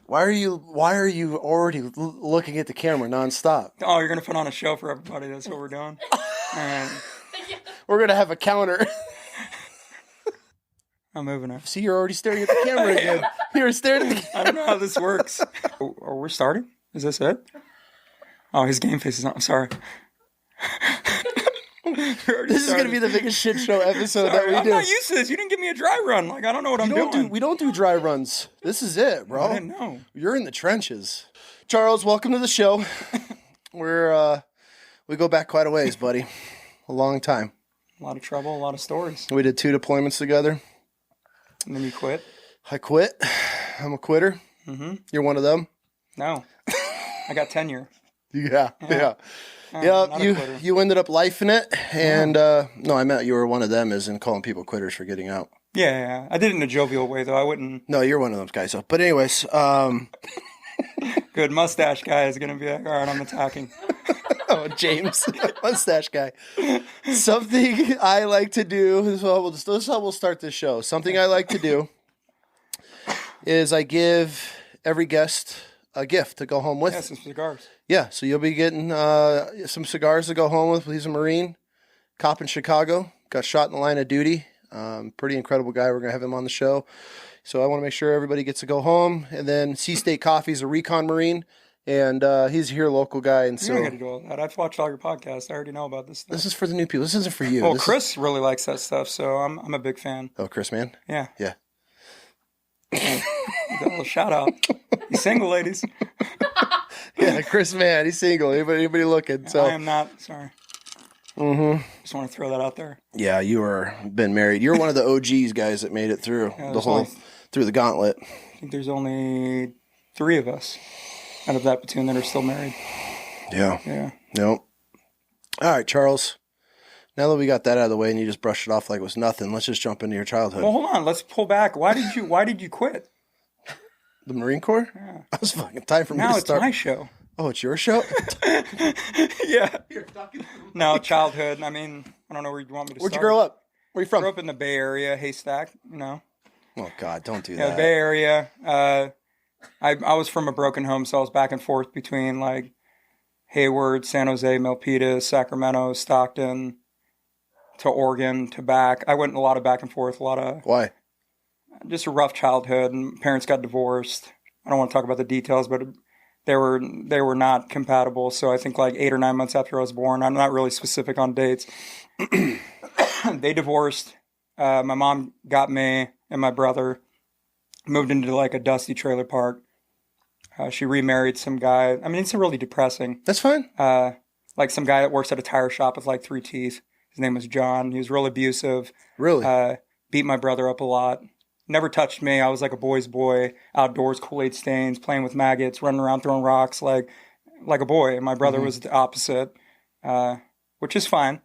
Why are you already looking at the camera nonstop? Oh, you're going to put on a show for everybody. That's what we're doing. We're going to have a counter. I'm moving it. See, you're already staring at the camera again. You're staring at the camera. I don't know how this works. Are we starting? Is this it? Oh, his game face is on. I'm sorry. This is going to be the biggest shit show episode that we do. I'm not used to this. You didn't give me a dry run. Like, I don't know what I'm doing. We don't do dry runs. This is it, bro. I didn't know. You're in the trenches. Charles, welcome to the show. We go back quite a ways, buddy. A long time. A lot of trouble, a lot of stories. We did 2 deployments together. And then you quit? I quit. I'm a quitter. Mm-hmm. You're one of them? No. I got tenure. Yeah. You ended up lifing it, and no, I meant you were one of them, as in calling people quitters for getting out. Yeah. I did it in a jovial way, though. I wouldn't. No, you're one of those guys. So, but anyways, good mustache guy is gonna be like, all right, I'm attacking. Oh, James, mustache guy. Something I like to do. This is how we'll start this show. Something I like to do is I give every guest a gift to go home with. Yeah, some cigars. Yeah, so you'll be getting some cigars to go home with. He's a Marine, cop in Chicago, got shot in the line of duty. Pretty incredible guy. We're going to have him on the show. So I want to make sure everybody gets to go home. And then C-State Coffee's a recon Marine, and he's a here local guy. And so you're not going to do all that. I've watched all your podcasts. I already know about this stuff. This is for the new people. This isn't for you. Well, Chris really likes that stuff, so I'm a big fan. Oh, Chris, man? Yeah. Yeah. A little shout out. He's single, ladies. Yeah, Chris, man, he's single. Anybody looking? So I am not. Sorry. Mm-hmm. Just want to throw that out there. Yeah, been married. You're one of the OGs guys that made it through through the gauntlet. I think there's only 3 of us out of that platoon that are still married. Yeah. Nope. All right, Charles. Now that we got that out of the way and you just brushed it off like it was nothing, let's just jump into your childhood. Well, hold on. Let's pull back. Why did you quit? The Marine Corps? Yeah. I was fucking time for me to start. Now it's my show. Oh, it's your show? Yeah. No, childhood. I mean, I don't know where you want me to start. Where'd you grow up? Where are you from? Grew up in the Bay Area, Haystack, Oh, God, don't do that. Yeah, Bay Area. I was from a broken home, so I was back and forth between, like, Hayward, San Jose, Milpitas, Sacramento, Stockton, to Oregon, to back. I went a lot of back and forth, Why? Just a rough childhood, and parents got divorced. I don't want to talk about the details, but they were not compatible. So I think like 8 or 9 months after I was born, I'm not really specific on dates, they divorced. My mom got me and my brother, moved into like a dusty trailer park. She remarried some guy. I mean, it's really depressing. That's fine. Like some guy that works at a tire shop with like 3 teeth. His name was John. He was real abusive. Really? Beat my brother up a lot. Never touched me. I was like a boy's boy, outdoors, Kool-Aid stains, playing with maggots, running around throwing rocks like a boy. And my brother was the opposite, which is fine.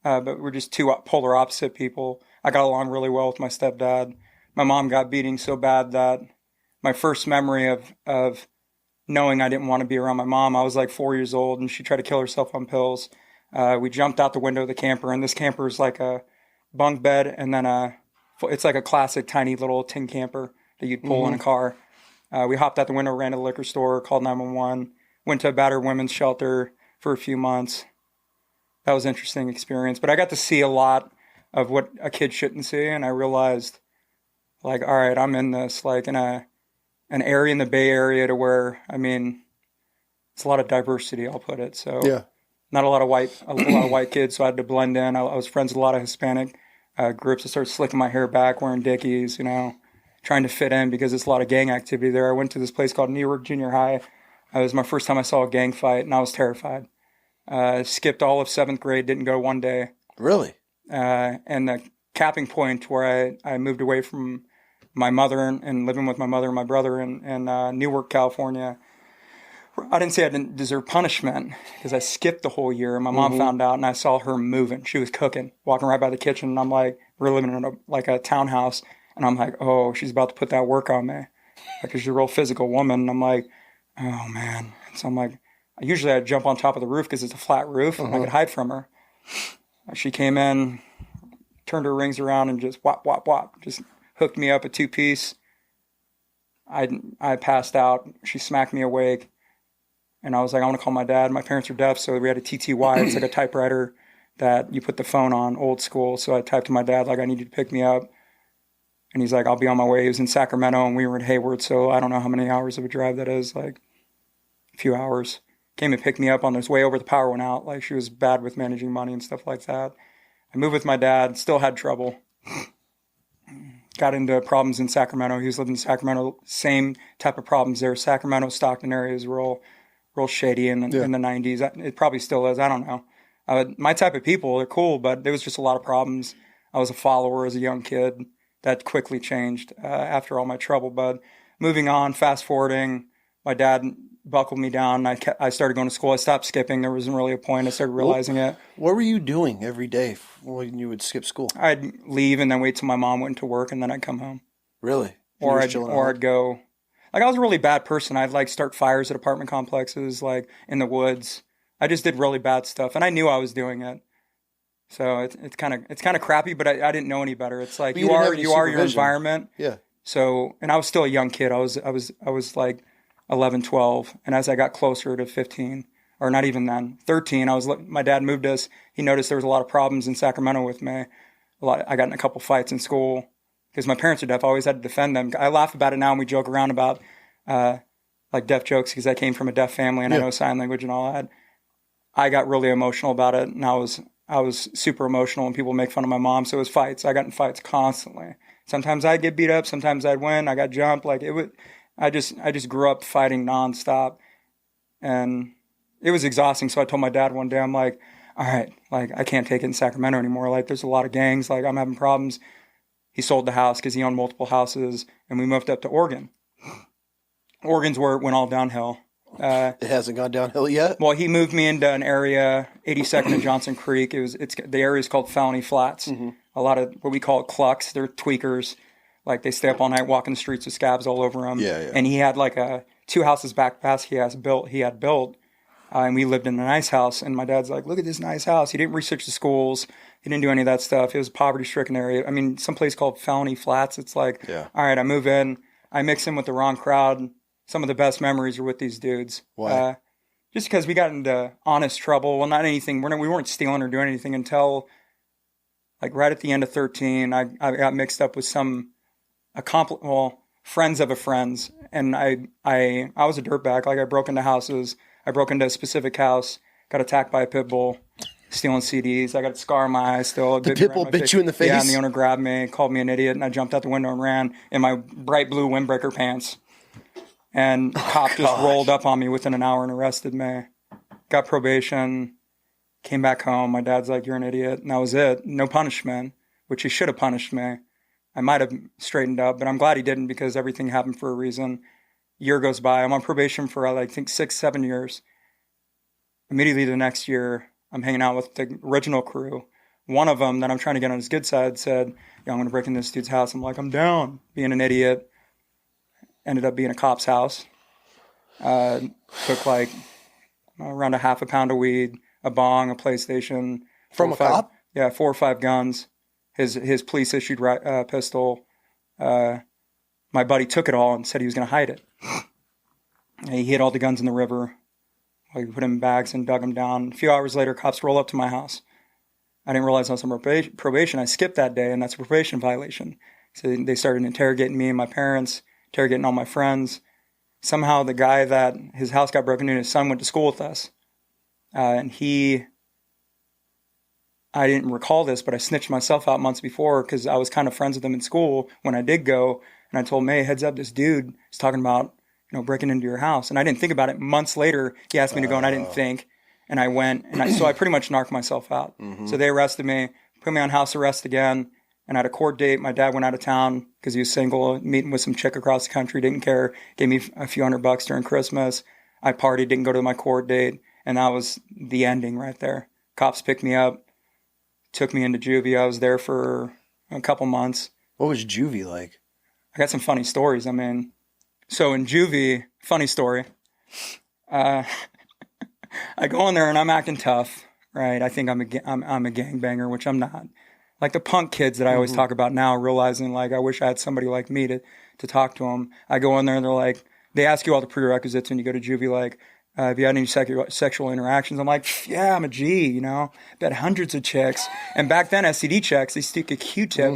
But we're just 2 polar opposite people. I got along really well with my stepdad. My mom got beating so bad that my first memory of knowing I didn't want to be around my mom, I was like 4 years old, and she tried to kill herself on pills. We jumped out the window of the camper, and this camper is like a bunk bed, and then it's like a classic tiny little tin camper that you'd pull in a car. We hopped out the window, ran to the liquor store, called 911, went to a battered women's shelter for a few months. That was an interesting experience. But I got to see a lot of what a kid shouldn't see, and I realized, like, all right, I'm in this, like, in an area in the Bay Area to where, I mean, it's a lot of diversity, I'll put it. So yeah. Not a lot of white kids, so I had to blend in. I was friends with a lot of Hispanic groups. I started slicking my hair back, wearing Dickies, trying to fit in because there's a lot of gang activity there. I went to this place called Newark Junior High. It was my first time I saw a gang fight, and I was terrified. Skipped all of 7th grade, didn't go one day. Really? And the capping point where I moved away from my mother and living with my mother and my brother in Newark, California. I didn't say I didn't deserve punishment because I skipped the whole year. And my mom found out, and I saw her moving. She was cooking, walking right by the kitchen. And I'm like, we're living in a townhouse. And I'm like, oh, she's about to put that work on me. Like, she's a real physical woman. And I'm like, oh, man. And so I'm like, usually I'd jump on top of the roof because it's a flat roof. And I could hide from her. She came in, turned her rings around, and just whop, whop, whop. Just hooked me up a 2-piece. I passed out. She smacked me awake. And I was like, I want to call my dad. My parents are deaf, so we had a TTY. It's like a typewriter that you put the phone on, old school. So I typed to my dad, like, I need you to pick me up. And he's like, I'll be on my way. He was in Sacramento, and we were in Hayward, so I don't know how many hours of a drive that is, like a few hours. Came and picked me up on his way over. The power went out. Like, she was bad with managing money and stuff like that. I moved with my dad, still had trouble. Got into problems in Sacramento. He was living in Sacramento, same type of problems there. Sacramento, Stockton area is real shady in the 90s. It probably still is. I don't know. My type of people, they're cool, but there was just a lot of problems. I was a follower as a young kid. That quickly changed after all my trouble. But moving on, fast forwarding, my dad buckled me down. I started going to school. I stopped skipping. There wasn't really a point. I started realizing it. What were you doing every day when you would skip school? I'd leave and then wait till my mom went to work, and then I'd come home. Really? Or I'd go. Like, I was a really bad person. I'd like start fires at apartment complexes, like in the woods. I just did really bad stuff, and I knew I was doing it. So it's kind of crappy, but I didn't know any better. It's like you are your environment. Yeah. So, and I was still a young kid. I was like 11, 12, and as I got closer to 15, or not even then, 13, my dad moved us. He noticed there was a lot of problems in Sacramento with me. I got in a couple fights in school because my parents are deaf. I always had to defend them. I laugh about it now, and we joke around about like deaf jokes because I came from a deaf family and I know sign language and all that. I got really emotional about it, and I was super emotional, and people make fun of my mom. So it was fights. I got in fights constantly. Sometimes I'd get beat up. Sometimes I'd win. I got jumped. Like it was, I just grew up fighting nonstop, and it was exhausting. So I told my dad one day, I'm like, all right, like I can't take it in Sacramento anymore. Like there's a lot of gangs. Like I'm having problems. He sold the house because he owned multiple houses, and we moved up to Oregon. Oregon's where it went all downhill. It hasn't gone downhill yet? Well, he moved me into an area, 82nd and Johnson Creek. The area is called Felony Flats. Mm-hmm. A lot of what we call clucks. They're tweakers. Like they stay up all night walking the streets with scabs all over them. Yeah. And he had like 2 houses back past he had built. And we lived in a nice house. And my dad's like, look at this nice house. He didn't research the schools. He didn't do any of that stuff. It was a poverty-stricken area. I mean, some place called Felony Flats. It's like, all right, I move in. I mix in with the wrong crowd. Some of the best memories are with these dudes. Why? Just because we got into honest trouble. Well, not anything. We weren't stealing or doing anything until, like, right at the end of 13. I got mixed up with some friends of a friend's, and I was a dirtbag. Like I broke into houses. I broke into a specific house. Got attacked by a pit bull. Stealing CDs. I got a scar on my eye still. The pit bull bit you in the face? Yeah, and the owner grabbed me, called me an idiot, and I jumped out the window and ran in my bright blue windbreaker pants. And the cop just rolled up on me within an hour and arrested me. Got probation, came back home. My dad's like, you're an idiot. And that was it. No punishment, which he should have punished me. I might have straightened up, but I'm glad he didn't because everything happened for a reason. Year goes by. I'm on probation for, I think, 6-7 years. Immediately the next year, I'm hanging out with the original crew. One of them that I'm trying to get on his good side said, yeah, I'm going to break into this dude's house. I'm like, I'm down. Being an idiot. Ended up being a cop's house. Took like around a half a pound of weed, a bong, a PlayStation. From a cop? Yeah, 4 or 5 guns. His police issued pistol. My buddy took it all and said he was going to hide it. And he hid all the guns in the river. We put them in bags and dug them down. A few hours later, cops roll up to my house. I didn't realize I was on probation. I skipped that day, and that's a probation violation. So they started interrogating me and my parents, interrogating all my friends. Somehow the guy that his house got broken into, his son went to school with us. And I didn't recall this, but I snitched myself out months before because I was kind of friends with him in school when I did go. And I told him, hey, heads up, this dude is talking about, breaking into your house. And I didn't think about it. Months later, he asked me to go, and I didn't think. And I went, and so I pretty much narked myself out. Mm-hmm. So they arrested me, put me on house arrest again. And I had a court date. My dad went out of town because he was single, meeting with some chick across the country, didn't care, gave me a few $100 during Christmas. I partied, didn't go to my court date. And that was the ending right there. Cops picked me up, took me into juvie. I was there for a couple months. What was juvie like? I got some funny stories. I mean, so in juvie, funny story. I go in there and I'm acting tough, right? I think I'm a gangbanger, which I'm not. like the punk kids that I always talk about now, realizing like I wish I had somebody like me to talk to them. I go in there and they're like, they ask you all the prerequisites when you go to juvie, like, have you had any sexual interactions? I'm like, yeah, I'm a G, you know. I've had hundreds of chicks. And back then, STD checks, they stick a Q-tip,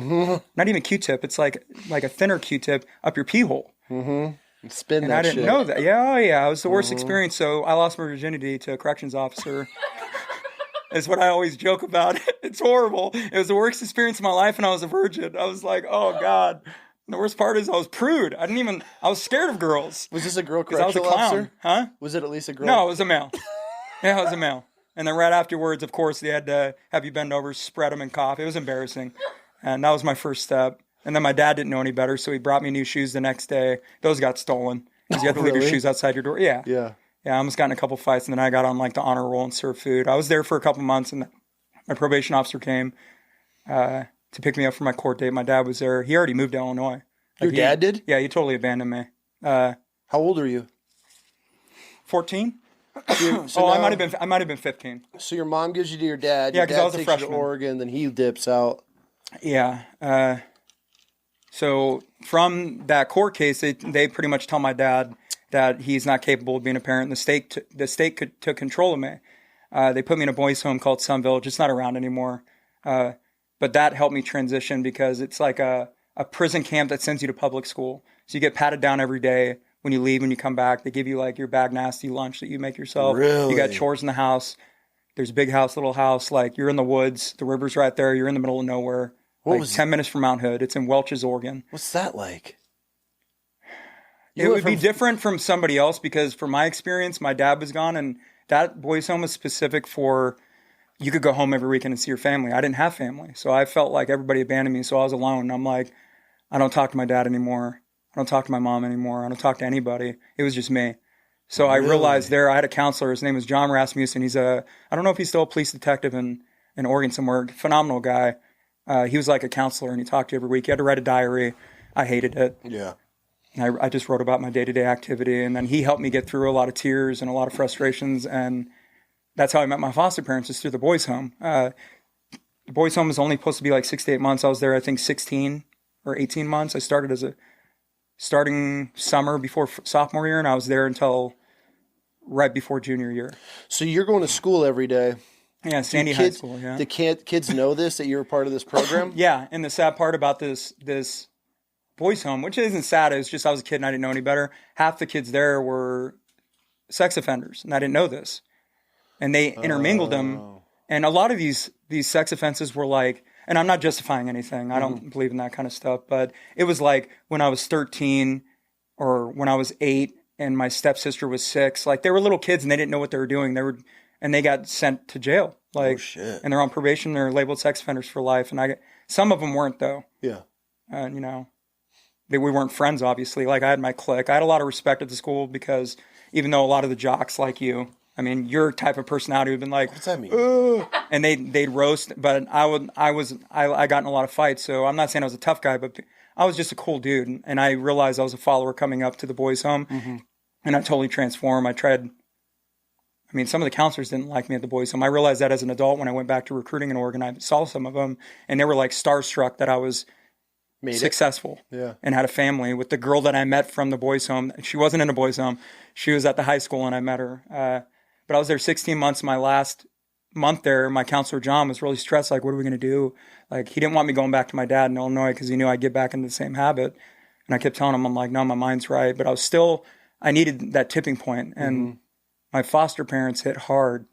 not even Q-tip, it's like a thinner Q-tip up your pee hole. Spin And that I didn't shit. know that. Yeah, oh yeah, it was the worst experience. So I lost my virginity to a corrections officer. Is what I always joke about. It's horrible. It was the worst experience of my life, and I was a virgin. I was like, oh God. And the worst part is I was prude. I was scared of girls. Was this a girl 'Cause I was a correctional clown. officer? Huh? Was it at least a girl? No, it was a male. Yeah, it was a male. And then right afterwards, of course, they had to have you bend over, spread them, and cough. It was embarrassing. And that was my first step. And then my dad didn't know any better, so he brought me new shoes the next day. Those got stolen because you had to leave your shoes outside your door. Yeah. Yeah. Yeah, I almost got in a couple fights, and then I got on like the honor roll and served food. I was there for a couple months, and my probation officer came to pick me up for my court date. My dad was there. He already moved to Illinois. Your dad did? Yeah, he totally abandoned me. How old are you? 14? So I now- might have been 15. So your mom gives you to your dad. Yeah, your 'cause dad I was a takes you to freshman. Oregon, then he dips out. Yeah. So from that court case, they pretty much tell my dad that he's not capable of being a parent. The state took control of me. They put me in a boys' home called Sun Village. It's not around anymore. But that helped me transition because it's like a prison camp that sends you to public school. So you get patted down every day. When you leave, when you come back, they give you like your bag nasty lunch that you make yourself. Really? You got chores in the house. There's a big house, little house. Like you're in the woods. The river's right there. You're in the middle of nowhere. Like 10 minutes from Mount Hood. It's in Welch's, Oregon. What's that like? It would be different from somebody else because from my experience, my dad was gone and that boys' home was specific for you could go home every weekend and see your family. I didn't have family. So I felt like everybody abandoned me. So I was alone. And I'm like, I don't talk to my dad anymore. I don't talk to my mom anymore. I don't talk to anybody. It was just me. So I realized there, I had a counselor. His name was John Rasmussen. I don't know if he's still a police detective in Oregon somewhere. Phenomenal guy. He was like a counselor and he talked to you every week. He had to write a diary. I hated it. Yeah. I just wrote about my day-to-day activity. And then he helped me get through a lot of tears and a lot of frustrations. And that's how I met my foster parents, is through the boys' home. The boys' home is only supposed to be like 6 to 8 months. I was there, I think, 16 or 18 months. I started as a starting summer before sophomore year, and I was there until right before junior year. So you're going to school every day. Yeah, Sandy High School, yeah. The kids know this, that you're a part of this program? Yeah, and the sad part about this boys' home, which isn't sad, it's just I was a kid and I didn't know any better. Half the kids there were sex offenders, and I didn't know this. And they intermingled them. And a lot of these sex offenses were like, and I'm not justifying anything. I don't believe in that kind of stuff. But it was like when I was 13 or when I was 8 and my stepsister was 6, like they were little kids and they didn't know what they were doing. And they got sent to jail. Like, oh, shit. And they're on probation. They're labeled sex offenders for life. And some of them weren't though. Yeah. And we weren't friends, obviously. Like I had my clique. I had a lot of respect at the school because even though a lot of the jocks like you, I mean, your type of personality would have been like, what's that mean? ugh, and they'd roast, but I got in a lot of fights. So I'm not saying I was a tough guy, but I was just a cool dude. And I realized I was a follower coming up to the boys' home, and I totally transformed. Some of the counselors didn't like me at the boys' home. I realized that as an adult when I went back to recruiting in Oregon. I saw some of them, and they were like starstruck that I was successful and had a family with the girl that I met from the boys' home. She wasn't in a boys' home. She was at the high school, and I met her. But I was there 16 months. My last month there, my counselor, John, was really stressed. Like, what are we going to do? Like, he didn't want me going back to my dad in Illinois because he knew I'd get back into the same habit. And I kept telling him, I'm like, no, my mind's right. But I needed that tipping point. And my foster parents hit hard.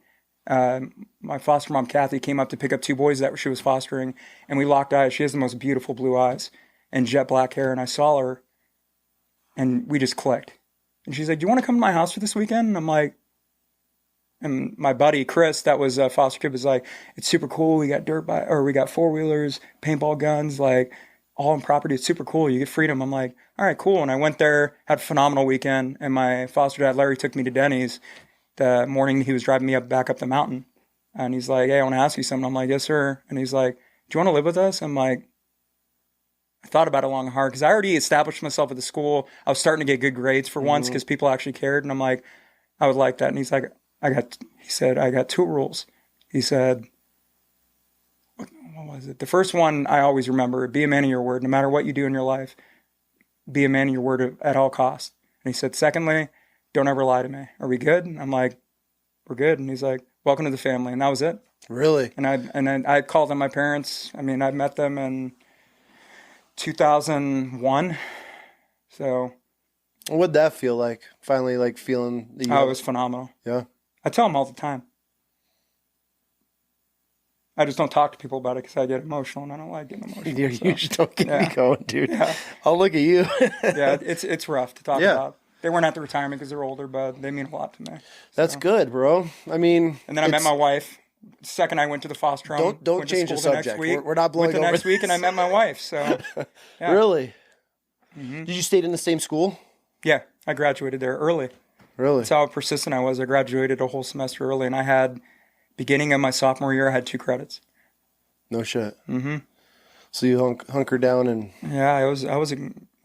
My foster mom, Kathy, came up to pick up 2 boys that she was fostering. And we locked eyes. She has the most beautiful blue eyes and jet black hair. And I saw her and we just clicked. And she's like, do you want to come to my house for this weekend? And I'm like, and my buddy, Chris, that was a foster kid, was like, it's super cool. We got we got 4-wheelers, paintball guns, like all on property. It's super cool. You get freedom. I'm like, all right, cool. And I went there, had a phenomenal weekend. And my foster dad, Larry, took me to Denny's the morning he was driving me back up the mountain. And he's like, hey, I want to ask you something. I'm like, yes, sir. And he's like, do you want to live with us? I'm like, I thought about it long and hard because I already established myself at the school. I was starting to get good grades for once because people actually cared. And I'm like, I would like that. And he's like, I got 2 rules. He said, what what was it? The first one I always remember, be a man of your word. No matter what you do in your life, be a man of your word at all costs. And he said, secondly, don't ever lie to me. Are we good? And I'm like, we're good. And he's like, welcome to the family. And that was it. Really? And then I called them my parents. I mean, I met them in 2001. So. What'd that feel like? Finally, like feeling the. Oh, it was phenomenal. Yeah. I tell them all the time. I just don't talk to people about it because I get emotional and I don't like getting emotional. You just don't get me going, dude. Yeah. I'll look at you. Yeah, it's rough to talk about. They weren't at the retirement because they're older, but they mean a lot to me. So. That's good, bro. I mean, and then I met my wife. The second I went to the foster home. Don't change the subject. We're not blowing over. Went the next week, and I met my wife. So, yeah. Really? Mm-hmm. Did you stay in the same school? Yeah, I graduated there early. Really? That's how persistent I was. I graduated a whole semester early, and I had, beginning of my sophomore year, I had 2 credits. No shit. Mm-hmm. So you hunkered down and. Yeah,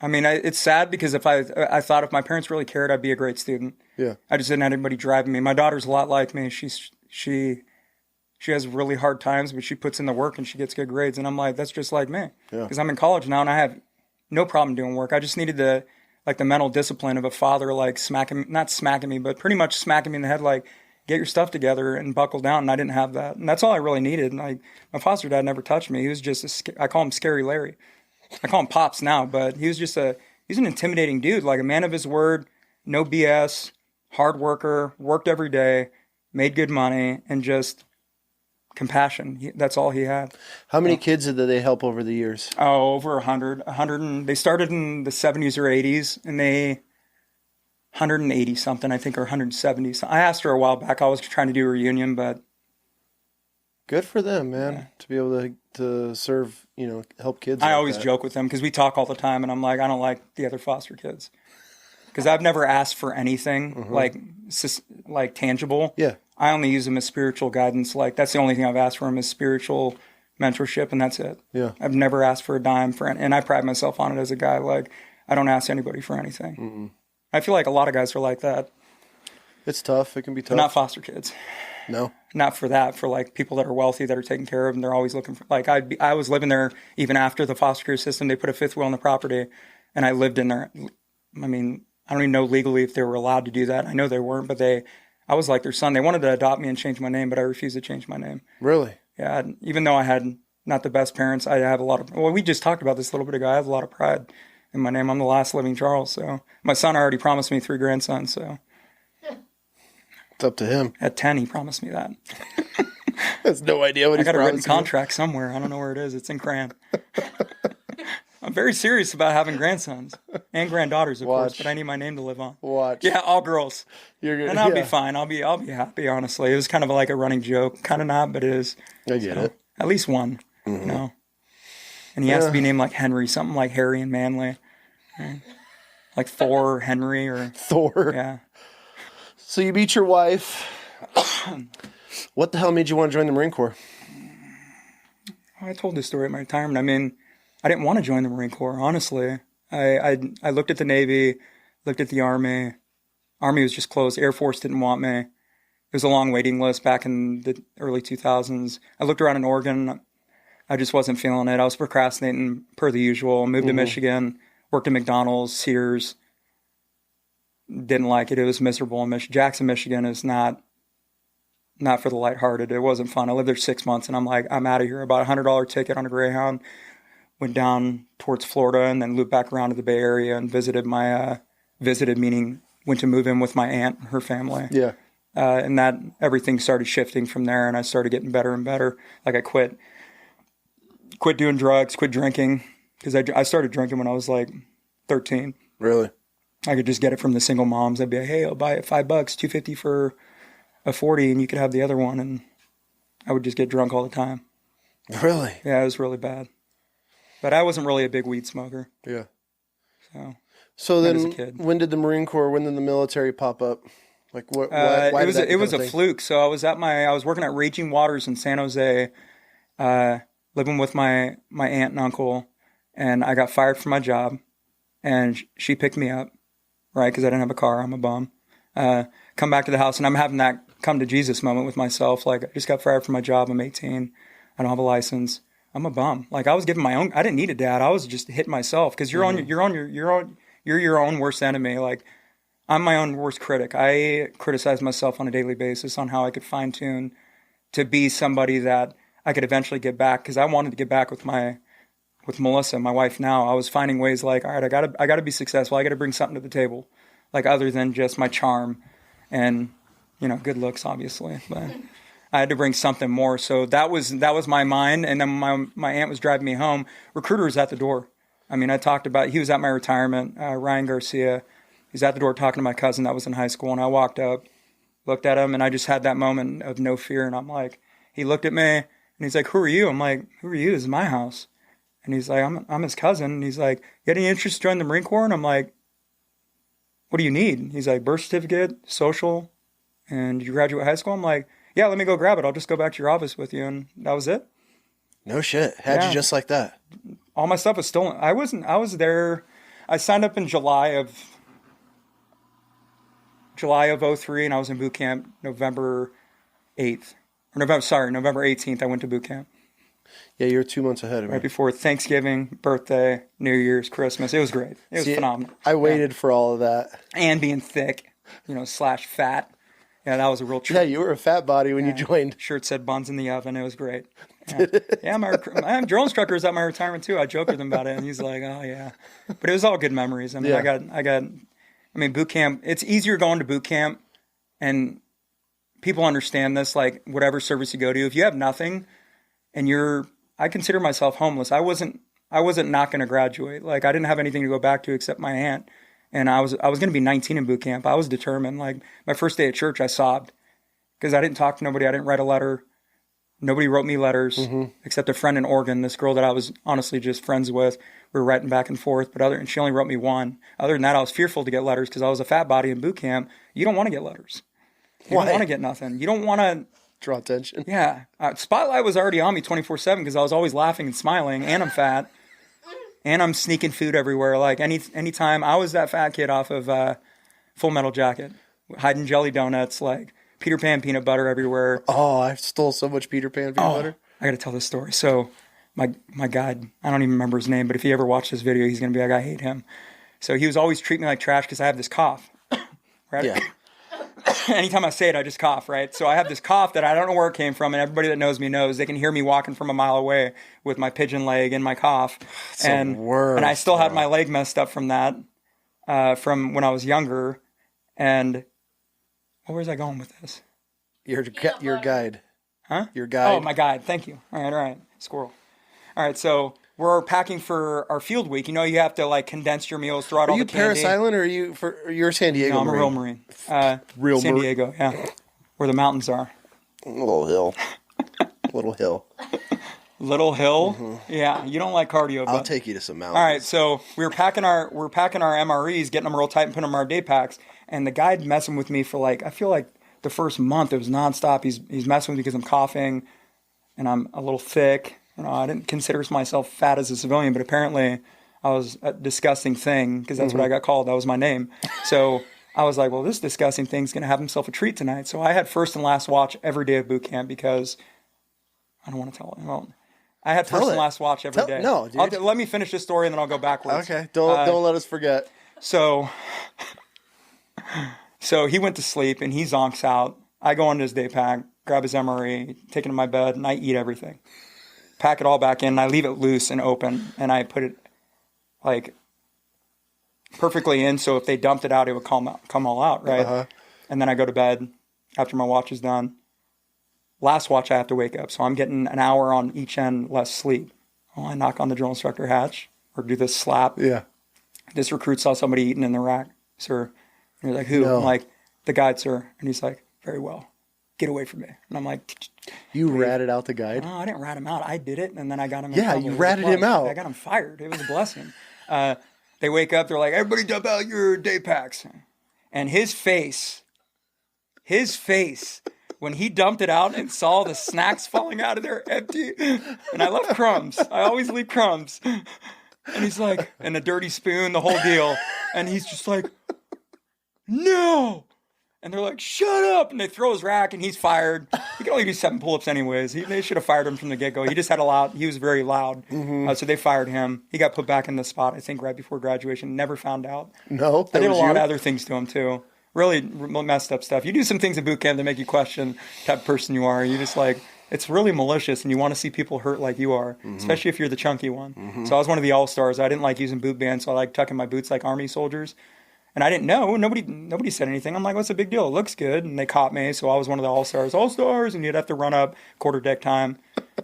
I mean, it's sad because if I thought if my parents really cared, I'd be a great student. Yeah. I just didn't have anybody driving me. My daughter's a lot like me. She has really hard times, but she puts in the work and she gets good grades. And I'm like, that's just like me. Yeah. Because I'm in college now and I have no problem doing work. I just needed the mental discipline of a father, like not smacking me, but pretty much smacking me in the head, like, get your stuff together and buckle down. And I didn't have that. And that's all I really needed. And my foster dad never touched me. He was just I call him Scary Larry. I call him Pops now, but he was he's an intimidating dude, like a man of his word, no BS, hard worker, worked every day, made good money, and just compassion. That's all he had. How many kids did they help over the years? Oh, over 100. They started in the 70s or 80s, and they 180 something, I think, or 170. I asked her a while back. I was trying to do a reunion, but good for them, man, to be able to serve, help kids. I always joke with them because we talk all the time, and I'm like, I don't like the other foster kids because I've never asked for anything like tangible. Yeah, I only use them as spiritual guidance. Like that's the only thing I've asked for them is spiritual mentorship, and that's it. Yeah, I've never asked for a dime and I pride myself on it as a guy. Like I don't ask anybody for anything. Mm-mm. I feel like a lot of guys are like that. It's tough. It can be tough. But not foster kids. No. Not for that. For like people that are wealthy that are taken care of and they're always looking for. Like I was living there even after the foster care system. They put a 5th wheel on the property, and I lived in there. I mean, I don't even know legally if they were allowed to do that. I know they weren't, but I was like their son. They wanted to adopt me and change my name, but I refused to change my name. Really? Yeah. Even though I had not the best parents, I have a lot of. Well, we just talked about this a little bit ago. I have a lot of pride in my name. I'm the last living Charles. So my son already promised me 3 grandsons. So it's up to him. At 10, he promised me that. Has no idea what he's promised. I got a written contract somewhere. I don't know where it is. It's in Cran. I'm very serious about having grandsons and granddaughters, of course, but I need my name to live on. Watch. Yeah, all girls. You're good. And I'll be fine. I'll be happy, honestly. It was kind of like a running joke. Kind of not, but it is. I get it. At least one, And he has to be named like Henry, something like Harry and Manly. Right? Like Thor, Henry, or... Thor. Yeah. So you beat your wife. What the hell made you want to join the Marine Corps? I told this story at my retirement. I mean, I didn't want to join the Marine Corps, honestly. I looked at the Navy, looked at the Army. Army was just closed. Air Force didn't want me. There was a long waiting list back in the early 2000s. I looked around in Oregon. I just wasn't feeling it. I was procrastinating per the usual. Moved to Michigan, worked at McDonald's, Sears. Didn't like it. It was miserable. Jackson, Michigan is not for the lighthearted. It wasn't fun. I lived there 6 months, and I'm like, I'm out of here. About $100 ticket on a Greyhound. Went down towards Florida and then looped back around to the Bay Area and visited meaning went to move in with my aunt and her family. Yeah. And that everything started shifting from there, and I started getting better and better. Like I quit doing drugs, quit drinking, because I started drinking when I was like 13. Really? I could just get it from the single moms. I'd be like, hey, I'll buy it $5, $2.50 for a 40, and you could have the other one. And I would just get drunk all the time. Really? Yeah, it was really bad. But I wasn't really a big weed smoker. Yeah. So then, when did the military pop up? Like what? Why it was a fluke. So I was working at Raging Waters in San Jose, living with my aunt and uncle, and I got fired from my job, and she picked me up, right? Because I didn't have a car. I'm a bum. Come back to the house, and I'm having that come to Jesus moment with myself. Like I just got fired from my job. I'm 18. I don't have a license. I'm a bum. Like I was giving my own. I didn't need a dad. I was just hitting myself because you're your own worst enemy. Like I'm my own worst critic. I criticize myself on a daily basis on how I could fine tune to be somebody that I could eventually get back, because I wanted to get back with Melissa, my wife now. I was finding ways like, all right, I gotta be successful. I gotta bring something to the table, like other than just my charm and, good looks, obviously. But I had to bring something more. So that was my mind. And then my aunt was driving me home. Recruiter was at the door. I mean, he was at my retirement, Ryan Garcia. He's at the door talking to my cousin that was in high school. And I walked up, looked at him, and I just had that moment of no fear. And I'm like, he looked at me and he's like, who are you? I'm like, who are you? This is my house. And he's like, I'm his cousin. And he's like, you got any interest to join the Marine Corps? And I'm like, what do you need? He's like, birth certificate, social, and did you graduate high school? I'm like, yeah, let me go grab it. I'll just go back to your office with you. And that was it. No shit. Had you just like that? All my stuff was stolen. I was there. I signed up in July of 03, and I was in boot camp November 8th. November 18th, I went to boot camp. Yeah, you're 2 months ahead of me. Right before Thanksgiving, birthday, New Year's, Christmas. It was great. It was phenomenal. I waited for all of that. And being thick, / fat. Yeah, that was a real treat. Yeah, you were a fat body when you joined. Shirt said buns in the oven. It was great. Yeah, my drill instructor was at my retirement too. I joked with him about it, and he's like, "Oh yeah," but it was all good memories. I mean, I mean, boot camp. It's easier going to boot camp, and people understand this. Like whatever service you go to, if you have nothing, and I consider myself homeless. I wasn't not going to graduate. Like I didn't have anything to go back to except my aunt. And I was going to be 19 in boot camp. I was determined. Like my first day at church, I sobbed because I didn't talk to nobody. I didn't write a letter. Nobody wrote me letters except a friend in Oregon, this girl that I was honestly just friends with. We were writing back and forth, and she only wrote me one. Other than that, I was fearful to get letters because I was a fat body in boot camp. You don't want to get letters. You don't want to get nothing. You don't want to draw attention. Yeah. Spotlight was already on me 24/7 because I was always laughing and smiling, and I'm fat. And I'm sneaking food everywhere. Like anytime I was that fat kid off of Full Metal Jacket, hiding jelly donuts, like Peter Pan peanut butter everywhere. Oh, I stole so much Peter Pan peanut butter. I got to tell this story. So my guide, I don't even remember his name, but if he ever watched this video, he's going to be like, I hate him. So he was always treating me like trash because I have this cough. Right? Yeah. Anytime I say it, I just cough, right? So I have this cough that I don't know where it came from, and everybody that knows me knows. They can hear me walking from a mile away with my pigeon leg and my cough. And I still had my leg messed up from that, from when I was younger. And where was I going with this? Your guide. Huh? Your guide. Oh, my guide. Thank you. All right. Squirrel. All right, so we're packing for our field week. You have to like condense your meals throughout all the candy. Are you Paris Island or you're San Diego? No, I'm a real Marine. San Diego, yeah. Where the mountains are. Little hill. Little hill. Little hill? Mm-hmm. Yeah, you don't like cardio. I'll take you to some mountains. All right, so we were packing our MREs, getting them real tight and putting them in our day packs, and the guide messing with me for I feel like the first month it was nonstop. He's messing with me because I'm coughing and I'm a little thick. I didn't consider myself fat as a civilian, but apparently I was a disgusting thing because that's what I got called. That was my name. So I was like, well, this disgusting thing's going to have himself a treat tonight. So I had first and last watch every day of boot camp because I don't want to tell it. Well, I had first and last watch every day. No, dude. Let me finish this story and then I'll go backwards. Okay, don't let us forget. So he went to sleep and he zonks out. I go into his day pack, grab his MRE, take it to my bed, and I eat everything. Pack it all back in, and I leave it loose and open, and I put it perfectly in, so if they dumped it out, it would come all out, right? Uh-huh. And then I go to bed after my watch is done. Last watch, I have to wake up, so I'm getting an hour on each end less sleep. Well, I knock on the drill instructor hatch, or do this slap. Yeah. This recruit saw somebody eating in the rack, sir. And he's like, who? No. I'm like, the guide, sir. And he's like, very well. Get away from me. And I'm like... You ratted out the guide? No, I didn't rat him out. I did it, and then I got him in trouble. Yeah, you ratted him out. I got him fired. It was a blessing. They wake up. They're like, everybody dump out your day packs. And his face, when he dumped it out and saw the snacks falling out of there empty, and I left crumbs. I always leave crumbs. And he's like, and a dirty spoon, the whole deal. And he's just like, no. And they're like, shut up. And they throw his rack and he's fired. He can only do 7 pull-ups anyways. They should have fired him from the get-go. He just had he was very loud. So they fired him. He got put back in the spot, I think, right before graduation. Never found out. No, I did a lot of other things to him, too. Really messed up stuff. You do some things in boot camp that make you question the type of person you are. You just like, it's really malicious, and you want to see people hurt like you are, especially if you're the chunky one. So I was one of the all-stars. I didn't like using boot bands, so I like tucking my boots like army soldiers. And I didn't know. Nobody said anything. I'm like, what's the big deal? It looks good. And they caught me, so I was one of the all-stars. All-stars! And you'd have to run up quarter deck time.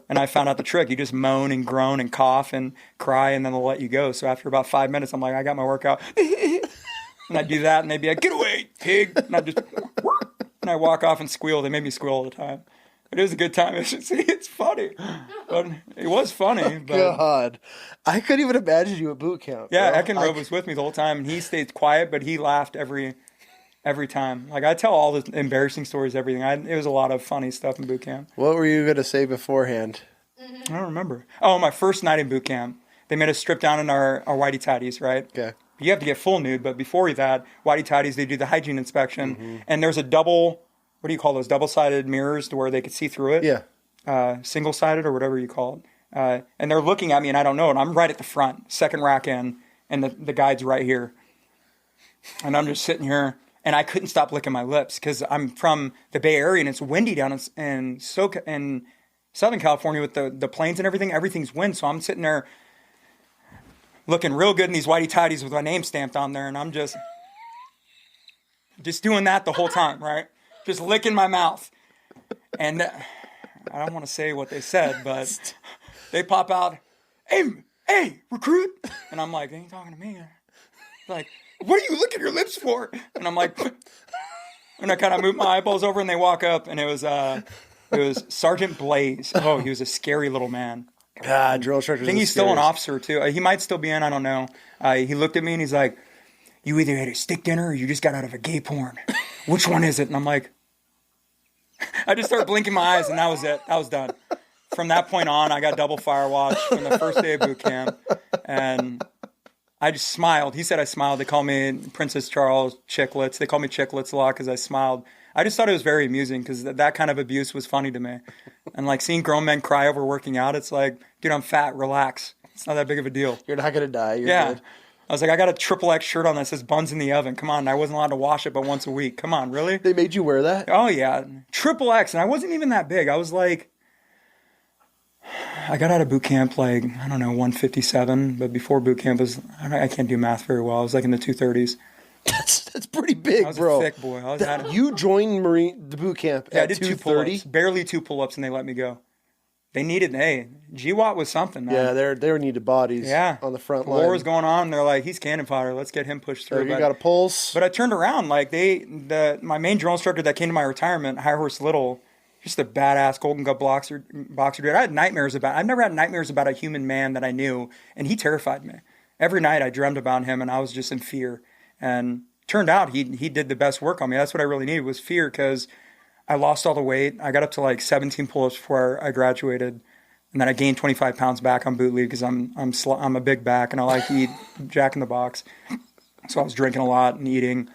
And I found out the trick. You just moan and groan and cough and cry, and then they'll let you go. So after about 5 minutes, I'm like, I got my workout. And I'd do that, and they'd be like, get away, pig. And I'd just... And I walk off and squeal. They made me squeal all the time. It is a good time. It's funny. But it was funny. But, God. I couldn't even imagine you at boot camp. Yeah, bro. Eckenrode was with me the whole time, and he stayed quiet, but he laughed every time. Like, I tell all the embarrassing stories, everything. It was a lot of funny stuff in boot camp. What were you going to say beforehand? I don't remember. Oh, my first night in boot camp, they made us strip down in our whitey tighties, right? Okay. You have to get full nude, but before that, whitey tighties, they do the hygiene inspection, and there's a what do you call those, double-sided mirrors to where they could see through it? Yeah. Single-sided or whatever you call it. And they're looking at me, and I don't know it. I'm right at the front, second rack in, and the guide's right here. And I'm just sitting here, and I couldn't stop licking my lips because I'm from the Bay Area, and it's windy down in Southern California with the plains and everything. Everything's wind, so I'm sitting there looking real good in these whitey tighties with my name stamped on there, and I'm just doing that the whole time, right? Just licking my mouth. And I don't want to say what they said, but they pop out, hey, recruit. And I'm like, they ain't talking to me. Like, what are you licking your lips for? And I'm like, and I kind of move my eyeballs over, and they walk up, and it was Sergeant Blaze. Oh, he was a scary little man. God, drill instructor. I think he's still an officer, too. He might still be in, I don't know. He looked at me, and he's like, you either had a steak dinner or you just got out of a gay porn. Which one is it? And I'm like, I just started blinking my eyes, and that was it. I was done. From that point on, I got double fire watch from the first day of boot camp, and I just smiled. He said I smiled. They call me Princess Charles Chicklets. They call me Chicklets a lot because I smiled. I just thought it was very amusing because that kind of abuse was funny to me. And like seeing grown men cry over working out, it's like, dude, I'm fat. Relax. It's not that big of a deal. You're not going to die. You're yeah. good. I was like, I got a XXX shirt on that says buns in the oven. Come on. I wasn't allowed to wash it but once a week. Come on, really? They made you wear that? Oh, yeah. XXX. And I wasn't even that big. I was like, I got out of boot camp like, I don't know, 157. But before boot camp was, I can't do math very well. I was like in the 230s. That's pretty big, I was bro. a thick boy. You joined the boot camp at I did 2 230? pull-ups. Barely 2 pull-ups, and they let me go. They needed, GWAT was something, man. Yeah, they needed bodies on the front line. War was going on. They're like, he's cannon fodder. Let's get him pushed through. You got a pulse. But I turned around. Like, my main drill instructor that came to my retirement, High Horse Little, just a badass Golden Glove boxer dude. I've never had nightmares about a human man that I knew, and he terrified me. Every night I dreamt about him, and I was just in fear. And turned out he did the best work on me. That's what I really needed was fear because I lost all the weight. I got up to like 17 pull-ups before I graduated. And then I gained 25 pounds back on boot leave because I'm a big back and I like to eat Jack in the Box. So I was drinking a lot and eating.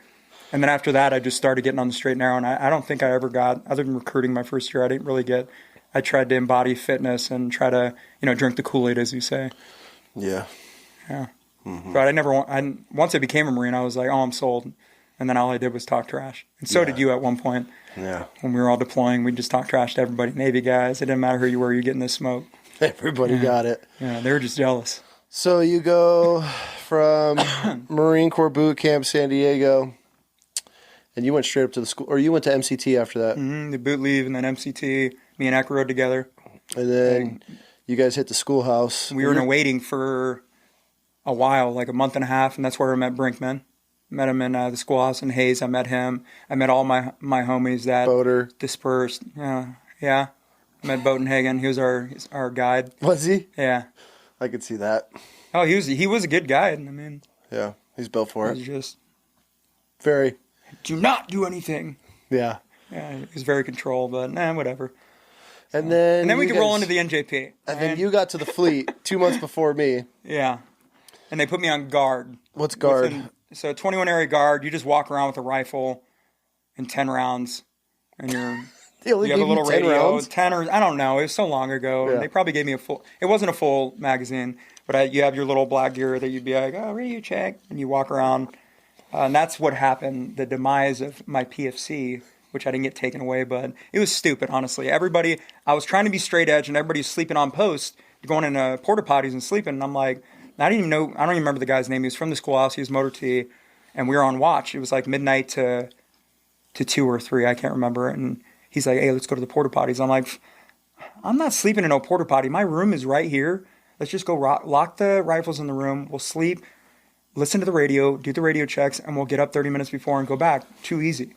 And then after that, I just started getting on the straight and narrow. And I don't think I ever got, other than recruiting my first year, I tried to embody fitness and try to, drink the Kool-Aid, as you say. Yeah. Yeah. Mm-hmm. But once I became a Marine, I was like, oh, I'm sold. And then all I did was talk trash. And so did you at one point. Yeah. When we were all deploying, we just talked trash to everybody. Navy guys, it didn't matter who you were, you're getting this smoke. Everybody got it. Yeah, they were just jealous. So you go from Marine Corps boot camp, San Diego, and you went straight up to the school, or you went to MCT after that. Mm-hmm, the boot leave and then MCT. Me and Eck rode together. And then you guys hit the schoolhouse. We were in waiting for a while, like a month and a half, and that's where I met Brinkman. Met him in the schoolhouse in Hayes. I met him. I met all my homies that Boater. Dispersed. Yeah. I met Botenhagen. He was our guide. Was he? Yeah. I could see that. Oh, he was a good guide. I mean. Yeah, he's built for it. He was just very. Do not do anything. Yeah. Yeah, he was very controlled, but whatever. And then we could roll into the NJP. And then you got to the fleet 2 months before me. Yeah. And they put me on guard. What's guard? So 21 area guard, you just walk around with a rifle. and 10 rounds, and They only you have a gave you little 10 radio, rounds? 10 or I don't know. It was so long ago. Yeah. They probably gave me it wasn't a full magazine, but you have your little black gear that you'd be like, oh, radio check, and you walk around. And that's what happened, the demise of my PFC, which I didn't get taken away, but it was stupid, honestly. I was trying to be straight edge, and everybody's sleeping on post, going in porta potties and sleeping, and I'm like, I don't even remember the guy's name. He was from the schoolhouse, he was motor T, and we were on watch. It was like midnight to 2 or 3, I can't remember, and he's like, hey, let's go to the porta potties. I'm like, I'm not sleeping in no porta potty. My room is right here. Let's just go lock the rifles in the room. We'll sleep, listen to the radio, do the radio checks, and we'll get up 30 minutes before and go back. Too easy.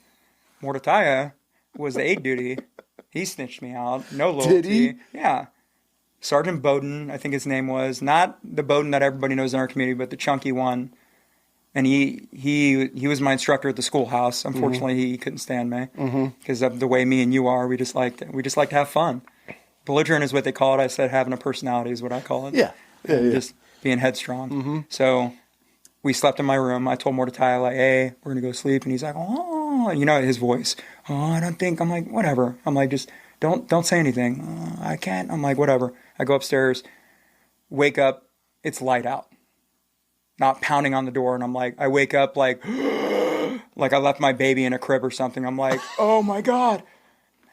Mordecai was the aid duty. He snitched me out. No loyalty. Did he? Yeah. Sergeant Bowden, I think his name was. Not the Bowden that everybody knows in our community, but the chunky one. And he was my instructor at the schoolhouse. Unfortunately, he couldn't stand me because of the way me and you are. We just like to have fun. Belligerent is what they call it. I said having a personality is what I call it. Yeah. Just being headstrong. So we slept in my room. I told Mordecai, like, hey, we're going to go sleep. And he's like, oh, you know, his voice. Oh, I don't think. I'm like, whatever. I'm like, just don't say anything. Oh, I can't. I'm like, whatever. I go upstairs, wake up. It's light out. Not pounding on the door. And I'm like, I wake up like, like I left my baby in a crib or something. I'm like, oh my God.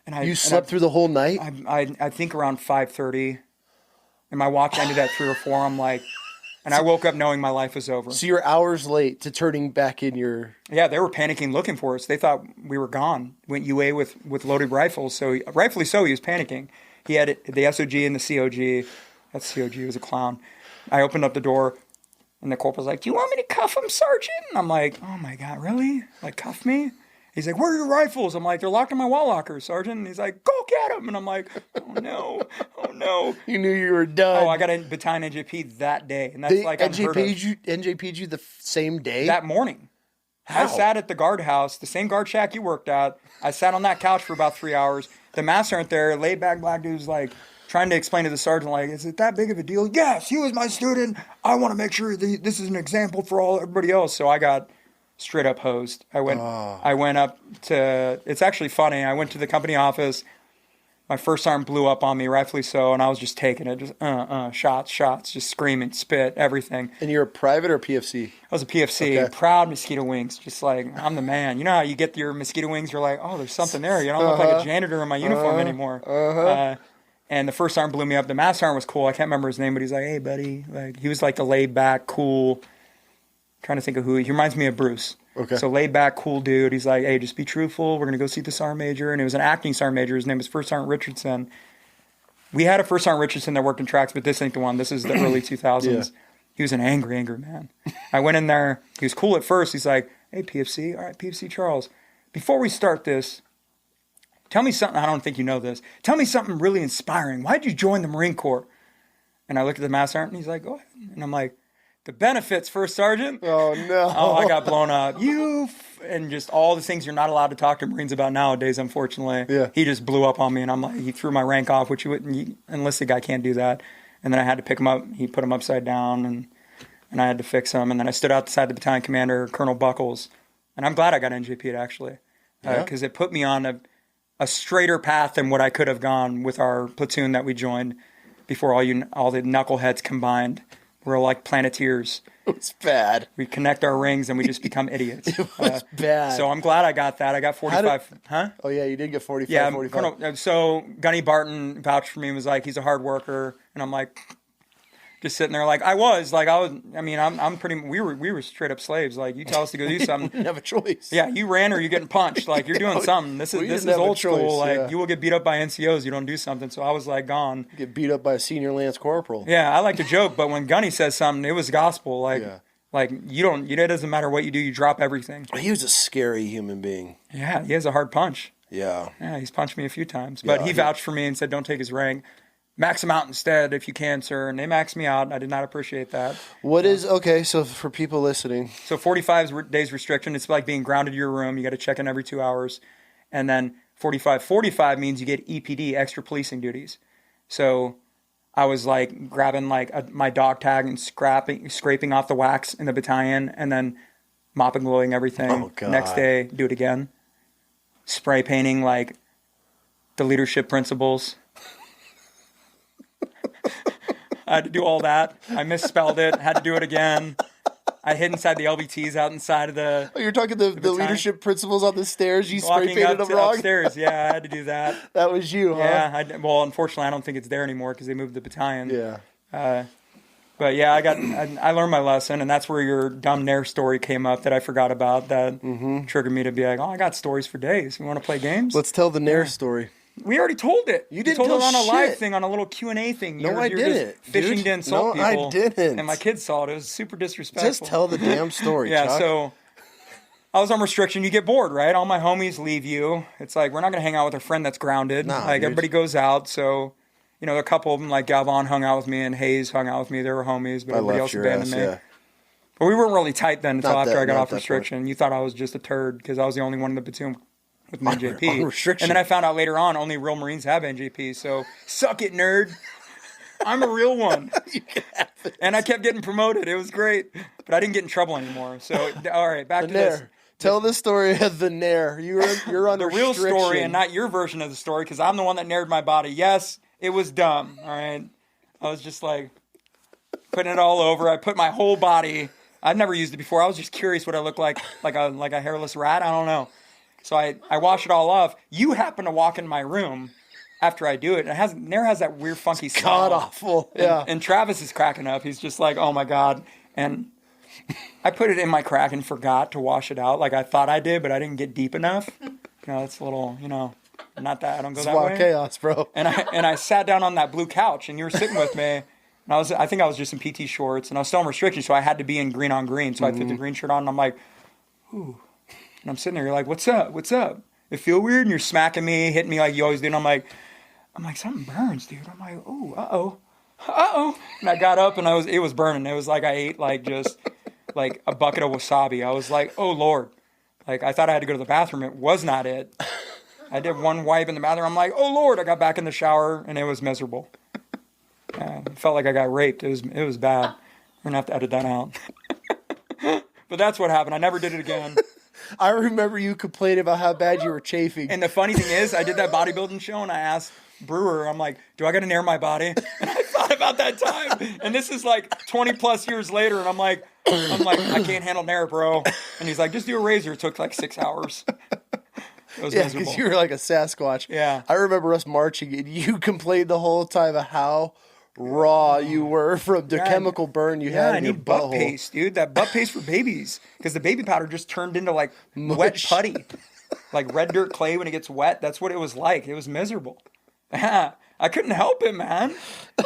And You slept through the whole night? I think around 5:30. And my watch ended at 3 or 4. I'm like, and I woke up knowing my life was over. So you're hours late to turning back in your... Yeah, they were panicking looking for us. They thought we were gone. Went UA with loaded rifles. So rightfully so, he was panicking. He had the SOG and the COG. That COG was a clown. I opened up the door. And the corporal's like, do you want me to cuff him, Sergeant? And I'm like, oh my God, really? Like, cuff me? He's like, where are your rifles? I'm like, they're locked in my wall locker, Sergeant. And he's like, go get them. And I'm like, oh no. You knew you were done. Oh, I got a battalion NJP that day. And that's They like NJP'd you the same day? that morning. How? I sat at the guardhouse, the same guard shack you worked at. I sat on that couch for about 3 hours. The masks aren't there. Laid back black dude's like, trying to explain to the sergeant, like, is it that big of a deal? Yes, he was my student. I want to make sure this is an example for everybody else. So I got straight up hosed. I went up to, it's actually funny. I went to the company office. My first sergeant blew up on me, rightfully so, and I was just taking it, just shots, just screaming, spit, everything. And you're a private or PFC? I was a PFC, Okay. proud mosquito wings, just like, I'm the man. You know how you get your mosquito wings, you're like, oh, there's something there. You don't look like a janitor in my uniform anymore. And the first sergeant blew me up. The mass sergeant was cool. I can't remember his name, but he's like, hey, buddy. Like, he was like the laid back, cool, trying to think of who. He reminds me of Bruce. Okay. So laid back, cool dude. He's like, hey, just be truthful. We're going to go see the sergeant major. And it was an acting sergeant major. His name was First Sergeant Richardson. We had a First Sergeant Richardson that worked in tracks, but this ain't the one. This is the early 2000s. Yeah. He was an angry man. I went in there. He was cool at first. He's like, hey, PFC. All right, PFC Charles. Before we start this, tell me something. I don't think you know this. Tell me something really inspiring. Why'd you join the Marine Corps? And I looked at the master sergeant, and he's like, go ahead. And I'm like, the benefits, First Sergeant. Oh, no. Oh, I got blown up. And just all the things you're not allowed to talk to Marines about nowadays, unfortunately. Yeah. He just blew up on me, and I'm like, he threw my rank off, which enlisted guy can't do that. And then I had to pick him up. He put him upside down, and I had to fix him. And then I stood outside the battalion commander, Colonel Buckles. And I'm glad I got NJP'd, actually, because it put me on a straighter path than what I could have gone with our platoon that we joined before all the knuckleheads combined. We're like Planeteers. It was bad. We connect our rings and we just become idiots. It was bad. So I'm glad I got that. I got 45. Oh, yeah, you did get 45, Yeah, 45. so Gunny Barton vouched for me and was like, he's a hard worker. And I'm like, just sitting there like, I'm pretty, we were straight up slaves. Like, you tell us to go do something. You didn't have a choice. Yeah, you ran or you're getting punched. Like, you're doing something. This is old school. Like, you will get beat up by NCOs. You don't do something. So I was like, gone. You get beat up by a senior lance corporal. Yeah, I like to joke, but when Gunny says something, it was gospel. Like, it doesn't matter what you do, you drop everything. He was a scary human being. Yeah, he has a hard punch. Yeah. Yeah, he's punched me a few times. But he vouched for me and said, don't take his rank. Max him out instead if you can, sir. And they maxed me out. I did not appreciate that. So for people listening. So 45 days restriction, it's like being grounded to your room. You got to check in every 2 hours. And then 45 means you get EPD, extra policing duties. So I was like grabbing my dog tag and scraping off the wax in the battalion and then mopping, gluing everything. Oh, God. Next day, do it again. spray painting like the leadership principles. I had to do all that. I misspelled it. Had to do it again. I hid inside the LBTs out inside of the... Oh, you're talking the leadership principles on the stairs? You spray painted them wrong? Upstairs, yeah, I had to do that. That was you, huh? Yeah, well, unfortunately, I don't think it's there anymore because they moved the battalion. Yeah. But yeah, I learned my lesson, and that's where your dumb Nair story came up that I forgot about that triggered me to be like, oh, I got stories for days. You want to play games? Let's tell the Nair story. We already told it. You didn't told tell it on a live shit. thing, on a little Q&A thing. No, I didn't. Just fishing dude. to insult people. No, I didn't. And my kids saw it. It was super disrespectful. Just tell the damn story, Yeah, Chuck. so I was on restriction. You get bored, right? All my homies leave you. It's like, we're not going to hang out with a friend that's grounded. Nah, like, dude. everybody goes out. So, you know, a couple of them, like Galvan hung out with me and Hayes hung out with me. They were homies, but everybody else abandoned me. Yeah. But we weren't really tight then until after I got off restriction. You thought I was just a turd because I was the only one in the platoon with an NJP. On restriction. And then I found out later on only real Marines have NJP. So suck it, nerd. I'm a real one. And I kept getting promoted. It was great. But I didn't get in trouble anymore. So, all right, back to this. Tell the story of the Nair. You're on the real story and not your version of the story because I'm the one that nared my body. Yes, it was dumb. All right. I was just like putting it all over. I put my whole body. I've never used it before. I was just curious what I looked like a hairless rat. I don't know. So I wash it all off. You happen to walk in my room after I do it. Nair has that weird funky smell. God awful. Yeah. And Travis is cracking up. He's just like, oh my God. And I put it in my crack and forgot to wash it out like I thought I did, but I didn't get deep enough. You know, it's a little, not that I don't go that way. Chaos, bro. And I sat down on that blue couch and you were sitting with me. And I think I was just in PT shorts and I was still on restriction, so I had to be in green on green. So I put the green shirt on and I'm like, ooh. And I'm sitting there, you're like, what's up? What's up? It feel weird? And you're smacking me, hitting me like you always do. And I'm like, something burns, dude. I'm like, ooh, uh-oh. And I got up and it was burning. It was like I ate just a bucket of wasabi. I was like, oh, Lord. Like, I thought I had to go to the bathroom. It was not it. I did one wipe in the bathroom. I'm like, oh, Lord. I got back in the shower and it was miserable. It felt like I got raped. It was bad. We're going to have to edit that out. But that's what happened. I never did it again. I remember you complaining about how bad you were chafing. And the funny thing is, I did that bodybuilding show and I asked Brewer, I'm like, do I got to nair my body? And I thought about that time. And this is like 20 plus years later. And I'm like, I can't handle nair, bro. And he's like, just do a razor. It took like 6 hours. It was miserable. Because you were like a Sasquatch. Yeah. I remember us marching and you complained the whole time of how raw you were from the chemical burn you had in your butthole. Butt paste, dude. That butt paste for babies. Because the baby powder just turned into like wet putty. Like red dirt clay when it gets wet. That's what it was like. It was miserable. I couldn't help it, man.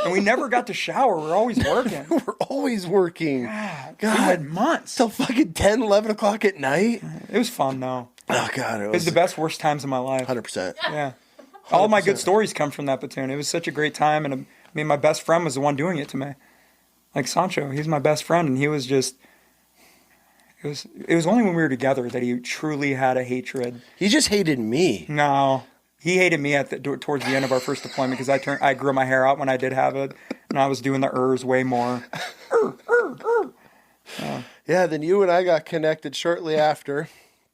And we never got to shower. We're always working. We're always working. God. We had months. Till fucking 10, 11 o'clock at night. It was fun, though. Oh, God. It was the best, worst times of my life. 100%. Yeah. 100%. All my good stories come from that platoon. It was such a great time. And my best friend was the one doing it to me. Like Sancho, he's my best friend. And he was just... It was only when we were together that he truly had a hatred. He just hated me. No. He hated me towards the end of our first deployment because I grew my hair out when I did have it. And I was doing the way more. Yeah, then you and I got connected shortly after.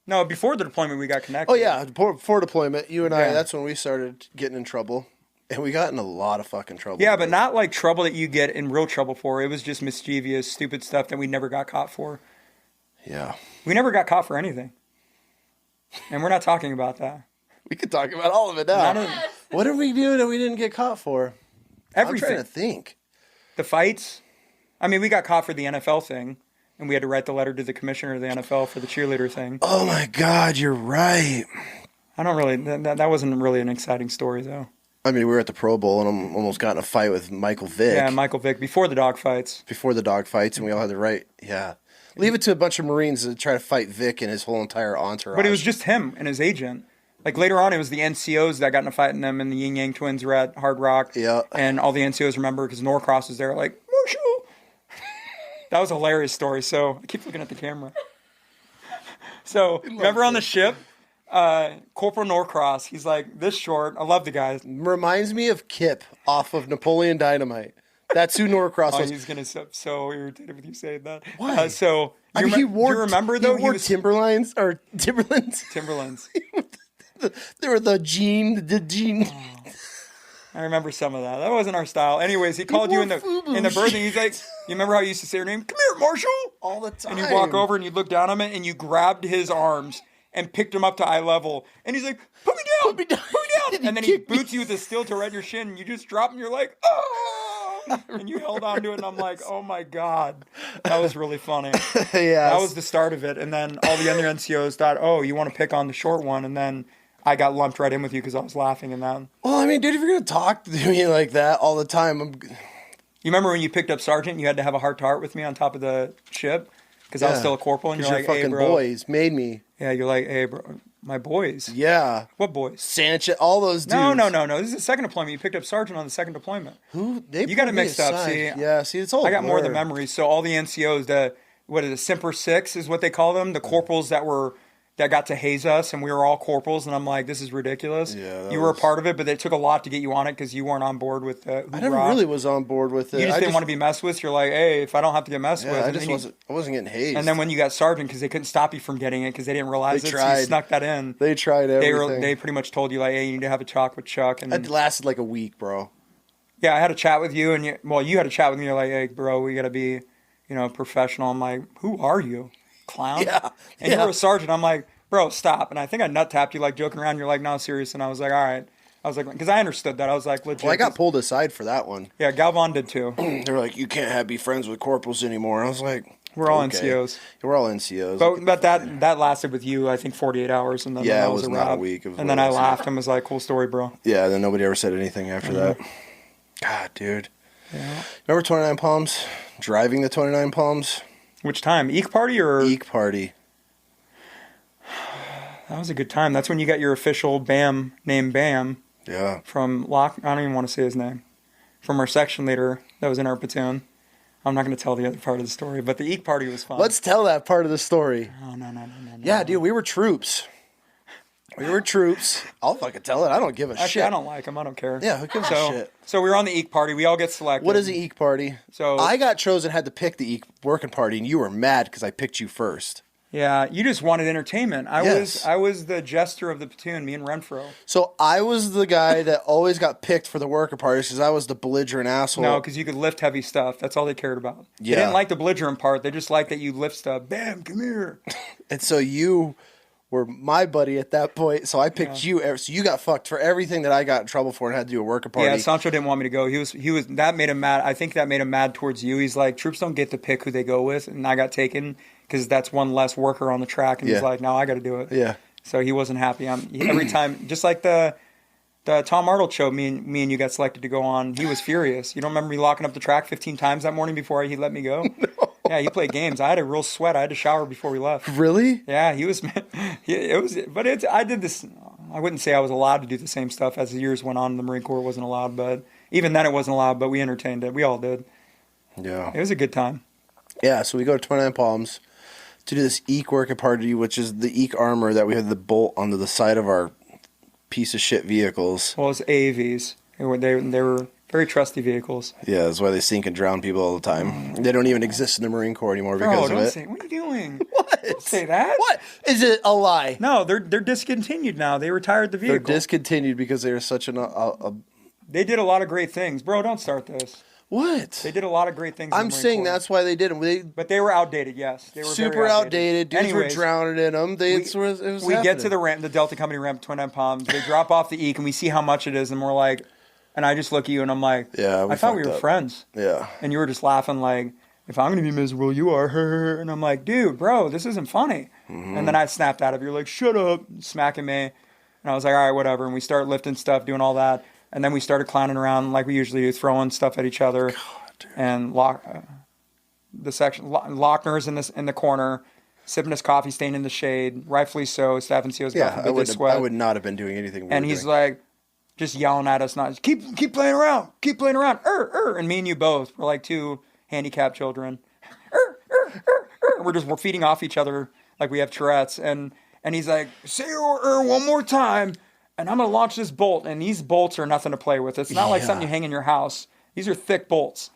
No, before the deployment we got connected. Oh, yeah. Before deployment, you and I, that's when we started getting in trouble. And we got in a lot of fucking trouble. Yeah, but not like trouble that you get in real trouble for. It was just mischievous, stupid stuff that we never got caught for. Yeah. We never got caught for anything. And we're not talking about that. We could talk about all of it now. What did we do that we didn't get caught for? Everything. I'm trying to think. The fights. I mean, we got caught for the NFL thing. And we had to write the letter to the commissioner of the NFL for the cheerleader thing. Oh, my God. You're right. I don't really... That wasn't really an exciting story, though. I mean, we were at the Pro Bowl, and I almost got in a fight with Michael Vick. Yeah, Michael Vick. Before the dog fights. Before the dog fights, and we all had the right... Yeah. Leave it to a bunch of Marines to try to fight Vic and his whole entire entourage. But it was just him and his agent. Like later on, it was the NCOs that got in a fight in them, and the Yin Yang twins were at Hard Rock. Yeah. And all the NCOs remember because Norcross was there, like, Marshall. That was a hilarious story. So I keep looking at the camera. So remember on the ship, Corporal Norcross, he's like this short. I love the guy. Reminds me of Kip off of Napoleon Dynamite. That's who Norcross was. He's going to so irritated with you saying that. Why? Do you remember, though? He wore Timberlines or Timberlands? Timberlands. They were the gene. I remember some of that. That wasn't our style. Anyways, he called you in the birthing. He's like, you remember how you used to say your name? Come here, Marshall. All the time. And you walk over and you look down on him and you grabbed his arms and picked him up to eye level. And he's like, put me down. Put me down. And then he boots you with a steel toe right in your shin. And you just drop and you're like, oh. And you held on to it. And I'm like, oh my God. That was really funny. Yeah. That was the start of it. And then all the other NCOs thought, oh, you want to pick on the short one. And then I got lumped right in with you because I was laughing in that. Well, I mean, dude, if you're going to talk to me like that all the time, You remember when you picked up Sergeant, you had to have a heart-to-heart with me on top of the ship? Because I was still a corporal, and you're like, fucking hey, bro. boys made me. Yeah, you're like, hey, bro, my boys. Yeah. What boys? Sanchez, all those dudes. No. This is the second deployment. You picked up Sergeant on the second deployment. Who? You got it mixed up, see? Yeah, see, it's all I got more of the blur. memories. So all the NCOs, what is it, Semper Six is what they call them, the corporals that got to haze us, and we were all corporals, and I'm like, this is ridiculous. Yeah, you were a part of it, but it took a lot to get you on it because you weren't on board with I never really was on board with it. You just didn't want to be messed with. You're like, hey, if I don't have to get messed with. I wasn't getting hazed. And then when you got Sergeant, because they couldn't stop you from getting it because they didn't realize so you snuck that in. They tried everything. They pretty much told you, like, hey, you need to have a talk with Chuck. And it lasted like a week, bro. Yeah, I had a chat with you, and you had a chat with me. You're like, hey, bro, we got to be, professional. I'm like, who are you? Clown? Yeah. And you were a sergeant. I'm like, bro, stop. And I think I nut tapped you, like, joking around. You're like, no, serious. And I was like, all right. I was like, because I understood that. I was like, legit. Well, I got pulled aside for that one. Yeah, Galvan did too. They were like, you can't be friends with corporals anymore. And I was like, we're all okay. NCOs. We're all NCOs. But that lasted with you, I think, 48 hours. And then yeah, that it was a not wrap. a week. And then I laughed and was like, cool story, bro. Yeah, then nobody ever said anything after that. God, dude. Yeah. Remember 29 Palms? Driving the 29 Palms? Which time? Eek party or? Eek party. That was a good time. That's when you got your official BAM name, BAM. Yeah. From I don't even want to say his name. From our section leader that was in our platoon. I'm not going to tell the other part of the story, but the Eek party was fun. Let's tell that part of the story. Oh, no. Yeah, dude, we were troops. I'll fucking tell it. I don't give a shit. I don't like him. I don't care. Yeah, who gives a shit? So we were on the Eek party. We all get selected. What is the Eek party? So I got chosen, had to pick the Eek working party, and you were mad because I picked you first. Yeah, you just wanted entertainment. I was the jester of the platoon, me and Renfro. So I was the guy that always got picked for the worker parties because I was the belligerent asshole. No, because you could lift heavy stuff. That's all they cared about. Yeah. They didn't like the belligerent part. They just liked that you lift stuff. Bam, come here. And so you were my buddy at that point. So I picked you. So you got fucked for everything that I got in trouble for and had to do a worker party. Yeah, Sancho didn't want me to go. He was that made him mad. I think that made him mad towards you. He's like, troops don't get to pick who they go with, and I got taken because that's one less worker on the track. And he's like, no, I got to do it. Yeah. So he wasn't happy. Every time, just like the Tom Arnold show, me and you got selected to go on. He was furious. You don't remember me locking up the track 15 times that morning before he let me go? No. Yeah, he played games. I had a real sweat. I had to shower before we left. Really? Yeah, he was. I did this. I wouldn't say I was allowed to do the same stuff as the years went on. The Marine Corps wasn't allowed, but even then it wasn't allowed. But we entertained it. We all did. Yeah. It was a good time. Yeah, so we go to 29 Palms to do this Eek worker party, which is the Eek armor that we had the bolt onto the side of our piece of shit vehicles. Well, it's AAVs. They were very trusty vehicles. Yeah, that's why they sink and drown people all the time. They don't even exist in the Marine Corps anymore because of it. What are you doing? What? Don't say that. What? Is it a lie? No, they're discontinued now. They retired the vehicle. They're discontinued because they're such They did a lot of great things. Bro, don't start this. What? They did a lot of great things. I'm saying that's why they did them. But they were outdated, yes. They were super very outdated. Dudes Anyways, were drowning in them. We get to the ramp, the Delta Company ramp, 29 Palms. They drop off the Eek, and we see how much it is, and we're like, and I just look at you, and I'm like, yeah, I thought we were friends. Yeah. And you were just laughing like, if I'm going to be miserable, you are. And I'm like, dude, bro, this isn't funny. Mm-hmm. And then I snapped out of you. You're like, shut up, smacking me. And I was like, all right, whatever. And we start lifting stuff, doing all that. And then we started clowning around like we usually do, throwing stuff at each other. God, and Lochner's in the corner, sipping his coffee, staying in the shade. Rightfully so. Staff and CO's got a bit of sweat. I would not have been doing anything weird. And he's like, just yelling at us, not keep playing around, and me and you both were like two handicapped children. We're feeding off each other like we have Tourette's, and he's like, say one more time, and I'm gonna launch this bolt. And these bolts are nothing to play with. It's not like something you hang in your house. These are thick bolts,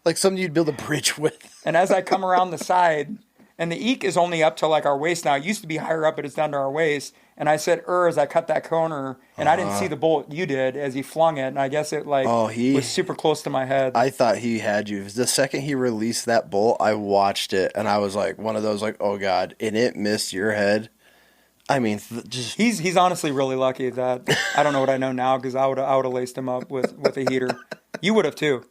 like something you'd build a bridge with. And as I come around the side, And the eek is only up to like our waist now. It used to be higher up, but it's down to our waist. And I said, as I cut that corner, and I didn't see the bullet you did as he flung it. And I guess it was super close to my head. I thought he had you. The second he released that bolt, I watched it, and I was like one of those like, oh God, and it missed your head. I mean, just he's honestly really lucky that I don't know what I know now, because I would have laced him up with a heater. You would have too.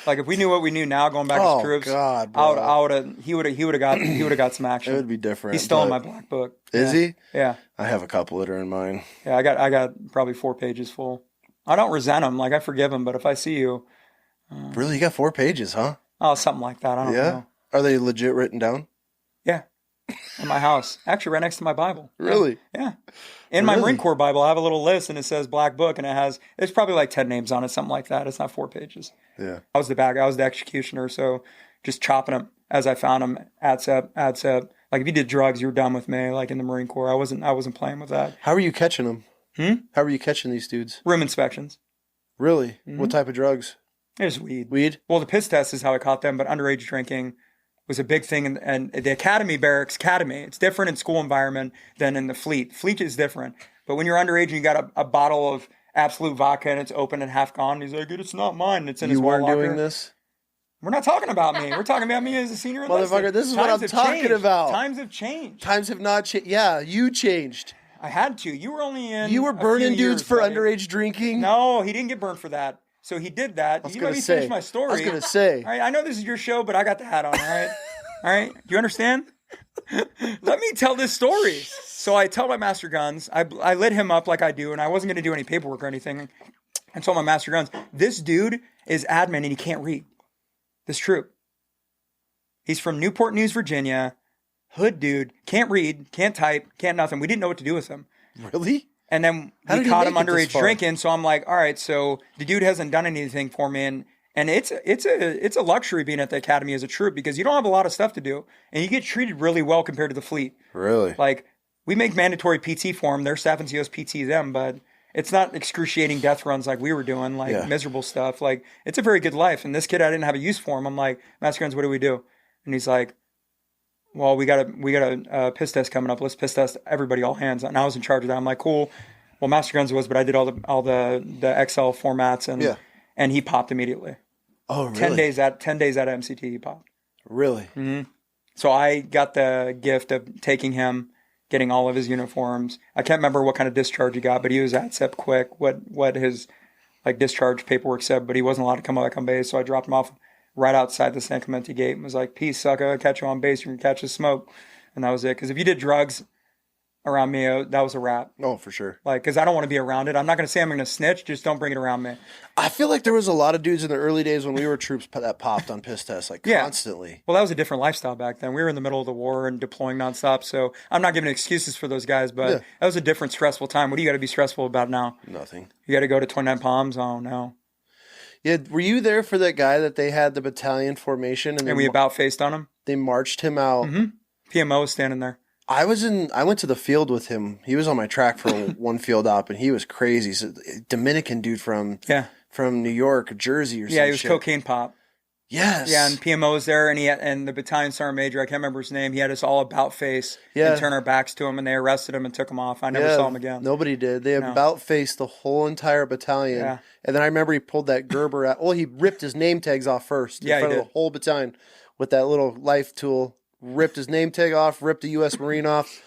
Like if we knew what we knew now, going back as troops, God, bro. he would have got some action. It would be different. He's still in my black book. Is he? Yeah. I have a couple that are in mine. Yeah, I got probably 4 pages full. I don't resent him. Like I forgive him, but if I see you, really, you got 4 pages, huh? Oh, something like that. I don't know. Are they legit written down? Yeah. In my house, actually, right next to my Bible. Really? Yeah. In my Marine Corps Bible, I have a little list, and it says Black Book, and there's probably like 10 names on it, something like that. It's not 4 pages. Yeah. I was the executioner, so just chopping them as I found them, ad sep. Like if you did drugs, you were done with me. Like in the Marine Corps, I wasn't playing with that. How are you catching them? How are you catching these dudes? Room inspections. Really? Mm-hmm. What type of drugs? There's weed. Weed? Well, the piss test is how I caught them, but underage drinking was a big thing. And the academy, it's different in school environment than in the fleet. Fleet is different. But when you're underage and you got a bottle of Absolute vodka and it's open and half gone, he's like, it's not mine. It's in his wall locker. You weren't doing this? We're not talking about me. We're talking about me as a senior enlisted. Motherfucker, this is what I'm talking about. Times have changed. Times have not changed. Yeah, you changed. I had to. You were only in. You were burning dudes for underage drinking? No, he didn't get burned for that. So he did that. You let me finish my story. I was going to say. All right, I know this is your show, but I got the hat on, all right? All right? Do you understand? Let me tell this story. So I tell my master guns, I lit him up like I do, and I wasn't going to do any paperwork or anything. I told my master guns, this dude is admin and he can't read. This troop. He's from Newport News, Virginia. Hood dude. Can't read. Can't type. Can't nothing. We didn't know what to do with him. Really? And then we caught him underage drinking. So I'm like, all right, so the dude hasn't done anything for me. And it's a luxury being at the academy as a troop because you don't have a lot of stuff to do. And you get treated really well compared to the fleet. Really? Like, we make mandatory PT for them. Their staff and COs PT them, but it's not excruciating death runs like we were doing, like miserable stuff. Like, it's a very good life. And this kid, I didn't have a use for him. I'm like, Master Guns, what do we do? And he's like, well, we got a piss test coming up. Let's piss test everybody, all hands. And I was in charge of that. I'm like, cool. Well, Master Guns was, but I did all the Excel formats and he popped immediately. Oh, really? 10 days out of MCT, he popped. Really? Mm-hmm. So I got the gift of taking him, getting all of his uniforms. I can't remember what kind of discharge he got, but he was at SEP quick, what his like discharge paperwork said, but he wasn't allowed to come back on base. So I dropped him off right outside the San Clemente gate and was like, peace, sucker, I'll catch you on base. You can catch the smoke. And that was it. Because if you did drugs around me, that was a wrap. Oh, for sure. Like, because I don't want to be around it. I'm not going to say I'm going to snitch. Just don't bring it around me. I feel like there was a lot of dudes in the early days when we were troops that popped on piss tests, like constantly. Well, that was a different lifestyle back then. We were in the middle of the war and deploying nonstop. So I'm not giving excuses for those guys, but that was a different stressful time. What do you got to be stressful about now? Nothing. You got to go to 29 Palms? Oh, no. Yeah, were you there for that guy that they had the battalion formation? And we about faced on him? They marched him out. Mm-hmm. PMO was standing there. I went to the field with him. He was on my track for one field op, and he was crazy. He's a Dominican dude from New York, Jersey, or something. Yeah, he was cocaine pop. Yes. Yeah, and PMO was there, and the battalion sergeant major, I can't remember his name, he had us all about face and turn our backs to him, and they arrested him and took him off. I never saw him again. Nobody did. They about faced the whole entire battalion. Yeah. And then I remember he pulled that Gerber out. Well, he ripped his name tags off first in front of the whole battalion with that little life tool. Ripped his name tag off, ripped a U.S. Marine off,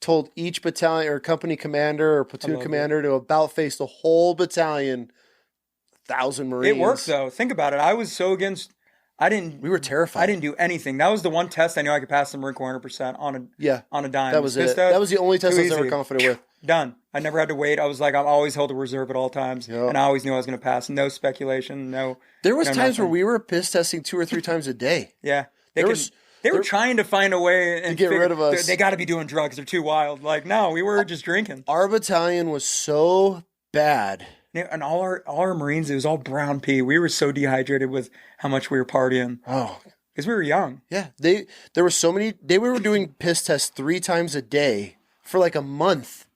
told each battalion or company commander or platoon commander to about face the whole battalion, 1,000 Marines. It worked, though. Think about it. I was so against... We were terrified. I didn't do anything. That was the one test I knew I could pass the Marine Corps 100% on a dime. That was it. That was the only test I was ever confident with. Done. I never had to wait. I was like, I'm always held a reserve at all times. Yep. And I always knew I was going to pass. No speculation, no... There was times where we were piss testing 2 or 3 times a day. Yeah. They were trying to find a way and to get rid of us. They got to be doing drugs. They're too wild. Like, no, we were just drinking. Our battalion was so bad. And all our Marines, it was all brown pea. We were so dehydrated with how much we were partying. Oh. Because we were young. Yeah. There were so many. They were doing piss tests 3 times a day for like a month.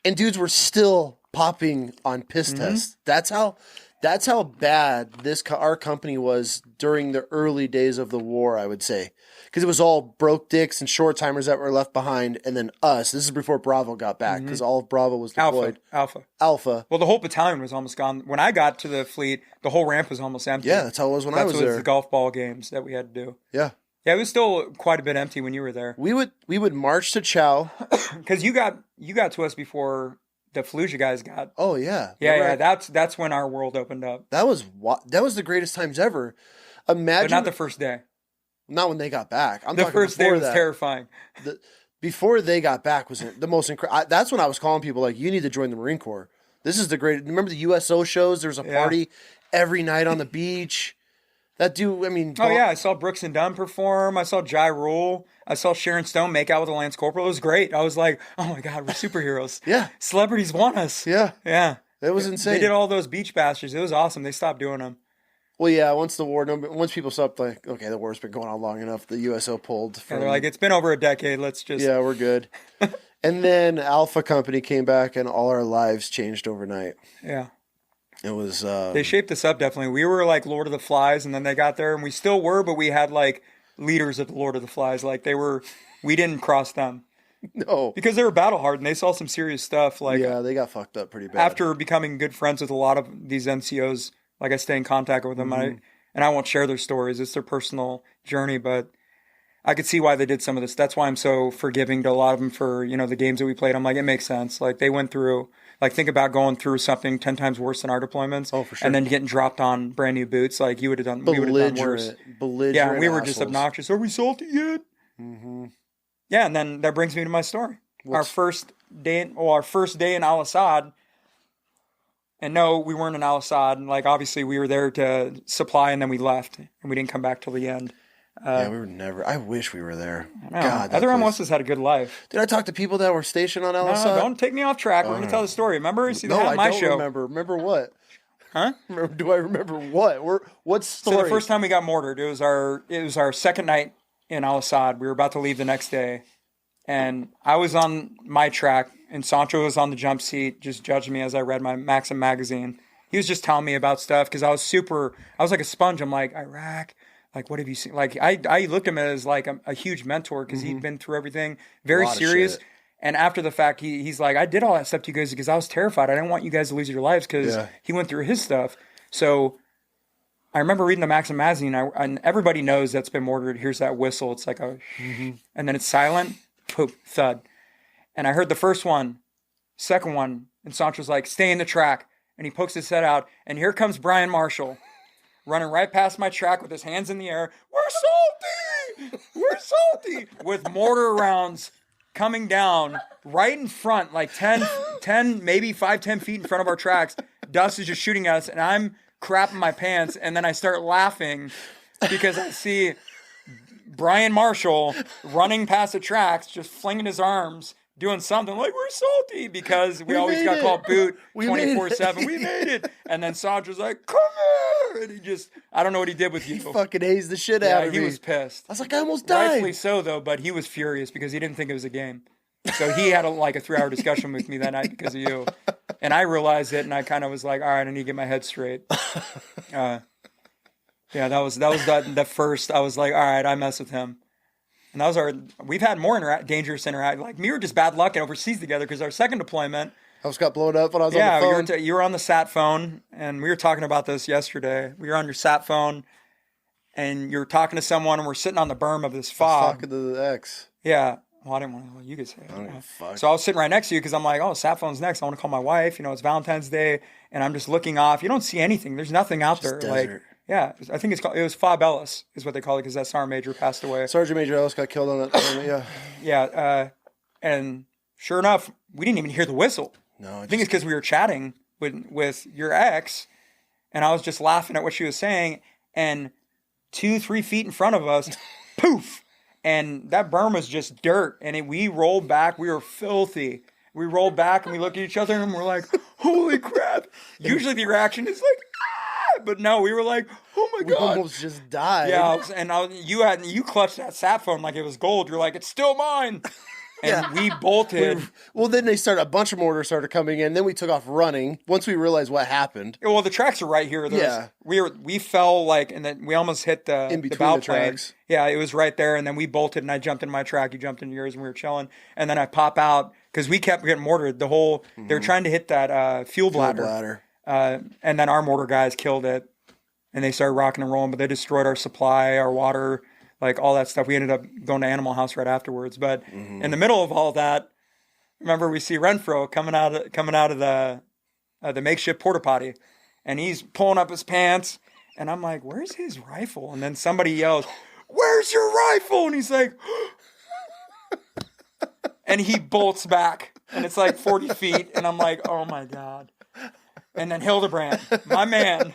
And dudes were still popping on piss tests. That's how That's how bad our company was during the early days of the war, I would say. Because it was all broke dicks and short timers that were left behind, and then us. This is before Bravo got back, because all of Bravo was deployed. Alpha. Well, the whole battalion was almost gone. When I got to the fleet, the whole ramp was almost empty. Yeah, that's how it was when I was there. That's the golf ball games that we had to do. Yeah. Yeah, it was still quite a bit empty when you were there. We would march to Chow. Because you got to us before the Fallujah guys got. Oh yeah. Yeah. That's when our world opened up. That was the greatest times ever. Imagine, but not the first day. Not when they got back. The first day was terrifying. Before they got back was the most incredible. That's when I was calling people like, you need to join the Marine Corps. This is the great. Remember the USO shows? There was a party every night on the beach. That dude, I mean. Oh, yeah. I saw Brooks and Dunn perform. I saw Jai Rule. I saw Sharon Stone make out with a Lance Corporal. It was great. I was like, oh, my God, we're superheroes. Yeah. Celebrities want us. Yeah. Yeah. It was insane. They did all those beach bastards. It was awesome. They stopped doing them. Well, yeah, once people stopped, like, okay, the war's been going on long enough, the USO pulled. And they're like, it's been over a decade, let's just... Yeah, we're good. And then Alpha Company came back, and all our lives changed overnight. Yeah. It was... They shaped us up, definitely. We were like Lord of the Flies, and then they got there, and we still were, but we had like leaders of the Lord of the Flies. Like we didn't cross them. No. Because they were battle-hardened. They saw some serious stuff. Like, yeah, they got fucked up pretty bad. After becoming good friends with a lot of these NCOs... Like I stay in contact with them, and I won't share their stories. It's their personal journey, but I could see why they did some of this. That's why I'm so forgiving to a lot of them for, the games that we played. I'm like, it makes sense. Like they went through, like think about going through something 10 times worse than our deployments. Oh, for sure. And then getting dropped on brand new boots. Like we would have done worse. Belligerent yeah, we were assholes. just obnoxious. Are we salty yet? Mm-hmm. Yeah, and then that brings me to my story. Our first day in Al Asad. And no, we weren't in Al Asad. Like, obviously, we were there to supply, and then we left, and we didn't come back till the end. Yeah, we were never. I wish we were there. God, other MOSs had a good life. Did I talk to people that were stationed on Al Asad? No, don't take me off track. We're going to tell the story. Remember? See, no, I don't show. remember. Remember what? Huh? Do I remember what? What story? So the first time we got mortared, it was our second night in Al Asad. We were about to leave the next day, and I was on my track. And Sancho was on the jump seat, just judging me as I read my Maxim magazine. He was just telling me about stuff because I was like a sponge. I'm like, Iraq, like, what have you seen? Like, I looked at him as like a huge mentor because he'd been through everything, very serious. And after the fact, he's like, I did all that stuff to you guys because I was terrified. I didn't want you guys to lose your lives because he went through his stuff. So I remember reading the Maxim magazine, and everybody knows that's been mortared. Here's that whistle. It's like a, and then it's silent, poop, thud. And I heard the first one, second one, and Sancho's like, stay in the track. And he pokes his head out, and here comes Brian Marshall, running right past my track with his hands in the air. We're salty! We're salty! With mortar rounds coming down right in front, like 10, maybe 5-10 feet in front of our tracks. Dust is just shooting at us, and I'm crapping my pants, and then I start laughing because I see Brian Marshall running past the tracks, just flinging his arms, doing something like, we're salty, because we always got called boot 24/7. We made it. And then Sandra's like, come here. And he just, I don't know what he did with you. He fucking hazed the shit out of me. He was pissed. I was like, I almost died. Rightfully so, though, but he was furious because he didn't think it was a game. So he had a 3-hour discussion with me that night because of you. And I realized it, and I kind of was like, all right, I need to get my head straight. Yeah, that was the first. I was like, all right, I mess with him. And that was we've had more dangerous interact. Like, we were just bad luck and overseas together because our second deployment. I was got blown up when I was on the phone. You were on the sat phone, and we were talking about this yesterday. We were on your sat phone, and you were talking to someone, and we're sitting on the berm of this fog. I was talking to the ex. Yeah. Well, I didn't want to, you could say it. I don't give a fuck. So I was sitting right next to you because I'm like, oh, sat phone's next. I want to call my wife. It's Valentine's Day, and I'm just looking off. You don't see anything. There's nothing out there. Desert. Yeah, I think it was Fob Ellis is what they call it because that Sergeant Major passed away. Sergeant Major Ellis got killed on that tournament, yeah. Yeah, and sure enough, we didn't even hear the whistle. No, I think it's because we were chatting with your ex, and I was just laughing at what she was saying, and 2-3 feet in front of us, poof, and that berm was just dirt, and we rolled back. We were filthy. We rolled back, and we looked at each other, and we're like, holy crap. Usually the reaction is like, but no, we were like, oh my God. We almost just died. Yeah, you clutched that sat phone like it was gold. You're like, it's still mine. And we bolted. Well, then a bunch of mortars started coming in. Then we took off running once we realized what happened. Well, the tracks are right here. We fell and then we almost hit in the between bow the plane. tracks. Yeah, it was right there. And then we bolted, and I jumped in my track. You jumped into yours, and we were chilling. And then I pop out because we kept getting mortared. They were trying to hit that fuel bladder. And then our mortar guys killed it, and they started rocking and rolling. But they destroyed our supply, our water, all that stuff. We ended up going to Animal House right afterwards. But in the middle of all that, remember we see Renfro coming out of the makeshift porta potty, and he's pulling up his pants, and I'm like, "Where's his rifle?" And then somebody yells, "Where's your rifle?" And he's like, and he bolts back, and it's 40 feet, and I'm like, "Oh my God." And then Hildebrand, my man,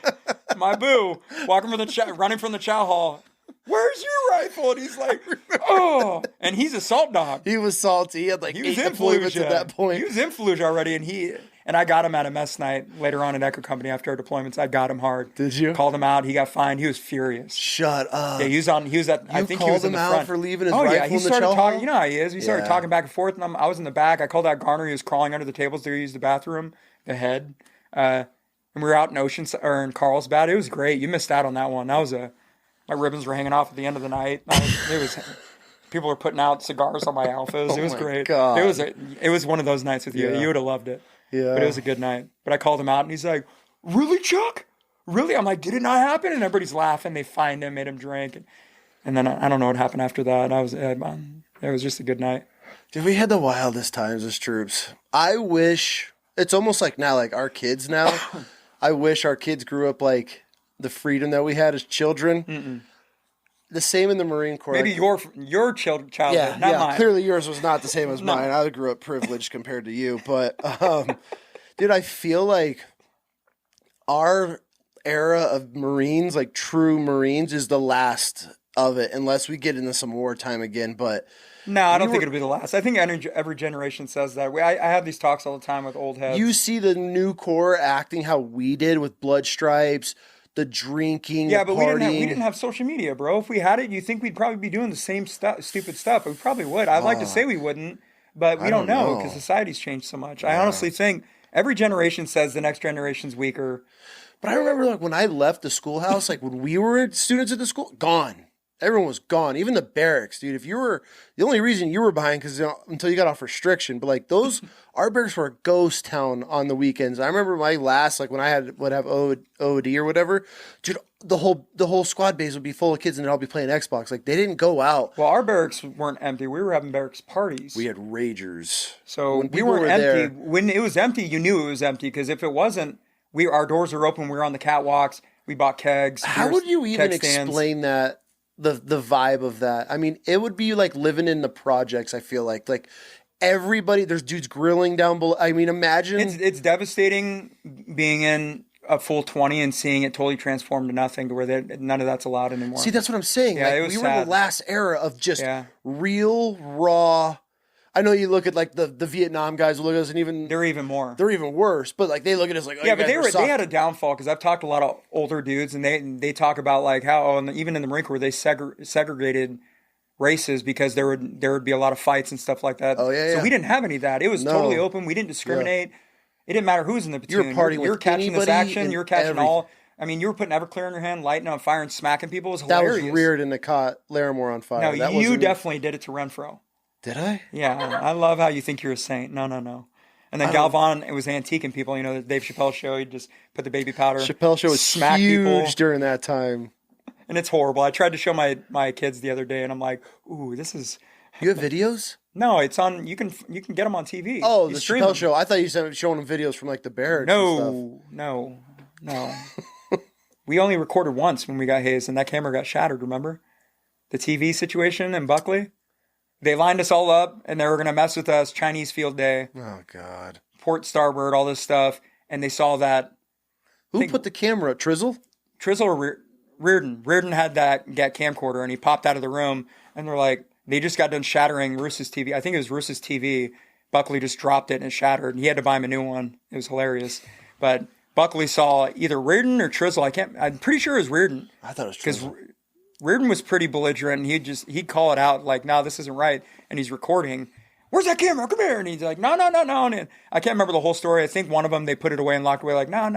my boo, running from the chow hall. "Where's your rifle?" And he's like, "Oh," and he's a salt dog. He was salty. He had he was 8 deployments at that point. He was in Fallujah already, and I got him at a mess night later on at Echo Company after our deployments. I got him hard. Did you? Called him out. He got fined. He was furious. Shut up. Yeah, he was at. I think he was in the front. Called him out for leaving his rifle he in the started chow talking. hall? You know how he is. We started talking back and forth, and I was in the back. I called out Garner. He was crawling under the tables to use the bathroom, the head. And we were out in Carlsbad. It was great. You missed out on that one. That was my ribbons were hanging off at the end of the night. People were putting out cigars on my alphas. It was great. God. It was one of those nights with you. Yeah. You would have loved it. Yeah. But it was a good night. But I called him out, and he's like, "Really, Chuck? Really?" I'm like, "Did it not happen?" And everybody's laughing. They fined him, made him drink, and then I don't know what happened after that. It was just a good night. Dude, we had the wildest times as troops. I wish it's almost like now, our kids now. I wish our kids grew up the freedom that we had as children. Mm-mm. The same in the Marine Corps. Maybe your childhood, not mine. Clearly yours was not the same as mine. I grew up privileged compared to you. But, dude, I feel like our era of Marines, true Marines, is the last of it, unless we get into some wartime again. But no, I don't think it'll be the last. I think every generation says that. I have these talks all the time with old heads. You see the new Corps acting how we did with blood stripes, the drinking, yeah, but partying. we didn't have social media, bro. If we had it, you think we'd probably be doing the same stupid stuff? We probably would. I'd like to say we wouldn't, but we don't know because society's changed so much. I honestly think every generation says the next generation's weaker. But I remember when I left the schoolhouse, when we were students at the school, gone. Everyone was gone. Even the barracks, dude. the only reason you were behind until you got off restriction. But our barracks were a ghost town on the weekends. I remember my last, when I would have OD or whatever, dude. The whole squad base would be full of kids and they'd all be playing Xbox. They didn't go out. Well, our barracks weren't empty. We were having barracks parties. We had ragers. So we weren't empty. When it was empty, you knew it was empty because if it wasn't, our doors were open. We were on the catwalks. We bought kegs. How would you even explain that? The vibe of that. I mean, it would be like living in the projects, I feel like everybody, there's dudes grilling down below. I mean, imagine. It's devastating being in a full 20 and seeing it totally transformed to nothing to where none of that's allowed anymore. See, that's what I'm saying. Yeah, it was we were in the last era of just real, raw. I know you look at the Vietnam guys look at us and even they're even more. They're even worse. But they look at us oh, yeah, but they had a downfall because I've talked to a lot of older dudes and they talk about how and even in the Marine Corps they segregated races because there would be a lot of fights and stuff like that. Oh yeah. So we didn't have any of that. It was totally open. We didn't discriminate. Yeah. It didn't matter who was in the platoon. You're catching this action. You're catching all. I mean, you were putting Everclear in your hand, lighting on fire and smacking people. It was hilarious. That was weird and it caught Larimore on fire. No, you definitely did it to Renfro. Did I? Yeah, I love how you think you're a saint. No. And then Galvan, it was antiquing people. The Dave Chappelle show, he just put the baby powder. Chappelle show was smack huge people. During that time. And it's horrible. I tried to show my kids the other day, and I'm like, ooh, this is... You have videos? No, it's on... You can get them on TV. Oh, the Chappelle show. I thought you said showing them videos from the barracks No. We only recorded once when we got hazed, and that camera got shattered, remember? The TV situation in Buckley? They lined us all up, and they were going to mess with us. Chinese field day. Oh, God. Port starboard, all this stuff. And they saw that. Who put the camera up? Trizzle? Trizzle or Reardon? Reardon had that camcorder, and he popped out of the room. And they're like, they just got done shattering Roos's TV. I think it was Roos's TV. Buckley just dropped it, and it shattered. And he had to buy him a new one. It was hilarious. But Buckley saw either Reardon or Trizzle. I'm pretty sure it was Reardon. I thought it was Trizzle. Reardon was pretty belligerent, and he'd call it out no, this isn't right, and he's recording. where's that camera? Come here. And he's like, no. And I can't remember the whole story. I think one of them, they put it away and locked away like, no.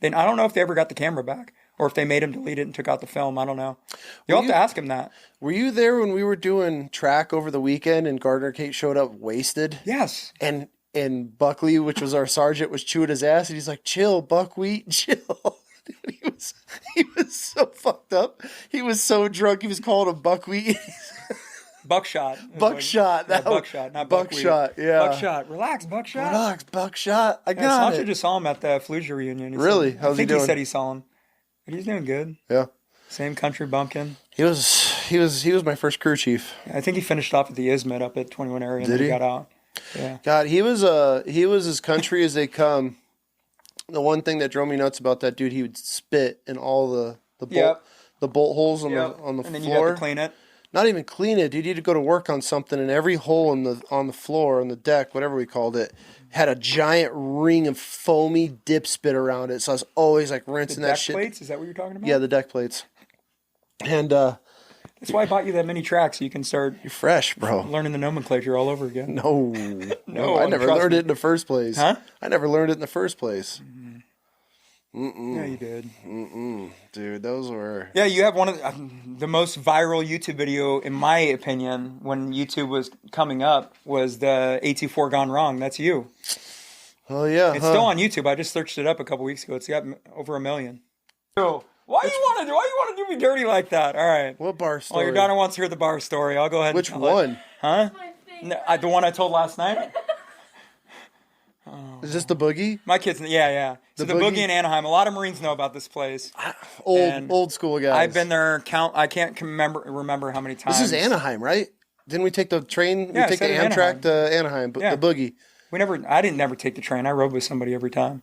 Then I don't know if they ever got the camera back or if they made him delete it and took out the film. I don't know. You'll have to ask him that. Were you there when we were doing track over the weekend and Gardner Kate showed up wasted? Yes. And Buckley, which was our sergeant, was chewing his ass and he's like, chill, buckwheat, chill. Dude, he was so fucked up. He was so drunk. He was calling him buckwheat. Buckshot. Buckshot. Buckshot, not buckshot. Yeah. Buckshot. Relax, Buckshot. Relax, Buckshot. I got Sancho it. just saw him at the Fallujah reunion. Really? How's he doing? He said he saw him. But he's doing good. Yeah. Same country bumpkin. He was my first crew chief. I think he finished off at the Izmit up at 21 area and Did then he got out. Yeah. God, he was as country as they come. The one thing that drove me nuts about that dude, he would spit in all the bolt holes on the and floor. then you have to clean it. Not even clean it, dude. You had to go to work on something, and every hole on the floor, on the deck, whatever we called it, had a giant ring of foamy dip spit around it. So I was always like rinsing that shit. Deck plates? Is that what you're talking about? Yeah, the deck plates. And that's why I bought you that mini track so you can start. You're fresh, bro. Learning the nomenclature all over again. No, I never learned it in the first place. Huh? I never learned it in the first place. Yeah, you did. Dude, those were... Yeah, you have one of the most viral YouTube video, in my opinion, when YouTube was coming up, was the AT4 Gone Wrong. That's you. Oh, yeah. It's still on YouTube. I just searched it up a couple weeks ago. It's got over 1 million. So, why you want to do me dirty like that? All right. What bar story? Well, your daughter wants to hear the bar story. I'll go ahead Which and one? Huh? The one I told last night? Is this the boogie? My kids, yeah. So the boogie in Anaheim. A lot of Marines know about this place. Old school guys. I've been there. I can't remember how many times. This is Anaheim, right? Didn't we take the train? Yeah, we take the Amtrak to Anaheim, but the boogie. I didn't never take the train. I rode with somebody every time.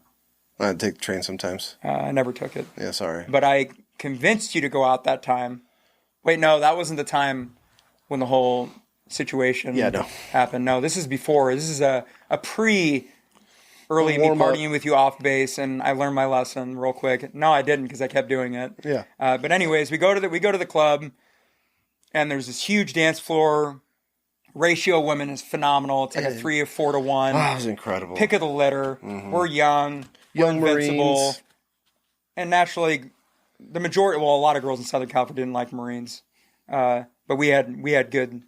I take the train sometimes. I never took it. Yeah, sorry. But I convinced you to go out that time. Wait, no, that wasn't the time when the whole situation happened. No, this is before. This is a early me partying with you off base, and I learned my lesson real quick. No, I didn't because I kept doing it. Yeah. But anyways, we go to the club, and there's this huge dance floor. Ratio of women is phenomenal. It's like a 3 or 4 to 1. Oh, that was incredible. Pick of the litter. Mm-hmm. We're young. We're invincible. Marines. And naturally, a lot of girls in Southern California didn't like Marines. But we had good.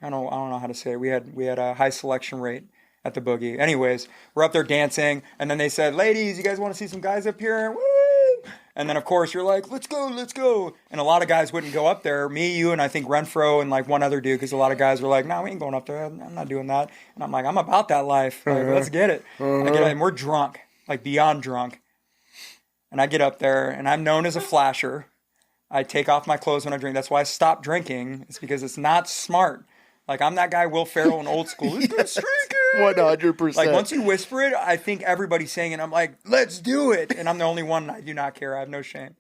I don't know how to say it. We had a high selection rate at the boogie. Anyways, we're up there dancing, and then they said, "Ladies, you guys want to see some guys up here?" Woo! And then of course you're like, "Let's go!" And a lot of guys wouldn't go up there. Me, you, and I think Renfro and like one other dude, because a lot of guys were like, "No, we ain't going up there. I'm not doing that." And I'm like, "I'm about that life. Like, let's get it." I get it, and we're drunk, like beyond drunk. And I get up there, and I'm known as a flasher. I take off my clothes when I drink. That's why I stopped drinking. It's because it's not smart. Like, I'm that guy, Will Ferrell in Old School. Let's go streaking. 100%. Like, once you whisper it, I think everybody's saying it. I'm like, let's do it. And I'm the only one. I do not care. I have no shame.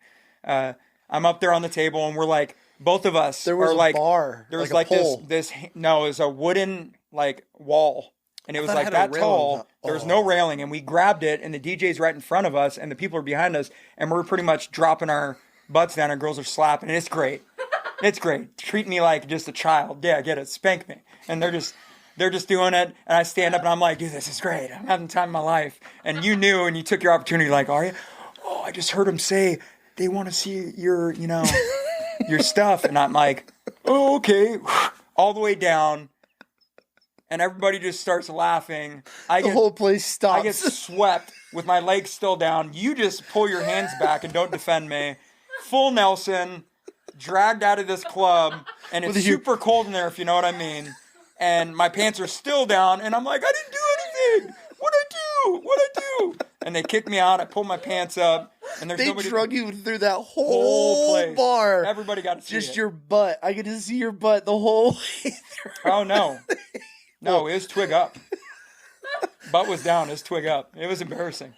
I'm up there on the table, and we're like, both of us there was are a like, bar. There was like this, no, it was a wooden, like, wall. And it was like that tall. There was no railing. And we grabbed it, and the DJ's right in front of us, and the people are behind us, and we're pretty much dropping our butts down, and girls are slapping, and it's great. It's great. Treat me like just a child. Yeah, get it. Spank me. And they're just doing it. And I stand up and I'm like, dude, this is great. I'm having the time of my life. And you knew and you took your opportunity like, are you? Oh, I just heard them say they want to see your, your stuff. And I'm like, oh, okay. All the way down. And everybody just starts laughing. The whole place stops. I get swept with my legs still down. You just pull your hands back and don't defend me. Full Nelson. Dragged out of this club, and it's super cold in there, if you know what I mean. And my pants are still down, and I'm like, I didn't do anything. What'd I do? And they kicked me out. I pulled my pants up, and there's nobody. They drug you through that whole place. Bar. Everybody got to see just your butt. I get to see your butt the whole way through. Oh no, it was twig up. Butt was down. It was twig up. It was embarrassing.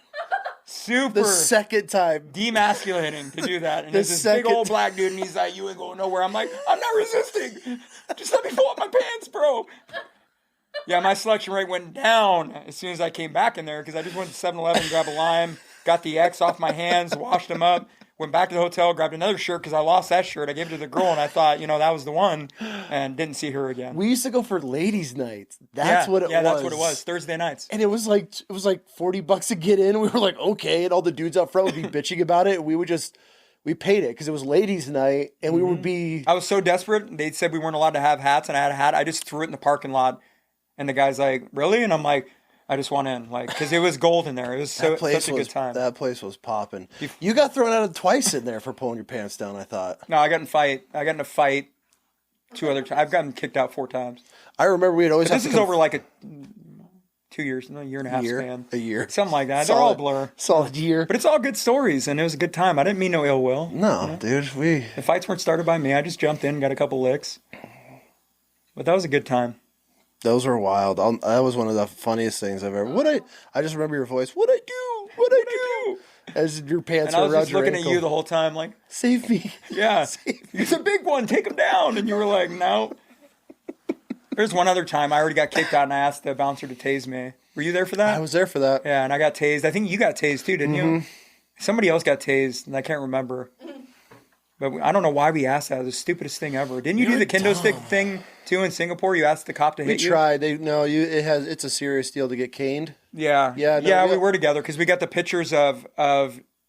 Super. The second time. Demasculating to do that. And there's this big old black dude, and he's like, you ain't going nowhere. I'm like, I'm not resisting. Just let me pull up my pants, bro. Yeah, my selection rate went down as soon as I came back in there because I just went to 7-Eleven, grabbed a lime, got the X off my hands, washed them up, Went back to the hotel, grabbed another shirt because I lost that shirt. I gave it to the girl, and I thought, that was the one, and didn't see her again. We used to go for ladies' night. That's what it was. Yeah, that's what it was. Thursday nights. And it was like $40 to get in. We were like, okay, and all the dudes out front would be bitching about it. And we paid it because it was ladies' night, and we would be. I was so desperate. They said we weren't allowed to have hats, and I had a hat. I just threw it in the parking lot, and the guy's like, "Really?" And I'm like, I just want in, because it was gold in there. It was such a good time. That place was popping. You got thrown out twice in there for pulling your pants down, I thought. No, I got in a fight 2 other times. I've gotten kicked out 4 times. I remember we'd always This is over like a 2 years, a year and a half span. A year. Something like that. They're all blur. Solid year. But it's all good stories, and it was a good time. I didn't mean no ill will. No, dude. The fights weren't started by me. I just jumped in, got a couple licks. But that was a good time. Those were wild. That was one of the funniest things I've ever. I just remember your voice. What'd I do? As your pants were around your ankle. And I was just looking at you the whole time, like, save me. Yeah, Save me. He's a big one. Take him down. And you were like, no. There's one other time I already got kicked out, and I asked the bouncer to tase me. Were you there for that? I was there for that. Yeah, and I got tased. I think you got tased too, didn't you? Somebody else got tased, and I can't remember. But I don't know why we asked that. It was the stupidest thing ever. Didn't you do the kendo stick thing too in Singapore? You asked the cop to hit you? We tried. It's a serious deal to get caned. Yeah. We were together because we got the pictures of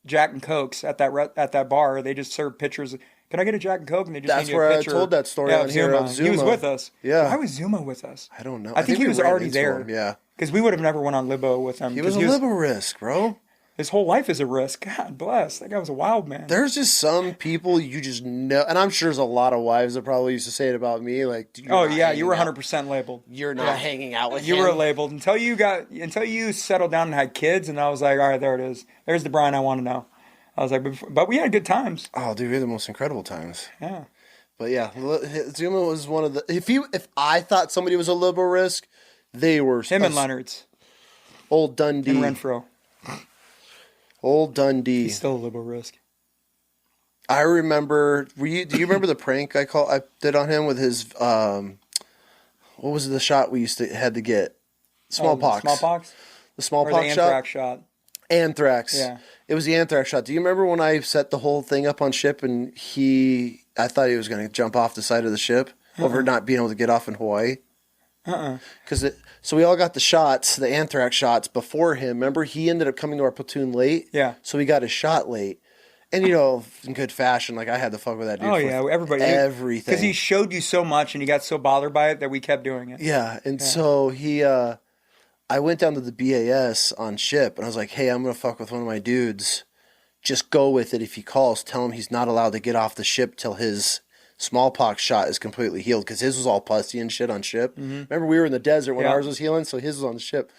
Jack and Cokes at that bar. They just served pictures. Can I get a Jack and Coke? And they just That's where I told that story on here of Zuma. He was with us. Yeah. Why was Zuma with us? I don't know. I think he was already there. Yeah. Because we would have never went on Libo with him. He was a Libo risk, bro. His whole life is a risk. God bless. That guy was a wild man. There's just some people you just know, and I'm sure there's a lot of wives that probably used to say it about me. Like, you were 100% labeled. You're not hanging out with him. You were labeled until you settled down and had kids, and I was like, all right, there it is. There's the Brian I want to know. I was like, but we had good times. Oh, dude, we had the most incredible times. Yeah. But yeah, Zuma was one of the. If I thought somebody was a liberal risk, they were him and Leonard's. Old Dundee and Renfro. Old Dundee. He's still a liberal risk. I remember. Do you remember the prank I did on him with his? What was the shot we had to get? Smallpox. Smallpox. The smallpox or the anthrax shot. Anthrax. Yeah. It was the anthrax shot. Do you remember when I set the whole thing up on ship and I thought he was going to jump off the side of the ship over not being able to get off in Hawaii? So we all got the shots, the anthrax shots before him. Remember, he ended up coming to our platoon late. Yeah. So we got his shot late. And, in good fashion, like, I had to fuck with that dude everybody. Everything. Because he showed you so much and you got so bothered by it that we kept doing it. Yeah. And so I went down to the BAS on ship, and I was like, hey, I'm going to fuck with one of my dudes. Just go with it. If he calls, tell him he's not allowed to get off the ship till his smallpox shot is completely healed, because his was all pussy and shit on ship. Remember, we were in the desert when ours was healing, so his was on the ship.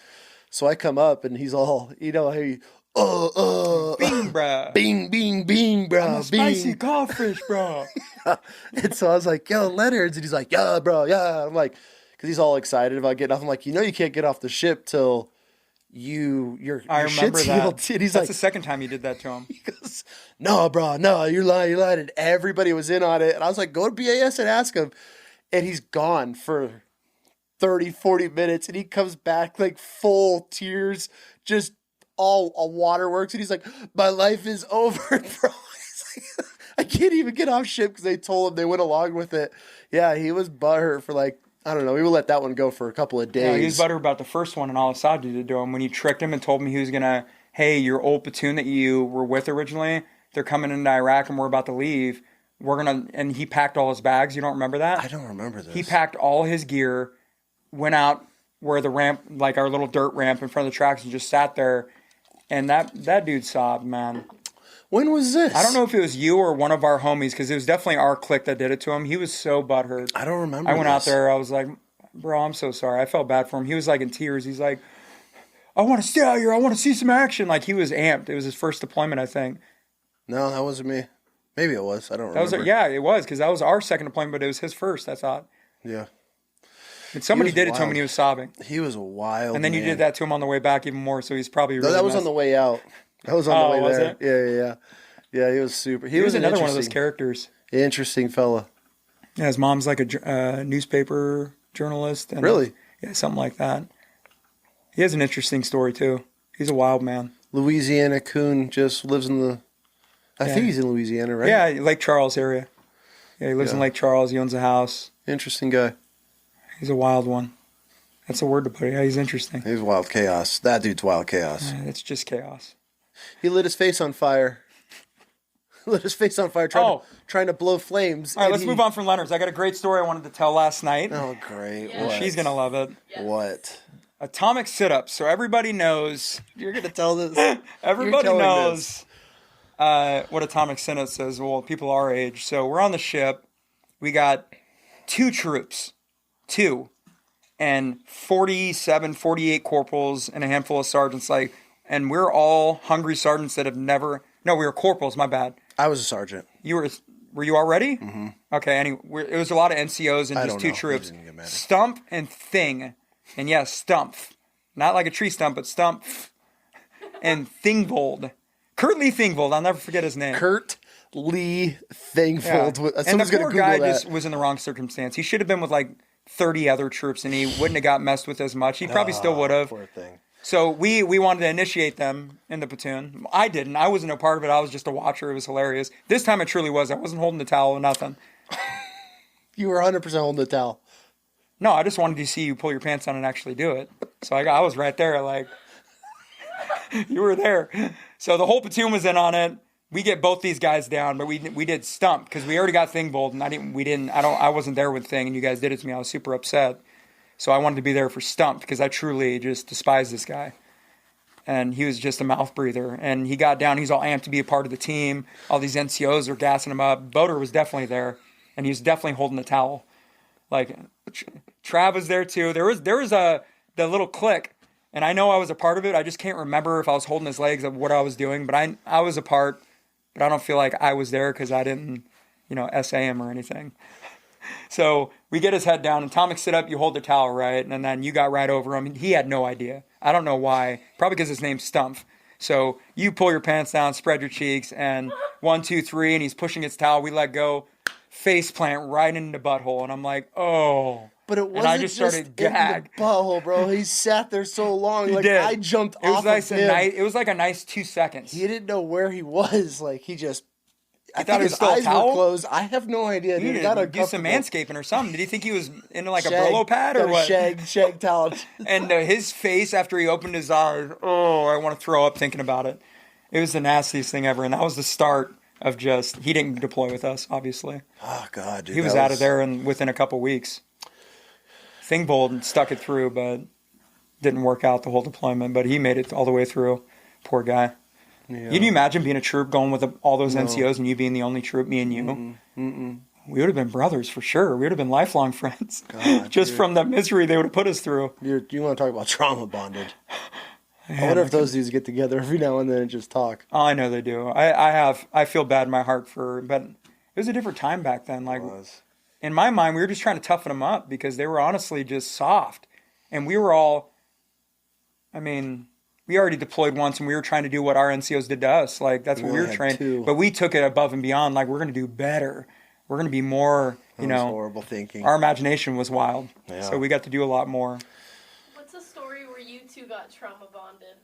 So I come up, and he's all, hey, bing, bruh. Bing, bing, bing, bruh. I'm a spicy codfish, bro. And so I was like, yo, Leonard's, and he's like, yeah, bro, yeah. I'm like, because he's all excited about getting off. I'm like, you can't get off the ship till your shit's healed. And he's That's the second time you did that to him. He goes, no, bro, no, you're lying. And everybody was in on it. And I was like, go to BAS and ask him. And he's gone for 30, 40 minutes. And he comes back like full tears, just all waterworks. And he's like, my life is over, bro. He's like, I can't even get off ship because they told him they went along with it. Yeah, he was butthurt for like, I don't know. We will let that one go for a couple of days. Yeah, he was butthurt about the first one, and all Assad did to him when he tricked him and told him he was going to, hey, your old platoon that you were with originally, they're coming into Iraq and we're about to leave. And he packed all his bags. You don't remember that? I don't remember this. He packed all his gear, went out where the ramp, like our little dirt ramp in front of the tracks, and just sat there. And that dude sobbed, man. When was this? I don't know if it was you or one of our homies, because it was definitely our clique that did it to him. He was so butthurt. I don't remember. I went out there. I was like, bro, I'm so sorry. I felt bad for him. He was like in tears. He's like, I want to stay out here. I want to see some action. Like, he was amped. It was his first deployment, I think. No, that wasn't me. Maybe it was. I don't remember. It was, because that was our second deployment, but it was his first, I thought. Yeah. But somebody did it to him and he was sobbing. He was a wild And then you did that to him on the way back even more, so he's probably really that was on the way out. That was on the way there. It? Yeah. Yeah, he was super. He was another one of those characters. Interesting fella. Yeah, his mom's like a newspaper journalist. And really? Yeah, something like that. He has an interesting story, too. He's a wild man. Louisiana coon, just lives in the... I think he's in Louisiana, right? Yeah, Lake Charles area. Yeah, he lives in Lake Charles. He owns a house. Interesting guy. He's a wild one. That's a word to put it. Yeah, he's interesting. He's wild chaos. That dude's wild chaos. It's just chaos. He lit his face on fire. Lit his face on fire trying to blow flames. All right, let's move on from Leonard's. I got a great story I wanted to tell last night. Oh, great. Yeah. What? She's going to love it. Yes. What? Atomic sit-ups. So everybody knows. You're going to tell this? Everybody knows what atomic sit-ups is. Well, people our age. So we're on the ship. We got 2 troops. 2. And 47, 48 corporals and a handful of sergeants. And we're all hungry sergeants that have never... No, we were corporals. My bad. I was a sergeant. Were you already? Mm-hmm. Okay, anyway, it was a lot of NCOs and just 2 troops. Stump and Thing. And yes, Stump. Not like a tree stump, but Stump. And Thingvold. Kurt Lee Thingvold. I'll never forget his name. Kurt Lee Thingvold. Yeah. And the poor guy just was in the wrong circumstance. He should have been with like 30 other troops, and he wouldn't have got messed with as much. He probably still would have. Poor thing. So we wanted to initiate them in the platoon. I didn't. I wasn't a part of it. I was just a watcher. It was hilarious. This time it truly was. I wasn't holding the towel or nothing. You were 100% holding the towel. No, I just wanted to see you pull your pants down and actually do it. So I was right there, like, you were there. So the whole platoon was in on it. We get both these guys down, but we did Stump because we already got Thingvold, and I wasn't there with Thing, and you guys did it to me. I was super upset. So I wanted to be there for Stump because I truly just despise this guy. And he was just a mouth breather. And he got down. He's all amped to be a part of the team. All these NCOs are gassing him up. Boater was definitely there. And he was definitely holding the towel. Like, Trav was there too. There was the little click. And I know I was a part of it. I just can't remember if I was holding his legs or what I was doing. But I was a part. But I don't feel like I was there because I didn't, SA him or anything. So we get his head down, and Atomic sit up, you hold the towel, right? And then you got right over him. He had no idea. I don't know why. Probably because his name's Stump. So you pull your pants down, spread your cheeks, and 1, 2, 3, and he's pushing his towel. We let go, face plant right into the butthole. And I'm like, oh. But it wasn't and I just started gag. In the butthole, bro. He sat there so long. He like did. I jumped off of him. It was like a nice 2 seconds. He didn't know where he was. Like, he just... I thought think it was his still a eyes towel? were closed. I have no idea. He Dude. needed to do some manscaping or something. Did he think he was into like a Brillo pad or got a what? Shag towel. And his face after he opened his eyes, I want to throw up thinking about it. It was the nastiest thing ever. And that was the start of he didn't deploy with us, obviously. Oh, God, dude. He was out of there within a couple weeks. Thingvold stuck it through, but didn't work out the whole deployment. But he made it all the way through. Poor guy. Yeah. Can you imagine being a troop going with all those NCOs and you being the only troop, me and you? We would have been brothers for sure. We would have been lifelong friends. God, just from the misery they would have put us through. You want to talk about trauma bonded. I wonder if those dudes get together every now and then and just talk. Oh, I know they do. I feel bad in my heart but it was a different time back then. Like, in my mind, we were just trying to toughen them up because they were honestly just soft. And we were all, we already deployed once and we were trying to do what our NCOs did to us. Like, that's what we were trained. But we took it above and beyond. Like, we're going to do better. We're going to be more, horrible thinking. Our imagination was wild. Yeah. So we got to do a lot more. What's a story where you two got trauma bonded?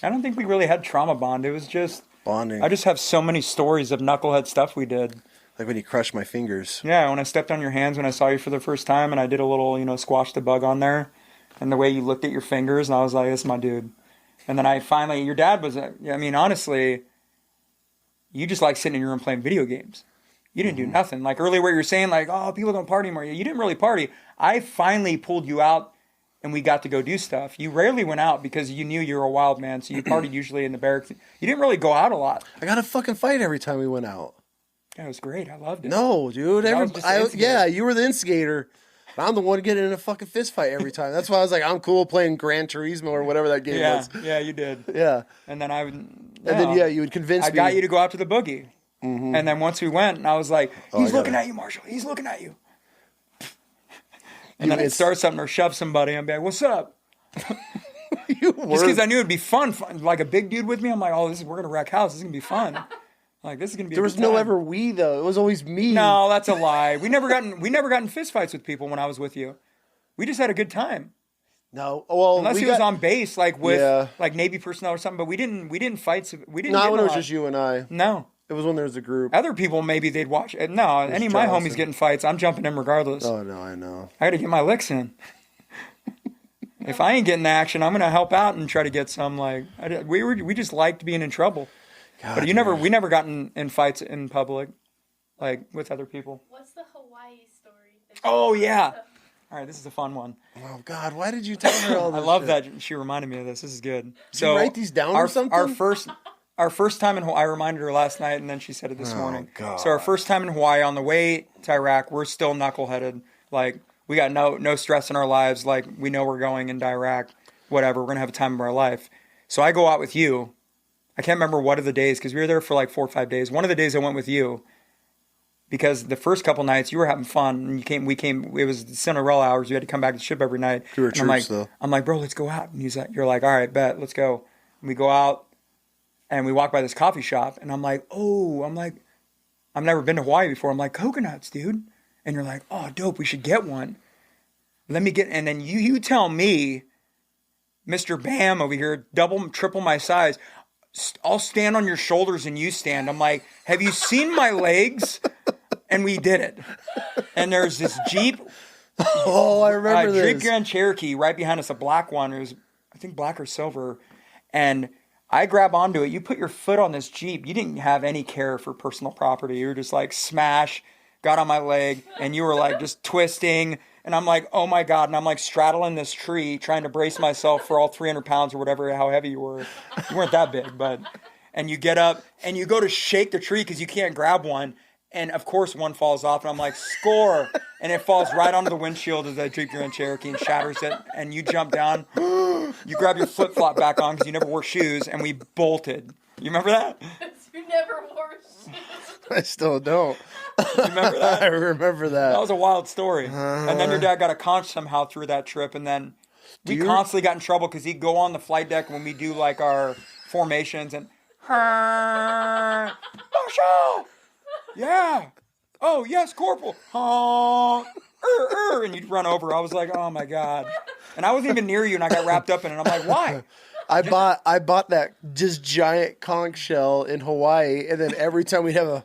I don't think we really had trauma bond. It was just... bonding. I just have so many stories of knucklehead stuff we did. Like when you crushed my fingers. Yeah, when I stepped on your hands when I saw you for the first time and I did a little, squash the bug on there. And the way you looked at your fingers and I was like, this is my dude. And then your dad was, honestly, you just like sitting in your room playing video games. You didn't do nothing. Like earlier where you were saying like, oh, people don't party anymore. You didn't really party. I finally pulled you out and we got to go do stuff. You rarely went out because you knew you were a wild man. So you partied usually in the barracks. You didn't really go out a lot. I got to fucking fight every time we went out. Yeah, it was great. I loved it. No, dude. You were the instigator. I'm the one getting in a fucking fist fight every time. That's why I was like, I'm cool playing Gran Turismo or whatever that game was. Yeah, you did. Yeah. And then you would convince me. I got you to go out to the boogie. Mm-hmm. And then once we went, and I was like, he's looking at you, Marshall. He's looking at you. And then I'd start something or shove somebody and be like, what's up? Just because I knew it'd be fun. Like a big dude with me, I'm like, we're going to wreck house. This is going to be fun. Like, this is going to be There was no ever we, though. It was always me. No, that's a lie. We never got in fist fights with people when I was with you. We just had a good time. No. Well, Unless he was on base, like with like Navy personnel or something. But we didn't fight. We didn't. No, get when in it a was lot. just you and I. No. It was when there was a group. Other people, maybe they'd watch it. No, any of my homies getting fights, I'm jumping in regardless. Oh, no, I know. I got to get my licks in. If I ain't getting action, I'm going to help out and try to get some. Like we just liked being in trouble. God, but we never got in fights in public, like with other people. What's the Hawaii story? Oh, yeah. All right, this is a fun one. Oh, God, why did you tell her all this I love shit? that she reminded me of this. This is good. Did you write these down or something? Our first time in Hawaii, I reminded her last night, and then she said it this morning. God. So our first time in Hawaii, on the way to Iraq, we're still knuckleheaded. Like, we got no stress in our lives. Like, we know we're going into Iraq. Whatever, we're going to have a time of our life. So I go out with you. I can't remember what of the days, because we were there for like 4 or 5 days. One of the days I went with you, because the first couple nights you were having fun, and we came, it was the Cinderella hours. You had to come back to the ship every night. You were troops, though. I'm like, bro, let's go out. And you're like, all right, bet, let's go. And we go out. And we walk by this coffee shop, and I'm like, I've never been to Hawaii before. I'm like, coconuts, dude. And you're like, oh, dope, we should get one. And then you tell me, Mr. Bam over here, double, triple my size, I'll stand on your shoulders and you stand. I'm like, have you seen my legs? And we did it. And there's this Jeep. Oh, I remember this. Jeep Grand Cherokee right behind us, a black one. It was, I think, black or silver. And I grab onto it. You put your foot on this Jeep. You didn't have any care for personal property. You were just like, smash, got on my leg, and you were like just twisting. And I'm like, oh my God. And I'm like straddling this tree, trying to brace myself for all 300 pounds or whatever, how heavy you were. You weren't that big, but. And you get up and you go to shake the tree because you can't grab one. And of course one falls off. And I'm like, score. And it falls right onto the windshield of the Jeep Grand Cherokee and shatters it. And you jump down. You grab your flip-flop back on because you never wore shoes. And we bolted. You remember that? You never wore shoes. I still don't. You remember that? I remember that. That was a wild story. And then your dad got a conch somehow through that trip. And then we constantly got in trouble because he'd go on the flight deck when we do like our formations and Marshall! Yeah. Oh, yes, Corporal. And you'd run over. I was like, oh my God. And I wasn't even near you and I got wrapped up in it. I'm like, why? I bought that just giant conch shell in Hawaii, and then every time we'd have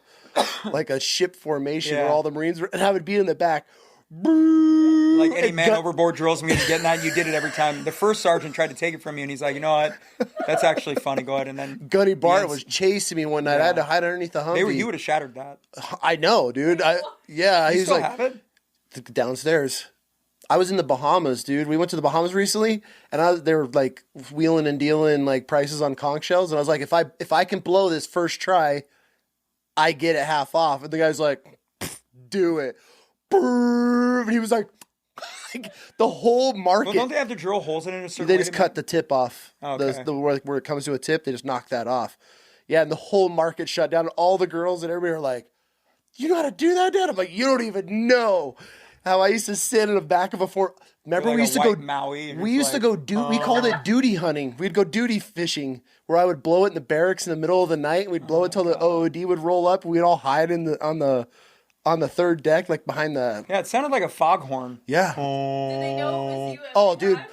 a ship formation where all the Marines were, and I would be in the back. Like any man overboard drills we getting that, you did it every time. The first sergeant tried to take it from you, and he's like, you know what? That's actually funny. Go ahead. And then Gunny Barton was chasing me one night. I had to hide underneath the Humvee. You would have shattered that. I know, dude. He's still like, have it? Downstairs. I was in the Bahamas, dude. We went to the Bahamas recently, and they were like wheeling and dealing like prices on conch shells, and I was like, if I can blow this first try, I get it half off. And the guy's like, do it. And he was like the whole market. Well, don't they have to drill holes in it a certain They way just cut the tip off. Okay. Where it comes to a tip, they just knock that off. Yeah, and the whole market shut down. All the girls and everybody were like, you know how to do that, Dad? I'm like, you don't even know how I used to sit in the back of a fort. Remember, we used to go Maui. We used to go we called it duty hunting. We'd go duty fishing, where I would blow it in the barracks in the middle of the night. And we'd blow it till the OOD would roll up. We'd all hide on the third deck, like behind the. Yeah, it sounded like a foghorn. Yeah. Did they know it was you? Oh, dude.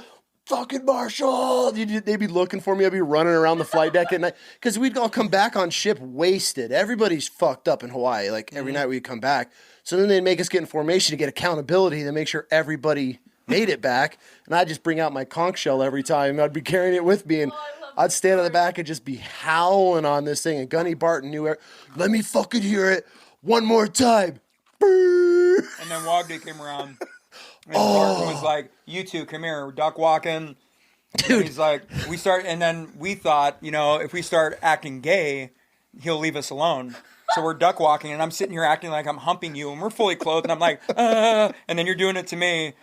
Fucking Marshall! They'd be looking for me. I'd be running around the flight deck at night. Because we'd all come back on ship wasted. Everybody's fucked up in Hawaii. Like, every night we'd come back. So then they'd make us get in formation to get accountability to make sure everybody made it back. And I'd just bring out my conch shell every time. I'd be carrying it with me. And I'd stand on the back and just be howling on this thing. And Gunny Barton knew it. Let me fucking hear it one more time. And then Wagner came around. And Barton was like, you two, come here. We're duck walking. Dude. And he's like, and then we thought, if we start acting gay, he'll leave us alone. So we're duck walking, and I'm sitting here acting like I'm humping you, and we're fully clothed, and I'm like, and then you're doing it to me.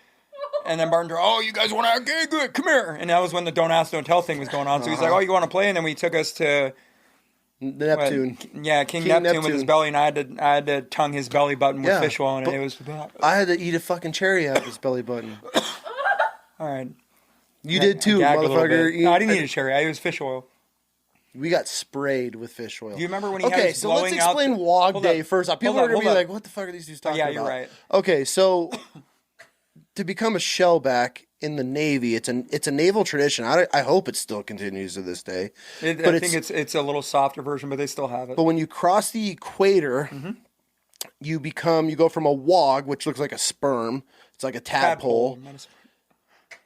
And then Barton goes, oh, you guys want to act gay? Good, come here. And that was when the don't ask, don't tell thing was going on. So he's like, oh, you want to play? And then we took us to Neptune. King Neptune with his belly, and I had to tongue his belly button with fish oil, and it was. I had to eat a fucking cherry out of his belly button. All right. You did too, motherfucker. No, I didn't eat a cherry. I used fish oil. We got sprayed with fish oil. Do you remember when he had his blowing out? Okay, so let's explain Wog Day first. People are going to be like, what the fuck are these dudes talking about? Yeah, you're right. Okay, so to become a shellback in the Navy. It's a naval tradition. I hope it still continues to this day. I think it's a little softer version, but they still have it. But when you cross the equator, you go from a wog, which looks like a sperm. It's like a tadpole.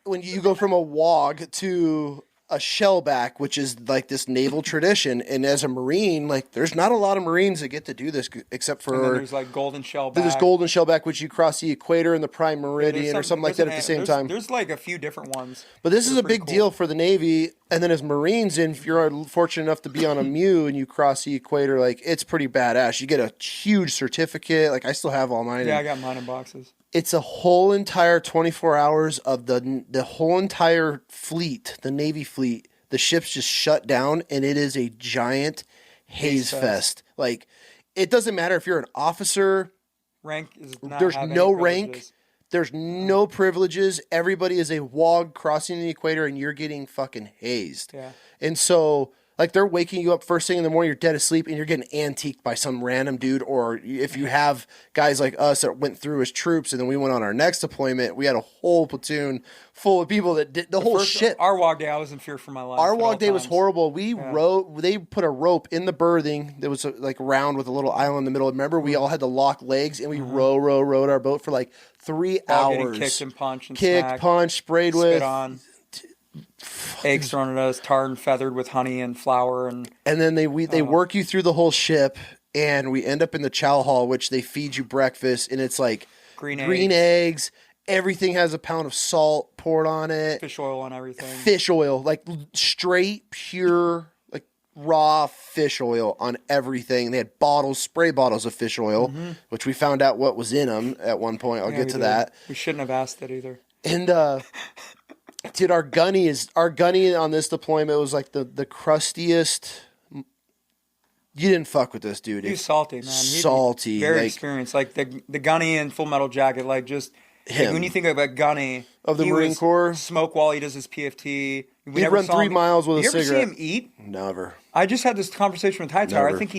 When you go from a wog to a shellback, which is like this naval tradition, and as a Marine, like there's not a lot of Marines that get to do this except for. And then there's like golden shellback. There's golden shellback, which you cross the equator and the prime meridian or something like that at the same time. There's like a few different ones. But this is a big deal for the Navy, and then as Marines, and if you're fortunate enough to be on a MEU and you cross the equator, like it's pretty badass. You get a huge certificate. Like I still have all mine. Yeah, I got mine in boxes. It's a whole entire 24 hours of the whole entire fleet, the Navy fleet. The ship's just shut down, and it is a giant haze fest. Like, it doesn't matter if you're an officer. Rank is not. There's no rank. There's no privileges. Everybody is a wog crossing the equator, and you're getting fucking hazed. Yeah. And so, like, they're waking you up first thing in the morning, you're dead asleep, and you're getting antiqued by some random dude. Or if you have guys like us that went through as troops, and then we went on our next deployment, we had a whole platoon full of people that did the whole shit. Our WOG day, I was in fear for my life. Our WOG day was horrible. They put a rope in the berthing that was like round with a little island in the middle. Remember, we all had to lock legs, and we rowed our boat for like 3 hours. Getting kicked and punched and kicked, punched, sprayed spit with. on. Eggs thrown at us, tarred and feathered with honey and flour, and then they work you through the whole ship, and we end up in the chow hall, which they feed you breakfast, and it's like green eggs. Everything has a pound of salt poured on it, fish oil on everything. Fish oil, like straight, pure, like raw fish oil on everything. They had spray bottles of fish oil, which we found out what was in them at one point. I'll get to that. We shouldn't have asked that either. And dude, our gunny on this deployment was like the crustiest. You didn't fuck with this dude. He was salty, man. Salty, very experienced. Like the gunny in Full Metal Jacket, like just like when you think about gunny of the Marine Corps, smoke while he does his PFT. He'd run 3 miles with a cigarette. You ever see him eat? Never. I just had this conversation with Hightower. I think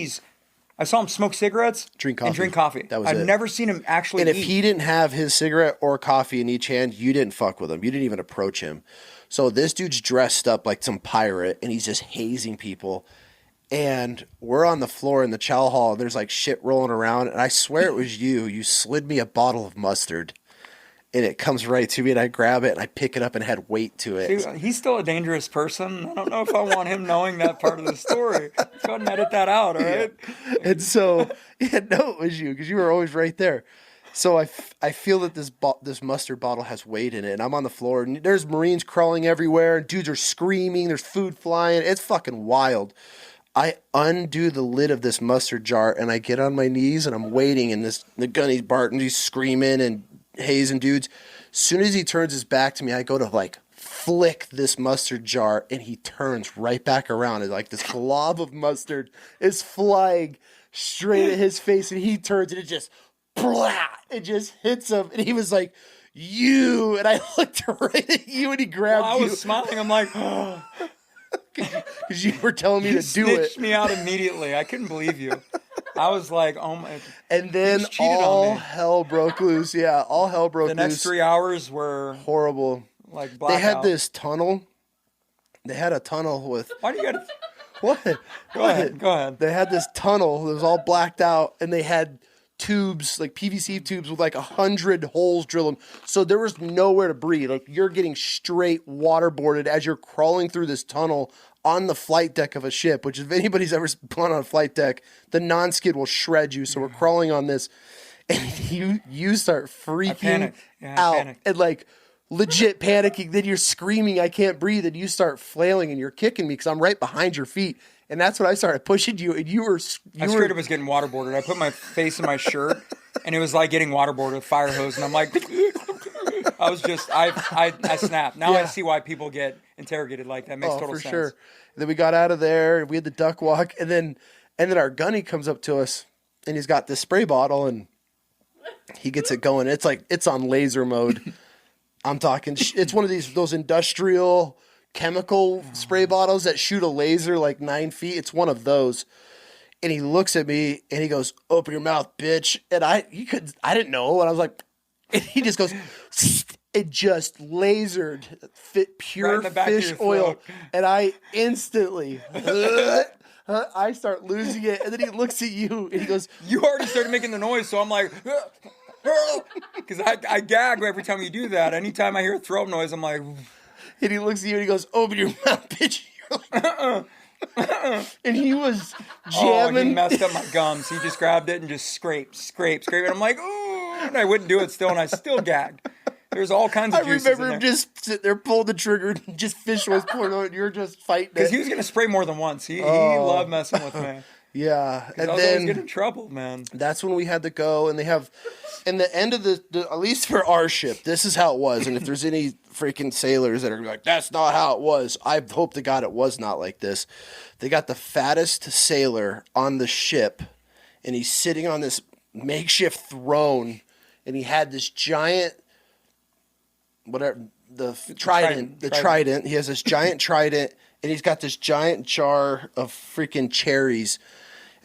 I saw him smoke cigarettes, drink coffee. And drink coffee. That was it. I've never seen him actually eat. And if he didn't have his cigarette or coffee in each hand, you didn't fuck with him. You didn't even approach him. So this dude's dressed up like some pirate, and he's just hazing people. And we're on the floor in the chow hall, and there's like shit rolling around. And I swear it was you. You slid me a bottle of mustard. And it comes right to me, and I grab it, and I pick it up and had weight to it. Dude, he's still a dangerous person. I don't know if I want him knowing that part of the story. Go ahead and edit that out, all right? Yeah. And so, no, it was you, because you were always right there. So I feel that this mustard bottle has weight in it, and I'm on the floor, and there's Marines crawling everywhere, and dudes are screaming, there's food flying. It's fucking wild. I undo the lid of this mustard jar, and I get on my knees, and I'm waiting, and the gunny's barking, he's screaming, and hazing dudes. As soon as he turns his back to me, I go to like flick this mustard jar, and he turns right back around, and like this glob of mustard is flying straight at his face, and he turns, and it just hits him, and he was like, "You," and I looked right at you, and he grabbed you. I was smiling. I'm like, oh. Because you were telling me to do it. Snitched me out immediately. I couldn't believe you. I was like, oh my. And then all hell broke loose. Yeah, all hell broke loose. The next 3 hours were horrible. Like blackout. They had this tunnel. They had a tunnel with. Why do you got? What? Go ahead. They had this tunnel that was all blacked out, and they had tubes, like PVC tubes with like 100 holes drilled. So there was nowhere to breathe. Like you're getting straight waterboarded as you're crawling through this tunnel on the flight deck of a ship, which if anybody's ever gone on a flight deck, the non-skid will shred you. So we're crawling on this, and you start freaking out and like legit panicking. Then you're screaming, "I can't breathe," and you start flailing and you're kicking me because I'm right behind your feet. And that's when I started pushing you, and I straight up was getting waterboarded. I put my face in my shirt, and it was like getting waterboarded with fire hose. And I'm like, I was just, I snapped. Now I see why people get interrogated like that. Makes total sense. Sure. And then we got out of there. We had the duck walk, and then our gunny comes up to us, and he's got this spray bottle, and he gets it going. It's like it's on laser mode. I'm talking. It's one of those industrial chemical spray bottles that shoot a laser like 9 feet. It's one of those. And he looks at me and he goes, "Open your mouth, bitch." And I didn't know. And I was like, and he just goes, it just lasered pure Right in the back of fish your oil. throat. And I instantly, I start losing it. And then he looks at you and he goes, You already started making the noise, so I'm like, because I gag every time you do that. Anytime I hear a throat noise, I'm like, and he looks at you and he goes, open your mouth, bitch. You're like, and he was oh, he jamming. messed up my gums. He just grabbed it and just scraped. And I'm like, ooh, and I wouldn't do it still, and I still gagged. There's all kinds of I juices remember in him there. just sitting there, pulling the trigger, and just fish was pouring out, and you're just fighting Because it. he was going to spray more than once. He loved messing with me. Yeah. And I was always getting in trouble, man. That's when we had to go, and they have, in the end of the at least for our ship, this is how it was. And if there's any freaking sailors that are like, that's not how it was, I hope to God it was not like this. They got the fattest sailor on the ship, and he's sitting on this makeshift throne, and he had this giant, whatever, the trident. He has this giant trident, and he's got this giant jar of freaking cherries.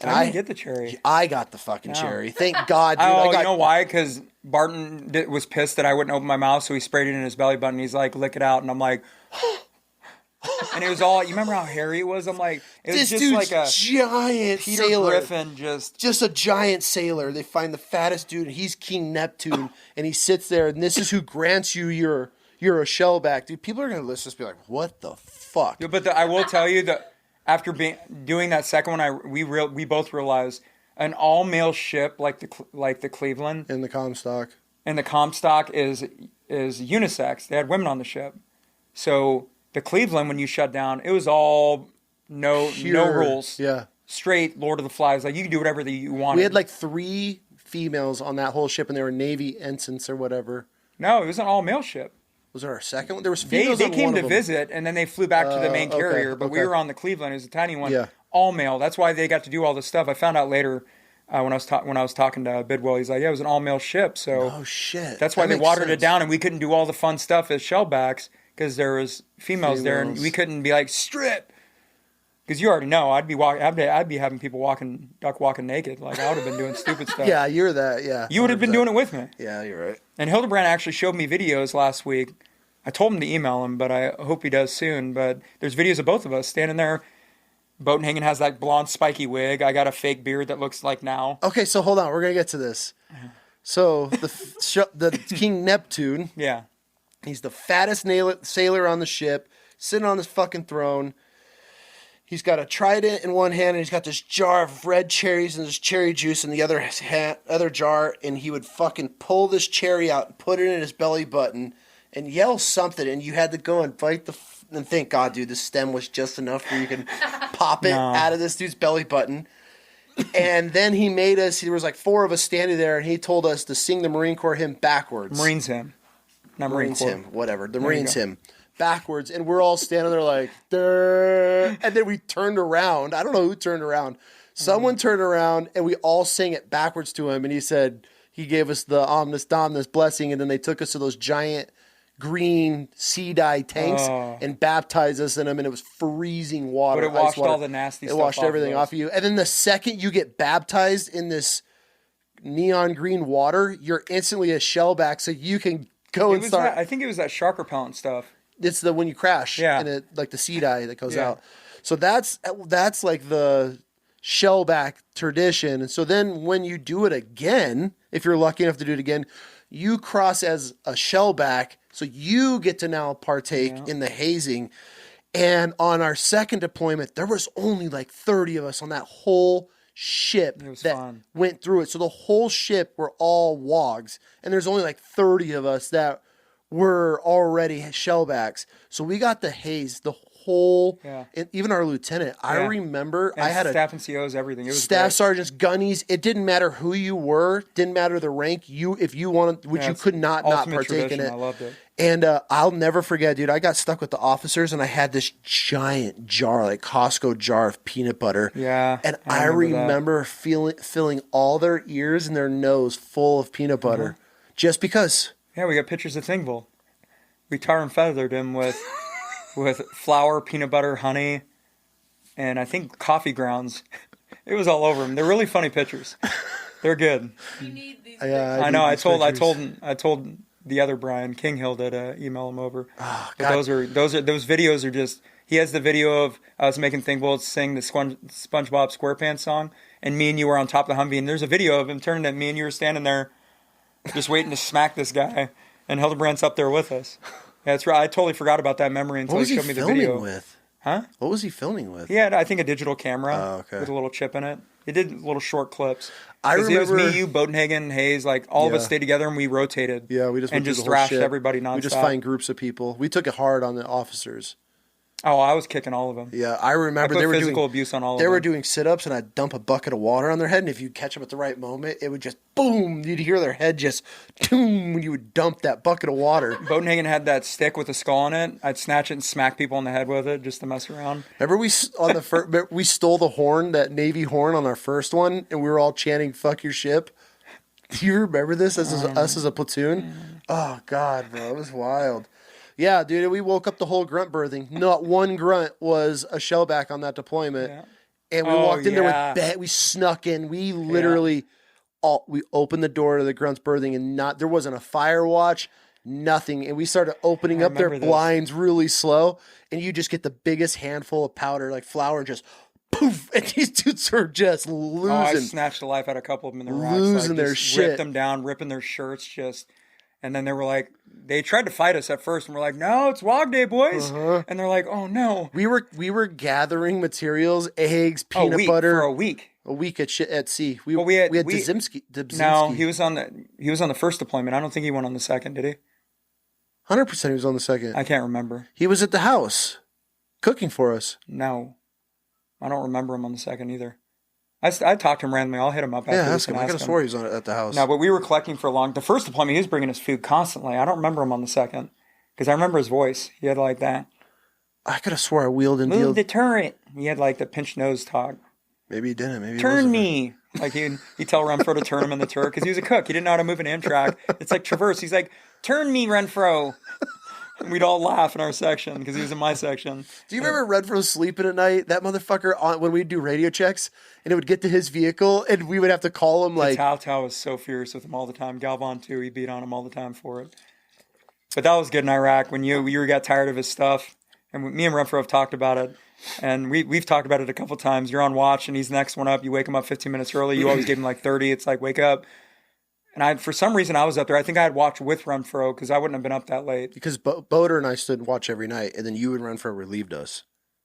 And I didn't get the cherry. I got the fucking cherry. Thank God, dude. Oh, you know why? Because Barton was pissed that I wouldn't open my mouth, so he sprayed it in his belly button. He's like, lick it out. And I'm like, and it was all, you remember how hairy it was? I'm like, it was this just dude's like a giant Peter sailor. Griffin just A giant sailor. They find the fattest dude, and he's King Neptune, and he sits there, and this is who grants you your a shellback. Dude, people are going to listen to this and be like, what the fuck? Yeah, but I will tell you that after doing that second one, we both realized an all male ship like the Cleveland In the Comstock. and the Comstock is unisex. They had women on the ship, so the Cleveland when you shut down, it was all no rules. Yeah. Straight Lord of the Flies. Like you can do whatever you wanted. We had like 3 females on that whole ship, and they were Navy ensigns or whatever. No, it was an all male ship. Was it our second one? There was They females on came one to of them. visit, and then they flew back to the main carrier. But we okay. were on the Cleveland. It was a tiny one, Yeah. all male. That's why they got to do all this stuff. I found out later when I was talking to Bidwell. He's like, "Yeah, it was an all male ship." So Oh shit! that's why That they makes watered it sense. down, and we couldn't do all the fun stuff as shellbacks because there was females there, and Females. we couldn't be like strip. Because you already know, I'd be having people duck walking naked. Like I would have been doing stupid stuff. Yeah, you're that. Yeah, You would have been doing it with me. Yeah, you're right. And Hildebrand actually showed me videos last week. I told him to email him, but I hope he does soon. But there's videos of both of us standing there. Botenhagen has that blonde spiky wig. I got a fake beard that looks like now. Okay, so hold on. We're gonna get to this. So the King Neptune, Yeah. he's the fattest sailor on the ship, sitting on this fucking throne. He's got a trident in one hand, and he's got this jar of red cherries and this cherry juice in the other jar. And he would fucking pull this cherry out and put it in his belly button and yell something. And you had to go and bite and thank God, dude, the stem was just enough where you can pop it out of this dude's belly button. And then he made us. There was like 4 of us standing there, and he told us to sing the Marine Corps hymn backwards. Marines hymn. Not Marine Corps. Hymn, whatever. The There you Marines go. hymn. Backwards, and we're all standing there like, "Durr." And then we turned around. I don't know who turned around. Someone turned around, and we all sang it backwards to him, and he said, he gave us the Omnis Dominus blessing, and then they took us to those giant green sea dye tanks and baptized us in them, and it was freezing water. But it washed ice water. all the nasty stuff It washed off of everything us. off of you. And then the second you get baptized in this neon green water, you're instantly a shellback, so you can go and start. I think it was that shark repellent stuff. It's the when you crash, Yeah. and it like the sea dye that goes Yeah. out. So that's like the shellback tradition. And so then when you do it again, if you're lucky enough to do it again, you cross as a shellback, so you get to now partake in the hazing. And on our second deployment, there was only like 30 of us on that whole ship was that fun. went through it. So the whole ship were all wogs, and there's only like 30 of us that were already shellbacks. So we got the haze the whole, and even our lieutenant. I Yeah. remember And I had staff and COs, everything. It was staff great. sergeants, gunnies. It didn't matter who you were, didn't matter the rank. If you wanted, which Yeah, you it's could not ultimate partake in tradition. it. I loved it. And I'll never forget, dude. I got stuck with the officers, and I had this giant jar, like Costco jar of peanut butter. Yeah, and I I remember that. filling all their ears and their nose full of peanut butter, just because. Yeah, we got pictures of Thingville. We tar and feathered him with flour, peanut butter, honey, and I think coffee grounds. It was all over him. They're really funny pictures. They're good. You need these. Yeah, I know. I these told pictures. I told the other Brian Kinghill to email him over. Oh, But those videos are just. He has the video of us making Think Bullets sing the SpongeBob SquarePants song, and me and you were on top of the Humvee, and there's a video of him turning to me, and you were standing there, just waiting to smack this guy, and Hildebrandt's up there with us. Yeah, that's right. I totally forgot about that memory until he showed me the video. With? Huh? What was he filming with? He had, I think, a digital camera with a little chip in it. It did little short clips. I remember it was me, you, Bodenhagen, Hayes, like all of us stayed together and we rotated. Yeah, we just and just thrashed everybody nonstop. We just find groups of people. We took it hard on the officers. Oh, I was kicking all of them. Yeah, I remember they were physical abuse on all of them. They were doing sit-ups, and I'd dump a bucket of water on their head, and if you catch them at the right moment, it would just boom. You'd hear their head just boom when you would dump that bucket of water. Bodenhagen had that stick with a skull on it. I'd snatch it and smack people in the head with it just to mess around. Remember we stole the horn, that Navy horn, on our first one, and we were all chanting "fuck your ship." Do you remember this us as a platoon? Oh God, bro, it was wild. Yeah, dude, we woke up the whole grunt berthing. Not one grunt was a shellback on that deployment. Yeah. And we walked in there with we snuck in. We literally we opened the door to the grunts berthing, and there wasn't a fire watch, nothing. And we started opening up their blinds really slow, and you just get the biggest handful of powder, like flour, and just poof, and these dudes were just losing. Oh, I snatched the life out of a couple of them in the racks. Losing their shit. Ripped them down, ripping their shirts, and then they were like, they tried to fight us at first, and we're like, no, it's WOG Day, boys. And they're like, oh, no. We were gathering materials, eggs, peanut butter. For a week. A week at sea. We had Dzimski. No, he was on the first deployment. I don't think he went on the second, did he? 100% he was on the second. I can't remember. He was at the house cooking for us. No. I don't remember him on the second either. I talked to him randomly. I'll hit him up after this. I could have swore he was at the house. No, but we were collecting for a long. The first deployment, he was bringing us food constantly. I don't remember him on the second because I remember his voice. He had like that. I could have swore I wheeled and Move the turret. He had like the pinched nose talk. Maybe he didn't. Maybe turn me. Like he'd tell Renfro to turn him in the turret because he was a cook. He didn't know how to move an Amtrak. It's like traverse. He's like, turn me, Renfro. And we'd all laugh in our section because he was in my section. Do you remember Renfro sleeping at night? That motherfucker, when we'd do radio checks, and it would get to his vehicle, and we would have to call him like... Tao was so furious with him all the time. Galvan, too, he beat on him all the time for it. But that was good in Iraq when you got tired of his stuff. And me and Renfro have talked about it. And we've talked about it a couple times. You're on watch, and he's the next one up. You wake him up 15 minutes early. You always give him like 30. It's like, wake up. And for some reason, I was up there. I think I had watched with Renfro because I wouldn't have been up that late. Because Boder and I stood and watch every night, and then you and Renfro relieved us.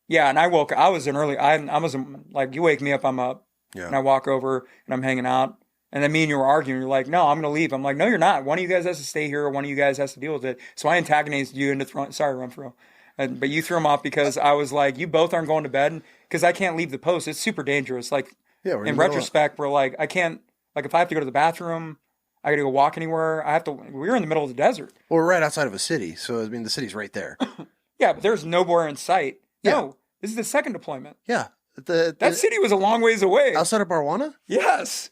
Yeah, and I was an early. I was like, you wake me up, I'm up. Yeah. And I walk over, and I'm hanging out. And then me and you were arguing. You're like, no, I'm going to leave. I'm like, no, you're not. One of you guys has to stay here, or one of you guys has to deal with it. So I antagonized you into throwing. Sorry, Renfro. But you threw him off because I was like, you both aren't going to bed because I can't leave the post. It's super dangerous. Like, in retrospect, we're like, I can't, like, if I have to go to the bathroom, I got to go walk anywhere. We were in the middle of the desert. Well, we're right outside of a city. So, I mean, the city's right there. Yeah, but there's nowhere in sight. Yeah. No, this is the second deployment. Yeah. That city was a long ways away. Outside of Barwana? Yes.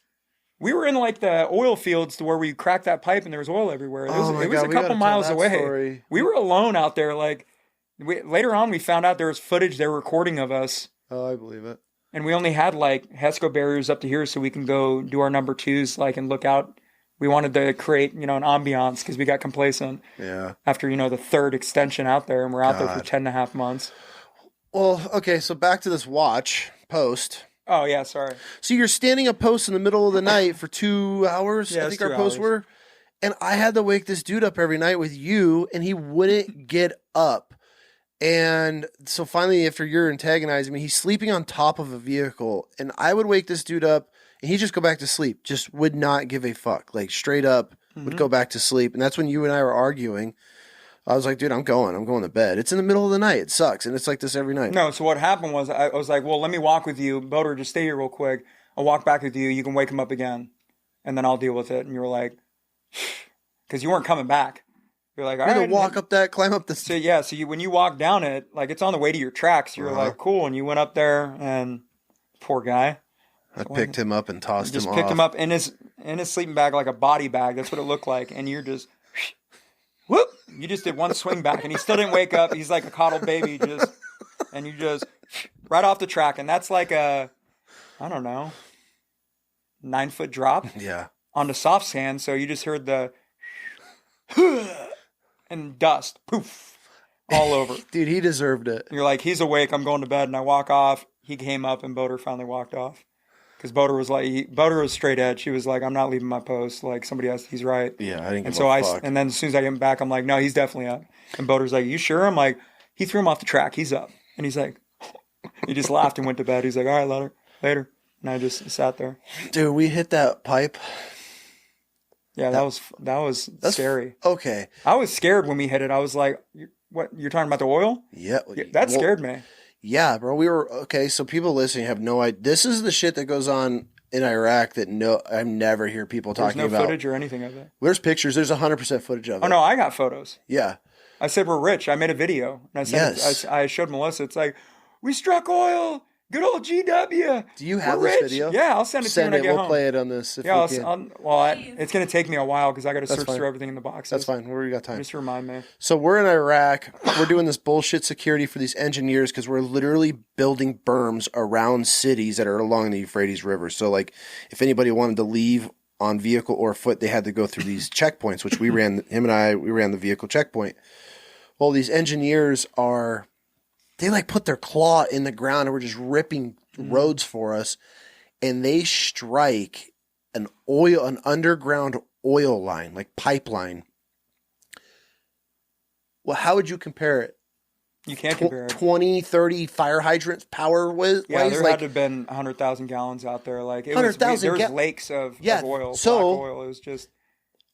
We were in like the oil fields to where we cracked that pipe and there was oil everywhere. It was a couple miles away. Story. We were alone out there. Like later on, we found out there was footage they were recording of us. Oh, I believe it. And we only had like HESCO barriers up to here so we can go do our number twos, like, and look out. We wanted to create, an ambiance because we got complacent. Yeah. After, the third extension out there, and we're out there for 10.5 months. Well, okay, so back to this watch post. Oh, yeah, sorry. So you're standing up post in the middle of the night for 2 hours, yeah, I think our posts were. And I had to wake this dude up every night with you, and he wouldn't get up. And so finally, after you're antagonizing me, he's sleeping on top of a vehicle. And I would wake this dude up, and he'd just go back to sleep. Just would not give a fuck. Like, straight up would go back to sleep. And that's when you and I were arguing. I was like, dude, I'm going to bed. It's in the middle of the night. It sucks. And it's like this every night. No, so what happened was I was like, well, let me walk with you. Boder, just stay here real quick. I'll walk back with you. You can wake him up again. And then I'll deal with it. And you were like, because you weren't coming back. You're like, all right. Walk up that, climb up the... So, yeah, when you walk down it, like, it's on the way to your tracks. You're like, cool. And you went up there, and poor guy. I picked him up and tossed him off. Just picked him up in his sleeping bag, like a body bag. That's what it looked like. And you're just, whoop! You just did one swing back, and he still didn't wake up. He's like a coddled baby, and you just right off the track. And that's like a, I don't know, 9-foot drop. Yeah. Onto soft sand. So you just heard the, and dust, poof, all over. Dude, he deserved it. You're like, he's awake, I'm going to bed, and I walk off. He came up, and Boater finally walked off. Because Boater was straight edge. She was like, I'm not leaving my post. Like, somebody else, he's right. Yeah, I didn't and give a fuck. And then as soon as I get him back, I'm like, no, he's definitely up. And Boater's like, you sure? I'm like, he threw him off the track. He's up. And he's like, he just laughed and went to bed. He's like, all right, later. And I just sat there. Dude, we hit that pipe. Yeah, that was scary. Okay. I was scared when we hit it. I was like, what? You're talking about the oil? Yeah. That scared me. Yeah, bro. We were, okay, so people listening have no idea. This is the shit that goes on in Iraq that I never hear people talking about. There's no footage or anything of it. There's pictures. There's 100% footage of it. Oh, no, I got photos. Yeah. I said we're rich. I made a video. And I said, Yes. I showed Melissa. It's like, we struck oil. Good old GW. Do you have We're this rich. video? Yeah, I'll send it to you when I get We'll home. play it on this if Yeah, we can. it's going to take me a while because I got to search fine. through everything in the boxes. That's fine. We got time. Just remind me. So we're in Iraq. We're doing this bullshit security for these engineers because we're literally building berms around cities that are along the Euphrates River. So, like, if anybody wanted to leave on vehicle or foot, they had to go through these checkpoints, which we ran. Him and I, we ran the vehicle checkpoint. Well, these engineers they like put their claw in the ground and we're just ripping roads for us, and they strike an underground oil line, like pipeline. Well, how would you compare it? You can't compare it. 20, 30 fire hydrants power wise? Yeah, there had to have been 100,000 gallons out there. Like, it 100,000 there was lakes of oil, so black oil. It was just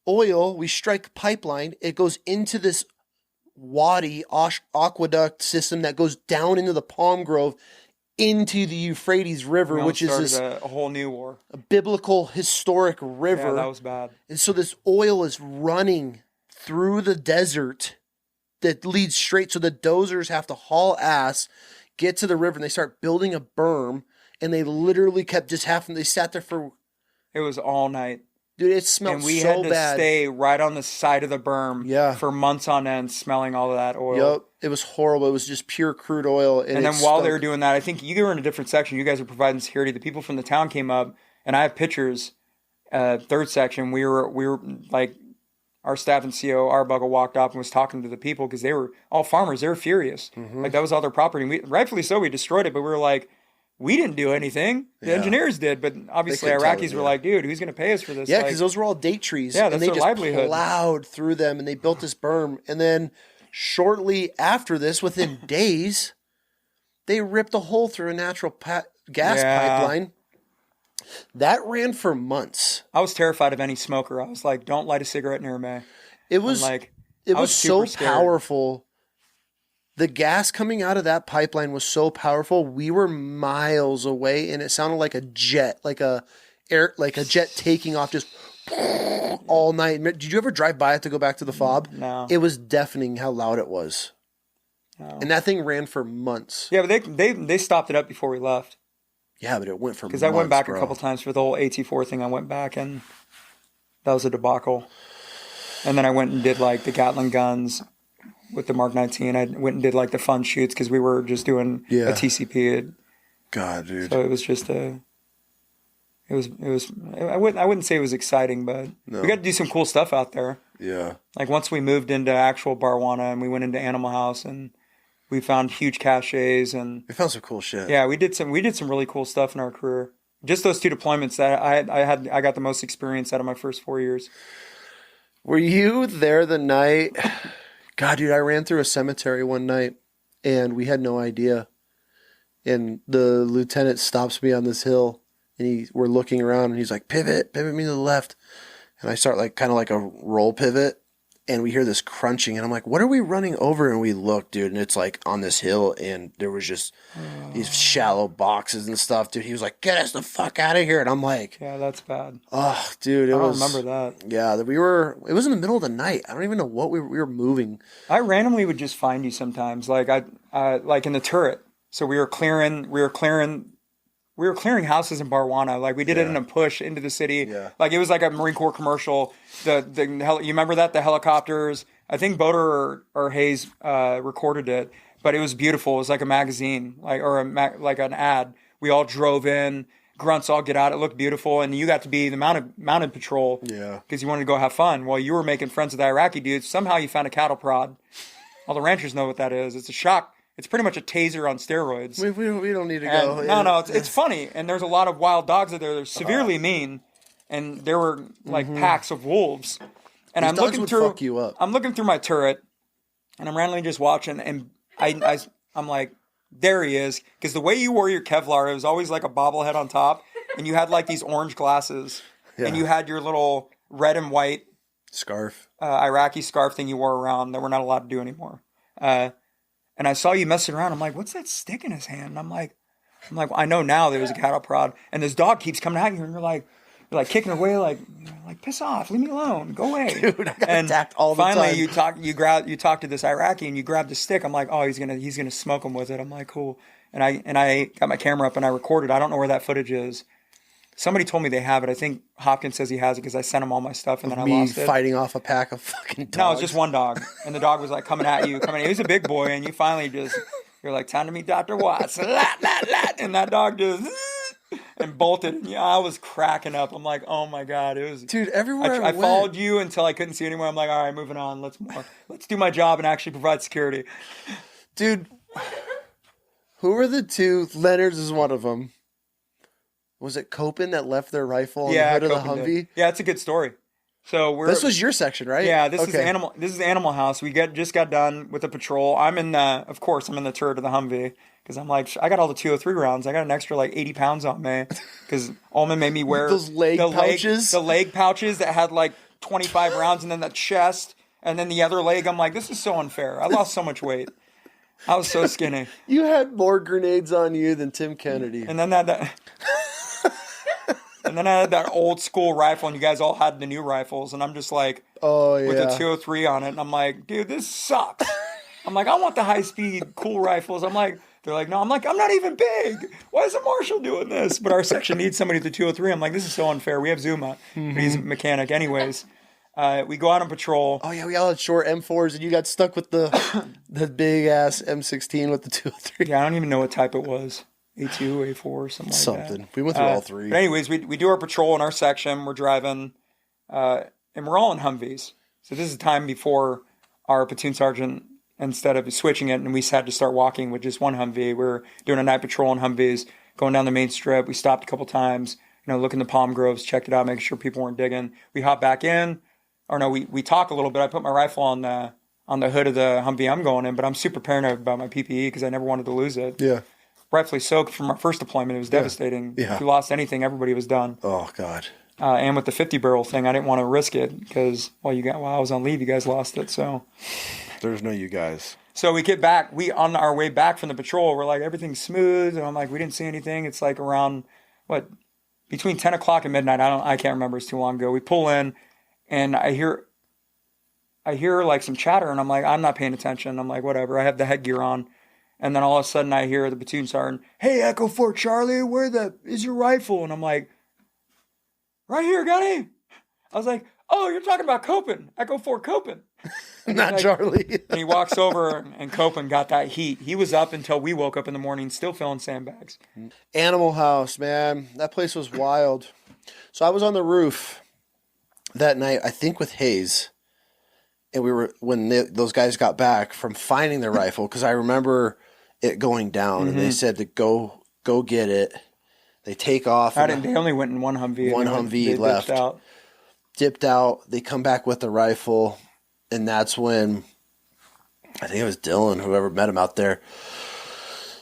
oil. We strike pipeline. It goes into this wadi aqueduct system that goes down into the palm grove into the Euphrates River, which is a whole new war, a biblical historic river. Yeah, that was bad. And so this oil is running through the desert that leads straight. So the dozers have to haul ass, get to the river, and they start building a berm. And they literally kept just having. They sat there for. It was all night. Dude, it smelled so bad. And we had to stay right on the side of the berm for months on end, smelling all of that oil. Yep. It was horrible. It was just pure crude oil. And then while they were doing that, I think you were in a different section. You guys were providing security. The people from the town came up, and I have pictures. Third section, we were like, our staff and CO Arbuckle walked up and was talking to the people because they were all farmers. They were furious. Mm-hmm. Like, that was all their property. And rightfully so, we destroyed it, but we were like, we didn't do anything. The engineers did, but obviously Iraqis were like, dude, who's going to pay us for this? Yeah, because those were all date trees. Yeah, that's and they their just livelihood. Plowed through them, and they built this berm. And then shortly after this, within days, they ripped a hole through a natural gas pipeline. That ran for months. I was terrified of any smoker. I was like, don't light a cigarette near me. It was so powerful. The gas coming out of that pipeline was so powerful. We were miles away, and it sounded like a jet, like a jet taking off just all night. Did you ever drive by it to go back to the fob? No. It was deafening how loud it was. No. And that thing ran for months. Yeah, but they stopped it up before we left. Yeah, but it went for months, because I went back a couple times for the whole AT4 thing. I went back, and that was a debacle. And then I went and did like the Gatling guns with the Mark 19. I went and did like the fun shoots because we were just doing a TCP. God, dude. So it was just I wouldn't say it was exciting, but we got to do some cool stuff out there. Yeah. Like, once we moved into actual Barwana and we went into Animal House, and we found huge caches, and we found some cool shit. Yeah, we did some really cool stuff in our career. Just those two deployments that I got the most experience out of my first 4 years. Were you there the night? God, dude, I ran through a cemetery one night, and we had no idea. And the lieutenant stops me on this hill, and we're looking around, and he's like, pivot me to the left. And I start like kind of like a roll pivot, and we hear this crunching, and I'm like, what are we running over? And we look, dude, and it's like on this hill, and there was just these shallow boxes and stuff, dude. He was like, get us the fuck out of here. And I'm like, yeah, that's bad. Oh, dude, I don't remember that. Yeah, it was in the middle of the night. I don't even know what we were moving. I randomly would just find you sometimes, like like in the turret. So we were clearing houses in Barwana. Like, we did it in a push into the city. Yeah. Like, it was like a Marine Corps commercial. You remember that? The helicopters. I think Boater or Hayes recorded it, but it was beautiful. It was like a magazine, like an ad. We all drove in, grunts all get out. It looked beautiful. And you got to be the mounted patrol. Yeah. Because you wanted to go have fun. Well, you were making friends with the Iraqi dudes. Somehow you found a cattle prod. All the ranchers know what that is. It's a shock. It's pretty much a taser on steroids. We don't need to go. And, no, it's funny. And there's a lot of wild dogs out there. They're severely mean. And there were like packs of wolves. And These dogs would fuck you up. I'm looking through my turret, and I'm randomly just watching, and I'm like, there he is. Because the way you wore your Kevlar, it was always like a bobblehead on top, and you had like these orange glasses, and you had your little red and white scarf, Iraqi scarf thing you wore around that we're not allowed to do anymore. And I saw you messing around. I'm like, what's that stick in his hand? And I'm like, I know now there was a cattle prod, and this dog keeps coming at you, and you're like kicking away, like piss off, leave me alone, go away. Dude, I got attacked all the time. Finally, you talk to this Iraqi and you grab the stick. I'm like, oh, he's gonna smoke him with it. I'm like, cool. And I got my camera up and I recorded. I don't know where that footage is. Somebody told me they have it. I think Hopkins says he has it because I sent him all my stuff and then I lost it. Fighting off a pack of fucking dogs. No, it's just one dog, and the dog was like coming at you. He was a big boy, and you finally you're like, time to meet Dr. Watts, and that dog just. And bolted. And I was cracking up. I'm like, oh my God. It was. Dude, everywhere I followed you until I couldn't see anymore. I'm like, all right, moving on. Let's do my job and actually provide security. Dude, who were the two? Leonard's is one of them. Was it Copen that left their rifle on the hood of the Humvee? Did. Yeah, it's a good story. So this was your section, right? Yeah, this is Animal House. We just got done with the patrol. I'm in the turret of the Humvee. Because I'm like, I got all the 203 rounds. I got an extra like 80 pounds on me. Because Ullman made me wear those leg pouches. The leg pouches that had like 25 rounds, and then the chest, and then the other leg. I'm like, this is so unfair. I lost so much weight. I was so skinny. You had more grenades on you than Tim Kennedy. And then and then I had that old school rifle, and you guys all had the new rifles, and I'm just like, with a 203 on it, and I'm like, dude, this sucks. I'm like, I want the high speed cool rifles. I'm like. They're like, no. I'm like, I'm not even big. Why is the marshal doing this? But our section needs somebody at the 203. I'm like, this is so unfair. We have Zuma, but he's a mechanic. Anyways, we go out on patrol. Oh, yeah, we all had short M4s, and you got stuck with the big-ass M16 with the 203. Yeah, I don't even know what type it was. A2, A4, something like that. We went through all three. But anyways, we do our patrol in our section. We're driving, and we're all in Humvees. So this is time before our platoon sergeant... Instead of switching it, and we had to start walking with just one Humvee. We were doing a night patrol in Humvees, going down the main strip. We stopped a couple times, looking the palm groves, checked it out, making sure people weren't digging. We hopped back in, we talk a little bit. I put my rifle on the hood of the Humvee I'm going in, but I'm super paranoid about my PPE because I never wanted to lose it. Yeah. Rightfully so. From our first deployment, it was devastating. Yeah. If we lost anything, everybody was done. Oh God. And with the 50 barrel thing, I didn't want to risk it because while I was on leave, you guys lost it. So. There's no you guys. So we get back. On our way back from the patrol, we're like, everything's smooth. And I'm like, we didn't see anything. It's like around, between 10 o'clock and midnight. I can't remember. It's too long ago. We pull in, and I hear like some chatter, and I'm like, I'm not paying attention. I'm like, whatever. I have the headgear on. And then all of a sudden I hear the platoon sergeant, hey, Echo 4 Charlie, where is your rifle? And I'm like, right here, Gunny. I was like, oh, you're talking about Copen, Echo 4 Copen. Not Charlie. And he walks over, and Copen got that heat. He was up until we woke up in the morning, still filling sandbags. Animal House, man. That place was wild. So I was on the roof that night, I think with Hayes. And we were, when those guys got back from finding their rifle, because I remember it going down, and they said to go get it. They take off. They only went in one Humvee. One Humvee left. Dipped out. They come back with the rifle. And that's when, I think it was Dylan, whoever met him out there.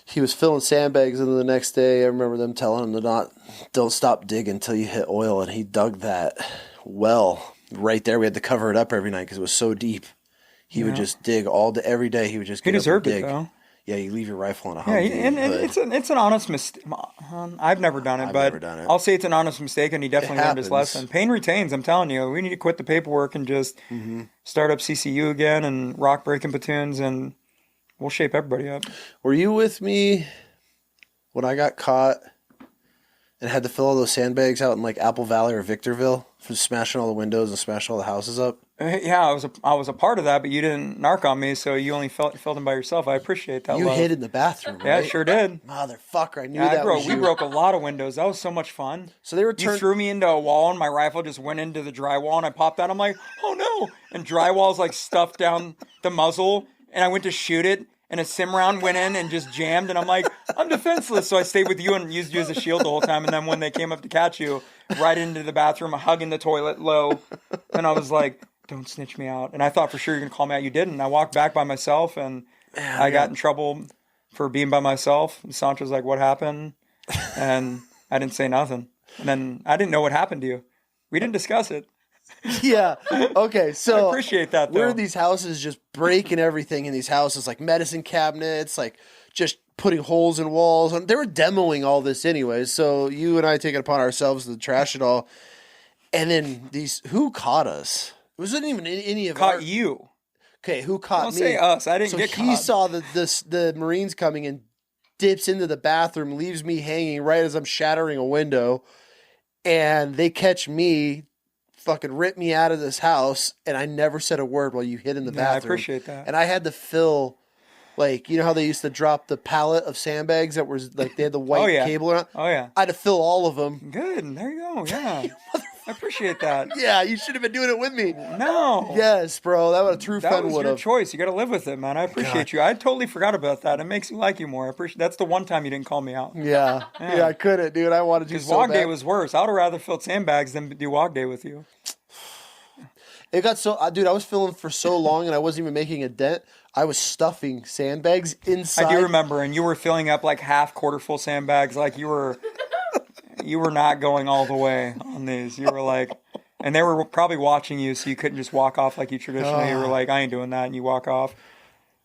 He was filling sandbags, and then the next day I remember them telling him don't stop digging until you hit oil. And he dug that well right there. We had to cover it up every night because it was so deep. He would just dig all day, every day. He would just get up and dig. He deserved it, though. Yeah, you leave your rifle on a Humvee. Yeah, and it's an honest mistake. I've never done it, but I'll say it's an honest mistake, and he definitely learned his lesson. Pain retains, I'm telling you. We need to quit the paperwork and just start up CCU again and rock breaking platoons, and we'll shape everybody up. Were you with me when I got caught and had to fill all those sandbags out in like Apple Valley or Victorville for smashing all the windows and smashing all the houses up? Yeah, I was a part of that, but you didn't narc on me, so you only filled in by yourself. I appreciate that. You love. hid in the bathroom, Yeah, right? sure did. Motherfucker, I knew Yeah, that was we you. broke a lot of windows. That was so much fun. So they were You threw me into a wall, and my rifle just went into the drywall, and I popped out. I'm like, oh no! And drywall's like stuffed down the muzzle, and I went to shoot it, and a sim round went in and just jammed, and I'm like, I'm defenseless. So I stayed with you and used you as a shield the whole time. And then when they came up to catch you, right into the bathroom, hugging the toilet low, and I was like, don't snitch me out. And I thought for sure you're gonna call me out. You didn't. I walked back by myself, and I got in trouble for being by myself. And Sancho's like, what happened? And I didn't say nothing. And then I didn't know what happened to you. We didn't discuss it. Yeah. Okay. So I appreciate that, though. We're in these houses just breaking everything in these houses, like medicine cabinets, like just putting holes in walls. And they were demoing all this anyways. So you and I take it upon ourselves to trash it all. And then who caught us? It wasn't even any of Caught you. Okay, who caught Don't me? say us. I didn't get So caught. he saw the Marines coming and dips into the bathroom, leaves me hanging right as I'm shattering a window. And they catch me, fucking rip me out of this house, and I never said a word while you hid in the bathroom. I appreciate that. And I had to fill, like, you know how they used to drop the pallet of sandbags that was, like, they had the white cable around? Oh, yeah. I had to fill all of them. Good. There you go. Yeah. I appreciate that. Yeah, you should have been doing it with me. No. Yes, bro. That would a true That friend was would your have. choice. You got to live with it, man. I appreciate you. I totally forgot about that. It makes me like you more. I appreciate. That's the one time you didn't call me out. Yeah. Yeah, I couldn't, dude. I wanted to Because so Wog bad. Day was worse. I would have rather filled sandbags than do Wog Day with you. It got so, dude, I was filling for so long and I wasn't even making a dent. I was stuffing sandbags inside. I do remember, and you were filling up like half quarter full sandbags. Like you were not going all the way on these. You were like, and they were probably watching you, so you couldn't just walk off like you traditionally. You were like, I ain't doing that, and you walk off.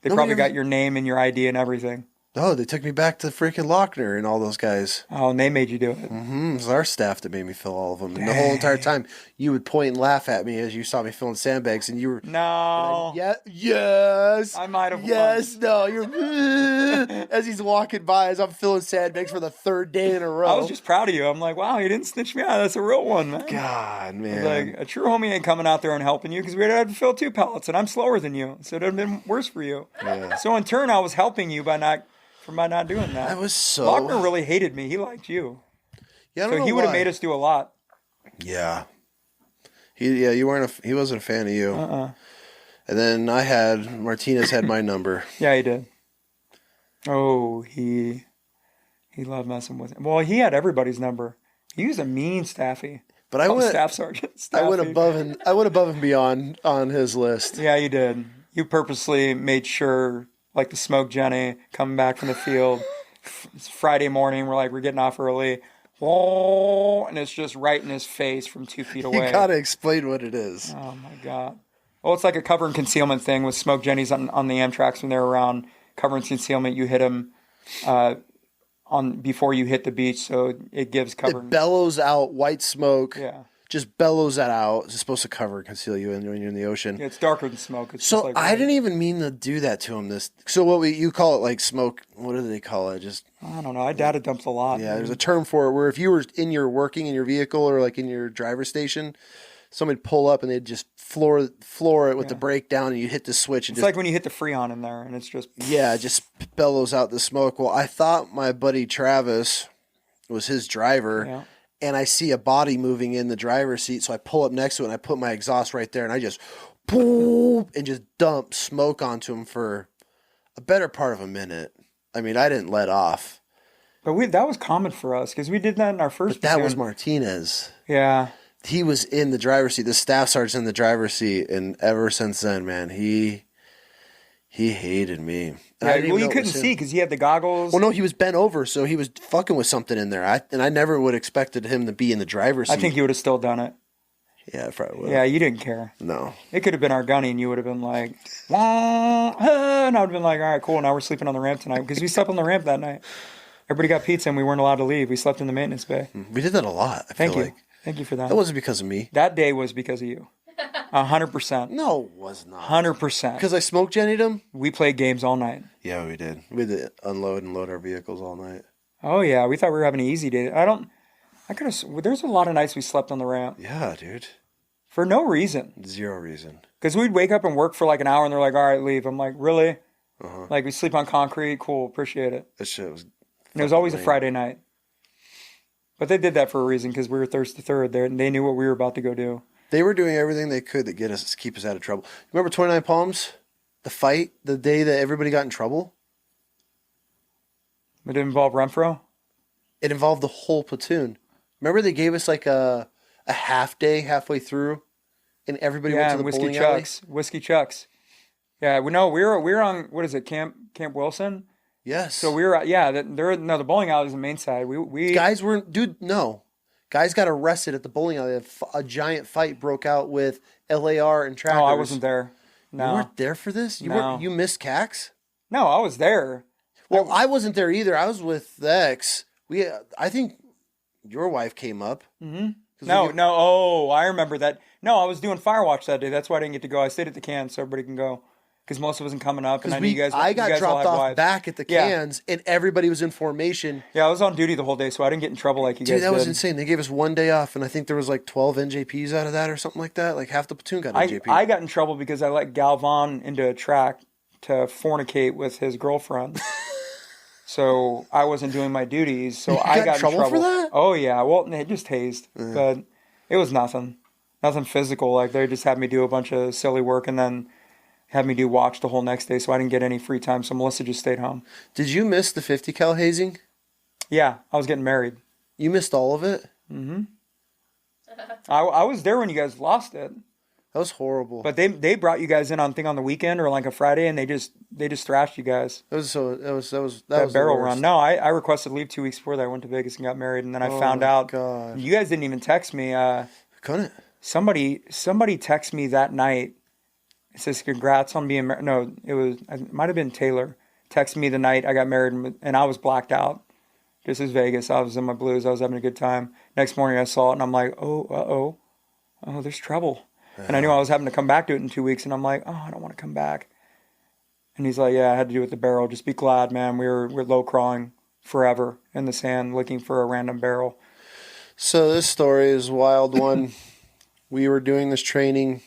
They probably got your name and your ID and everything. Oh, they took me back to freaking Lochner and all those guys. Oh, and they made you do it. Mm-hmm. It was our staff that made me fill all of them. And the whole entire time, you would point and laugh at me as you saw me filling sandbags, and you were... No. Yeah, yes. I might have Yes, no. You're... as he's walking by, as I'm filling sandbags for the third day in a row. I was just proud of you. I'm like, wow, you didn't snitch me out. That's a real one, man. God, man. Like, a true homie ain't coming out there and helping you because we'd have to fill 2 pallets, and I'm slower than you. So it would have been worse for you. Yeah. So in turn, I was helping you by not doing that. I was so... Lochner really hated me. He liked you. Yeah, I don't So know he would have why. made us do a lot. Yeah. You weren't he wasn't a fan of you. And then Martinez had my number. Yeah, he did. Oh, he loved messing with him. Well, he had everybody's number. He was a mean staffy. But I went Staff sergeant. I went Staffy. above and beyond on his list. Yeah, you did. You purposely made sure, like the smoke Jenny coming back from the field. It's Friday morning. We're getting off early. Whoa, and it's just right in his face from 2 feet away. You gotta explain what it is. Oh my god. Well, it's like a cover and concealment thing with smoke Jennies on the Amtrak's when they're around. Cover and concealment, you hit them before you hit the beach, so it gives cover. It bellows out white smoke. Yeah. Just bellows that out. It's supposed to cover and conceal you when you're in the ocean. Yeah, it's darker than smoke. It's So just like I didn't even mean to do that to him. So you call it like smoke? What do they call it? Just I don't know. I data dumped a lot. yeah. There's a term for it where if you were working in your vehicle or like in your driver's station, somebody'd pull up and they'd just floor it with the brake down, and you hit the switch. And It's like when you hit the Freon in there, and it's just it just bellows out the smoke. Well, I thought my buddy Travis was his driver. Yeah. And I see a body moving in the driver's seat, so I pull up next to it and I put my exhaust right there, and I just boom and just dump smoke onto him for a better part of a minute. I mean, I didn't let off. But that was common for us because we did that in our first. But that was platoon. Martinez. Yeah. He was in the driver's seat. The staff sergeant's in the driver's seat, and ever since then, man, he hated me. And I didn't even you know it couldn't was him. see because he had the goggles. Well, no, he was bent over, so he was fucking with something in there. I never would have expected him to be in the driver's seat. I think you would have still done it. Yeah, I probably would. Yeah, you didn't care. No. It could have been our gunny, and you would have been like, wah, ah, and I would have been like, all right, cool. Now we're sleeping on the ramp tonight because we slept on the ramp that night. Everybody got pizza, and we weren't allowed to leave. We slept in the maintenance bay. We did that a lot. I Thank feel you. like. Thank you for that. That wasn't because of me. That day was because of you. 100%. No, it was not. 100%. Because I smoke jennied him? We played games all night. Yeah, we did. We did unload and load our vehicles all night. Oh, yeah. We thought we were having an easy day. There's a lot of nights we slept on the ramp. Yeah, dude. For no reason. Zero reason. Because we'd wake up and work for like an hour and they're like, all right, leave. I'm like, really? Uh-huh. Like, we sleep on concrete. Cool. Appreciate it. That shit was. And it was always lame. a Friday night. But they did that for a reason because we were thirsty third there and they knew what we were about to go do. They were doing everything they could to keep us out of trouble. Remember 29 Palms? The fight, the day that everybody got in trouble? It didn't involve Renfro? It involved the whole platoon. Remember they gave us like a half day halfway through, and everybody went to the bowling alley? Whiskey Chucks. Yeah, we were on, what is it, Camp Wilson? Yes. So we were, the bowling alley is the main side. We Guys weren't, dude, no. Guys got arrested at the bowling alley. A giant fight broke out with LAR and trackers. Oh, I wasn't there. No. You weren't there for this? You missed CAX? No, I was there. Well, I wasn't there either. I was with the ex. I think your wife came up. Mm-hmm. Oh, I remember that. No, I was doing Firewatch that day. That's why I didn't get to go. I stayed at the can so everybody can go. Because Melissa wasn't coming up, and I knew you guys. I got dropped off wives. back at the cans, and everybody was in formation. Yeah, I was on duty the whole day, so I didn't get in trouble like you guys did. Dude, that was insane. They gave us one day off, and I think there was like 12 NJPs out of that or something like that. Like half the platoon got NJP. I got in trouble because I let Galvan into a track to fornicate with his girlfriend. So I wasn't doing my duties. So I got in trouble for that? Oh yeah. Well, they just tased, but it was nothing physical. Like they just had me do a bunch of silly work and then had me do watch the whole next day. So I didn't get any free time. So Melissa just stayed home. Did you miss the 50 cal hazing? Yeah, I was getting married. You missed all of it? Mm-hmm. I was there when you guys lost it. That was horrible. But they brought you guys in on the weekend or like a Friday, and they just thrashed you guys. That was barrel run. No, I requested leave 2 weeks before that. I went to Vegas and got married, and then I found out. God. You guys didn't even text me. Couldn't. Somebody texted me that night. It says congrats on being married. No, it might have been Taylor. Texted me the night I got married, and I was blacked out. This is Vegas. I was in my blues. I was having a good time. Next morning I saw it, and I'm like, oh, there's trouble. Yeah. And I knew I was having to come back to it in 2 weeks, and I'm like, oh, I don't want to come back. And he's like, yeah, I had to do it with the barrel. Just be glad, man. We're low crawling forever in the sand looking for a random barrel. So this story is a wild one. We were doing this training,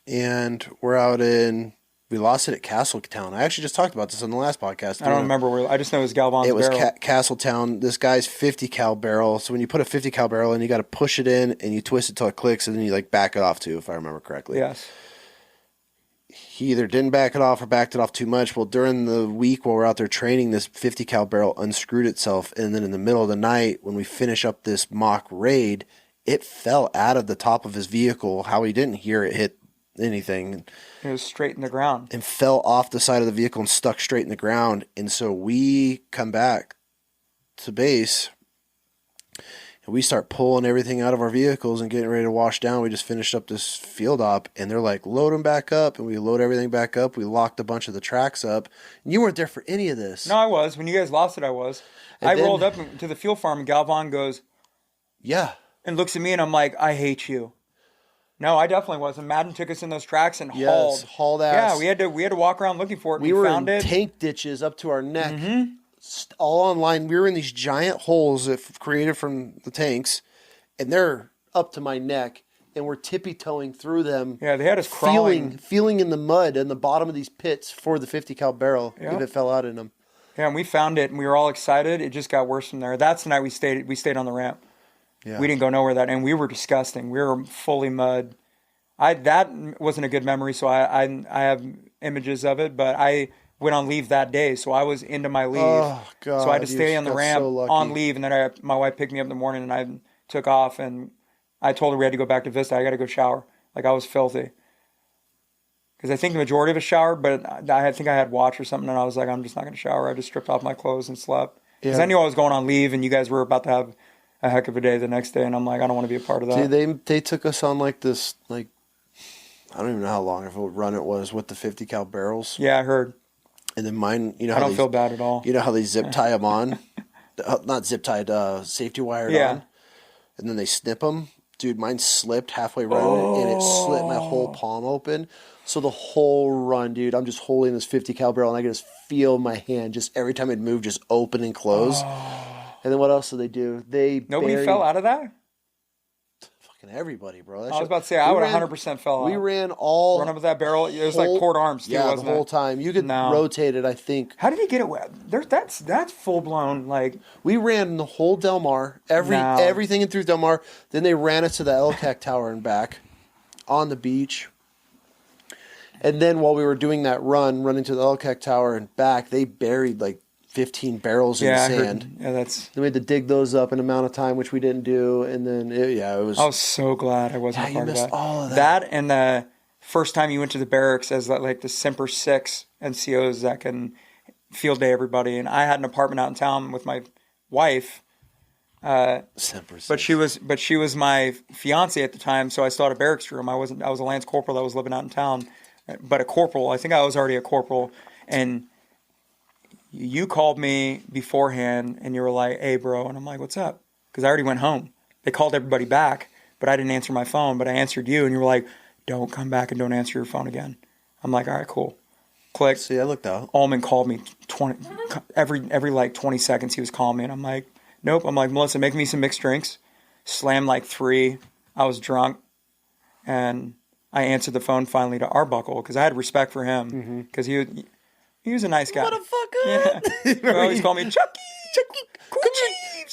and we lost it at Castletown. I actually just talked about this on the last podcast. I don't remember where. I just know it was Galvan's barrel. It was Castletown. This guy's 50 cal barrel. So when you put a 50 cal barrel in, you got to push it in and you twist it till it clicks, and then you like back it off too, if I remember correctly. Yes. He either didn't back it off or backed it off too much. Well, during the week while we're out there training, this 50 cal barrel unscrewed itself, and then in the middle of the night when we finish up this mock raid, it fell out of the top of his vehicle. How he didn't hear it hit anything. It was straight in the ground. And fell off the side of the vehicle and stuck straight in the ground. And so we come back to base and we start pulling everything out of our vehicles and getting ready to wash down. We just finished up this field op, and they're like, load them back up. And we load everything back up. We locked a bunch of the tracks up. And you weren't there for any of this. No, I was. When you guys lost it, I was. I rolled up to the fuel farm, and Galvan goes, yeah. And looks at me, and I'm like, I hate you. No, I definitely wasn't. Madden took us in those tracks and hauled ass. Yeah, we had to walk around looking for it. We found it. Tank ditches up to our neck, all online. We were in these giant holes that created from the tanks, and they're up to my neck, and we're tippy-toeing through them. Yeah, they had us crawling. Feeling in the mud in the bottom of these pits for the 50 cal barrel if it fell out in them. Yeah, and we found it, and we were all excited. It just got worse from there. That's the night we stayed on the ramp. Yeah. We didn't go nowhere and we were disgusting. We were fully mud. That wasn't a good memory, so I have images of it, but I went on leave that day, so I was into my leave. Oh, God. So I had to stay on the ramp on leave, and then my wife picked me up in the morning, and I took off, and I told her we had to go back to Vista. I got to go shower. Like, I was filthy. Because I think the majority of us showered, but I think I had watch or something, and I was like, I'm just not going to shower. I just stripped off my clothes and slept. Because I knew I was going on leave, and you guys were about to have a heck of a day the next day, and I'm like, I don't want to be a part of that. Dude, they took us on like this, like, I don't even know how long of a run it was with the 50 cal barrels. Yeah, I heard. And then mine, you know, I don't feel bad at all. You know how they zip tie them on, not zip tied, safety wired on, and then they snip them. Dude, mine slipped halfway running, and it slit my whole palm open. So the whole run, dude, I'm just holding this 50 cal barrel, and I can just feel my hand just every time it moved, just open and close. And then what else did they do? Nobody fell out of that? fucking everybody, bro. I was about to say, I would 100% fell We out. ran all... Running with that barrel, it was like port arms too, wasn't it? Yeah, the whole time. You could rotate it, I think. How did he get it wet? That's full-blown, like... We ran the whole Del Mar, everything in through Del Mar. Then they ran it to the LCAC Tower and back on the beach. And then while we were doing that running to the LCAC Tower and back, they buried like 15 barrels in the sand. Then we had to dig those up in an amount of time, which we didn't do. And then, it was... I was so glad I wasn't a part of that. All of that. That and the first time you went to the barracks as like the Semper 6 NCOs that can field day everybody. And I had an apartment out in town with my wife. Semper 6. But she was my fiance at the time, so I still had a barracks room. I was a Lance Corporal that was living out in town. But a corporal. I think I was already a corporal. And... you called me beforehand, and you were like, hey, bro. And I'm like, what's up? Because I already went home. They called everybody back, but I didn't answer my phone. But I answered you, and you were like, don't come back and don't answer your phone again. I'm like, all right, cool. Click. See, I looked out. Ullman called me every like 20 seconds. He was calling me, and I'm like, nope. I'm like, Melissa, make me some mixed drinks. Slammed like 3. I was drunk, and I answered the phone finally to Arbuckle because I had respect for him because he was a nice guy. Motherfucker! Yeah. He always called me Chucky. Come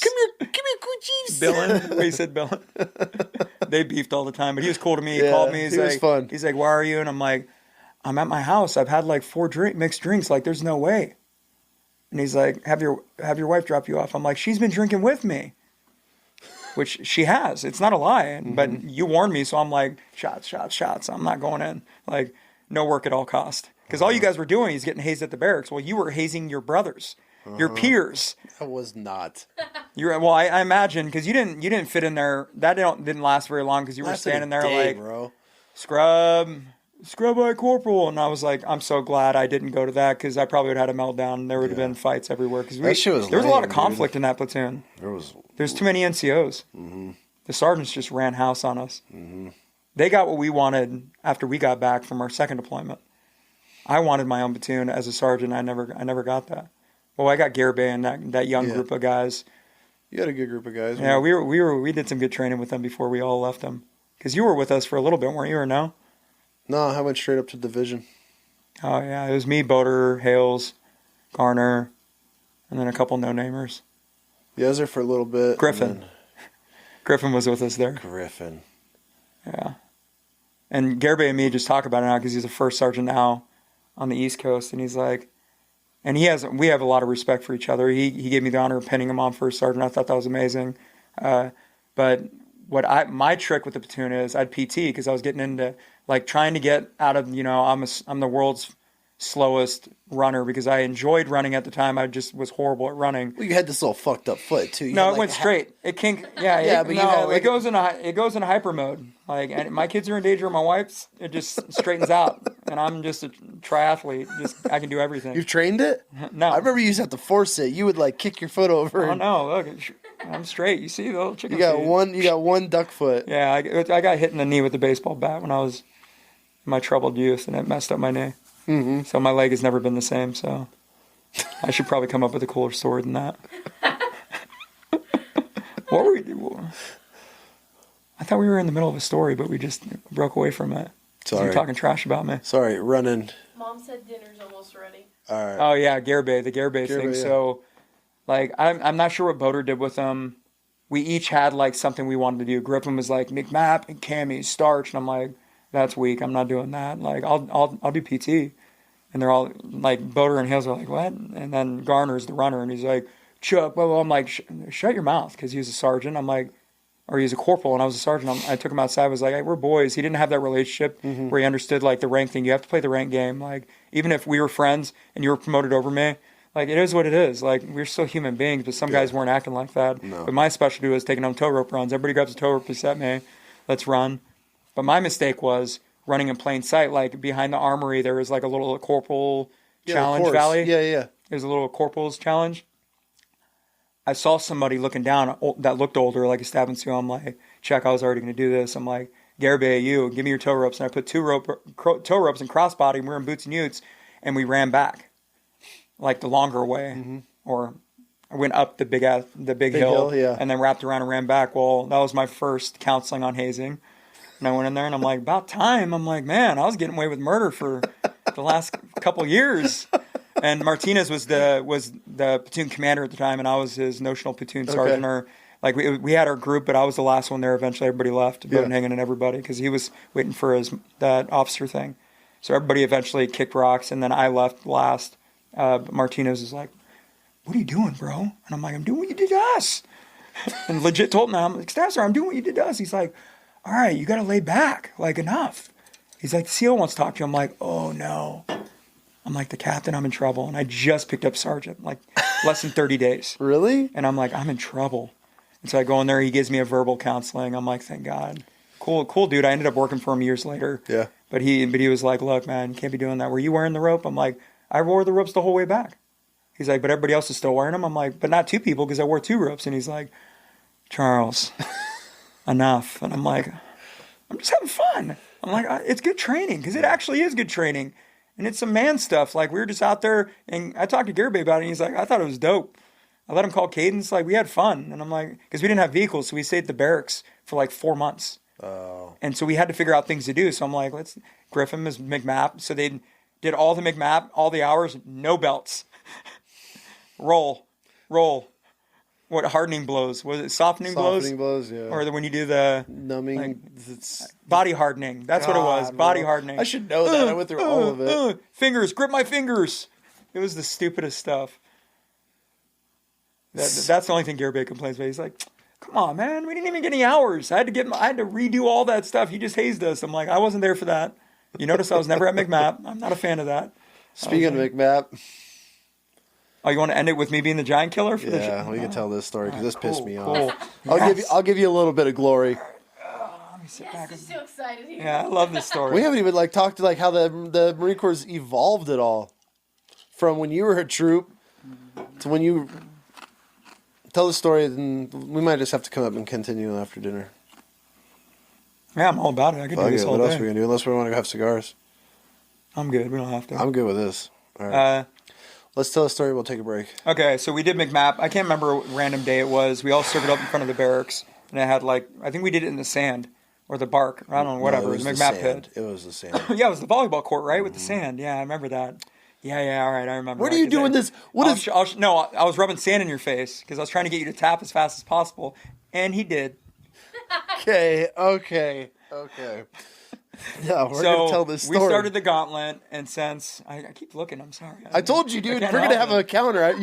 here, coochies. Billin. He said Billin. They beefed all the time, but he was cool to me. He called me. He was fun. He's like, where are you? And I'm like, I'm at my house. I've had like 4 mixed drinks. Like, there's no way. And he's like, have your wife drop you off. I'm like, she's been drinking with me. Which she has. It's not a lie. But you warned me, so I'm like, shots. I'm not going in. Like, no work at all cost. Because all you guys were doing is getting hazed at the barracks. Well, you were hazing your brothers, your peers. I was not. I imagine because you didn't fit in there. That didn't last very long because you were standing there like bro. Scrub by corporal, and I was like, I'm so glad I didn't go to that because I probably would have had a meltdown. And there would have been fights everywhere because there was a lot of conflict in that platoon. There's too many NCOs. The sergeants just ran house on us. They got what we wanted after we got back from our second deployment. I wanted my own platoon as a sergeant. I never got that. Well, I got Garibay and that young group of guys. You had a good group of guys. Yeah, we did some good training with them before we all left them. Because you were with us for a little bit, weren't you, or no? No, I went straight up to division. Oh yeah, it was me, Boater, Hales, Garner, and then a couple no-namers. Yeah, I was there for a little bit. Griffin was with us there. Griffin. Yeah. And Garibay and me just talk about it now because he's a first sergeant now on the East Coast, and he's like, and we have a lot of respect for each other. He gave me the honor of pinning him on first sergeant. I thought that was amazing. But my trick with the platoon is I'd PT because I was getting into like trying to get out of I'm the world's slowest runner because I enjoyed running at the time. I just was horrible at running. Well, you had this little fucked up foot too. No, it went straight. It kinked. Yeah, but it goes in hyper mode. Like, and my kids are in danger. My wife's, it just straightens out, and I'm just a triathlete. I can do everything. You've trained it? No, I remember you used to have to force it. You would like kick your foot over. Oh no, look, I'm straight. You see the little chicken. You got one duck foot. Yeah, I got hit in the knee with a baseball bat when I was in my troubled youth, and it messed up my knee. So my leg has never been the same, so I should probably come up with a cooler story than that. What were we doing? I thought we were in the middle of a story, but we just broke away from it. Sorry. You're talking trash about me. Sorry, running. Mom said dinner's almost ready. All right. Oh, yeah, the Garibay thing. Yeah. So, like, I'm not sure what Boater did with them. We each had, like, something we wanted to do. Griffin was like, McMap and Cammy, starch. And I'm like, that's weak. I'm not doing that. Like, I'll do PT. And they're all, like, Boater and Hales are like, what? And then Garner's the runner, and he's like, Chuck, blah, blah. I'm like, shut your mouth, because he was a sergeant. I'm like, or he's a corporal, and I was a sergeant. I took him outside. I was like, hey, we're boys. He didn't have that relationship where he understood, like, the rank thing. You have to play the rank game. Like, even if we were friends and you were promoted over me, like, it is what it is. Like, we're still human beings, but some guys weren't acting like that. No. But my specialty was taking on tow rope runs. Everybody grabs a tow rope to set me. Let's run. But my mistake was running in plain sight. Like, behind the armory, there was, like, a little corporal challenge valley. Yeah. There's a little corporal's challenge. I saw somebody looking down that looked older, like a stabbing suit. I'm like, check, I was already going to do this. I'm like, Garibay, you, give me your tow ropes. And I put tow ropes and crossbody, and we were in boots and utes, and we ran back, like the longer way, or I went up the big Big hill, hill, yeah. and then wrapped around and ran back. Well, that was my first counseling on hazing. And I went in there and I'm like, about time. I'm like, man, I was getting away with murder for the last couple years. And Martinez was the platoon commander at the time, and I was his notional platoon sergeant. Or like we had our group, but I was the last one there. Eventually, everybody left, hanging and everybody, because he was waiting for that officer thing. So everybody eventually kicked rocks, and then I left last. Martinez is like, "What are you doing, bro?" And I'm like, "I'm doing what you did to us." And legit told him, "I'm like, Staff Sir, I'm doing what you did to us." He's like, "All right, you got to lay back, like enough." He's like, "The SEAL wants to talk to you." I'm like, "Oh no." I'm like, "The captain, I'm in trouble." And I just picked up sergeant, like less than 30 days. Really? And I'm like, I'm in trouble. And so I go in there, he gives me a verbal counseling. I'm like, thank God. Cool dude. I ended up working for him years later. Yeah. But he was like, look, man, you can't be doing that. Were you wearing the rope? I'm like, I wore the ropes the whole way back. He's like, but everybody else is still wearing them. I'm like, but not two people, because I wore 2 ropes. And he's like, Charles, enough. And I'm like, I'm just having fun. I'm like, it's good training, because it actually is good training. And it's some man stuff. Like, we were just out there, and I talked to Garibay about it, and he's like, I thought it was dope. I let him call cadence. Like, we had fun. And I'm like, because we didn't have vehicles, so we stayed at the barracks for like 4 months. Oh. And so we had to figure out things to do. So I'm like, Griffin is McMap. So they did all the McMap, all the hours, no belts. Roll. What, hardening blows? Was it softening blows? Softening blows, yeah. Or when you do the numbing, like, it's body hardening. That's what it was. Body hardening. I should know that. I went through all of it. Fingers, grip my fingers. It was the stupidest stuff. That's the only thing Garibay complains about. He's like, come on, man, we didn't even get any hours. I had to redo all that stuff. He just hazed us. I'm like, I wasn't there for that. You notice I was never at McMap. I'm not a fan of that. Speaking of McMap. Oh, you want to end it with me being the giant killer for the show? Yeah, we can tell this story, because this pissed me Cool. off. I'll give you a little bit of glory. Let me sit back. Yes, I'm so excited here. Yeah, I love this story. We haven't even talked to how the Marine Corps evolved at all, from when you were a troop to when you tell the story. Then we might just have to come up and continue after dinner. Yeah, I'm all about it. I could do this all what day. else are we gonna do? Unless we want to go have cigars. I'm good. We don't have to. I'm good with this. All right. Let's tell a story. We'll take a break. Okay, so we did McMap. I can't remember what random day it was. We all circled up in front of the barracks, and it had I think we did it in the sand or the bark. I don't know, whatever. No, it was the McMap pit. It was the sand. Yeah, it was the volleyball court, right, with the sand. Yeah, I remember that. Yeah, all right, I remember. What are you doing this? No, I was rubbing sand in your face because I was trying to get you to tap as fast as possible, and he did. Okay. No, we're going to tell this story. We started the gauntlet, and since... I keep looking, I'm sorry. I told you, dude, we're going to have a counter.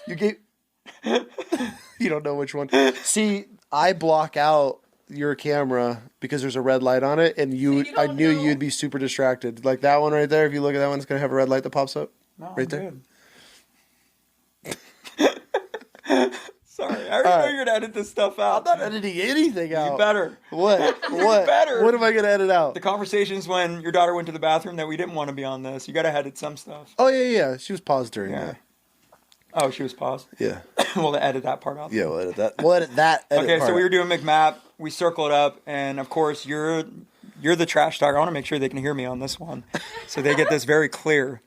You gave... You don't know which one. See, I block out your camera because there's a red light on it, and I knew you'd be super distracted. Like that one right there, if you look at that one, it's going to have a red light that pops up. No, right there. Sorry, I already know you're going to edit this stuff out. I'm not editing anything out. You better. What? You better. What am I going to edit out? The conversations when your daughter went to the bathroom that we didn't want to be on this. You got to edit some stuff. Oh, yeah. She was paused during that. Oh, she was paused? Yeah. We'll edit that part out. Yeah, we'll edit that. We'll edit that. Okay, so we were doing McMap. We circled up, and of course, you're the trash talker. I want to make sure they can hear me on this one, so they get this very clear.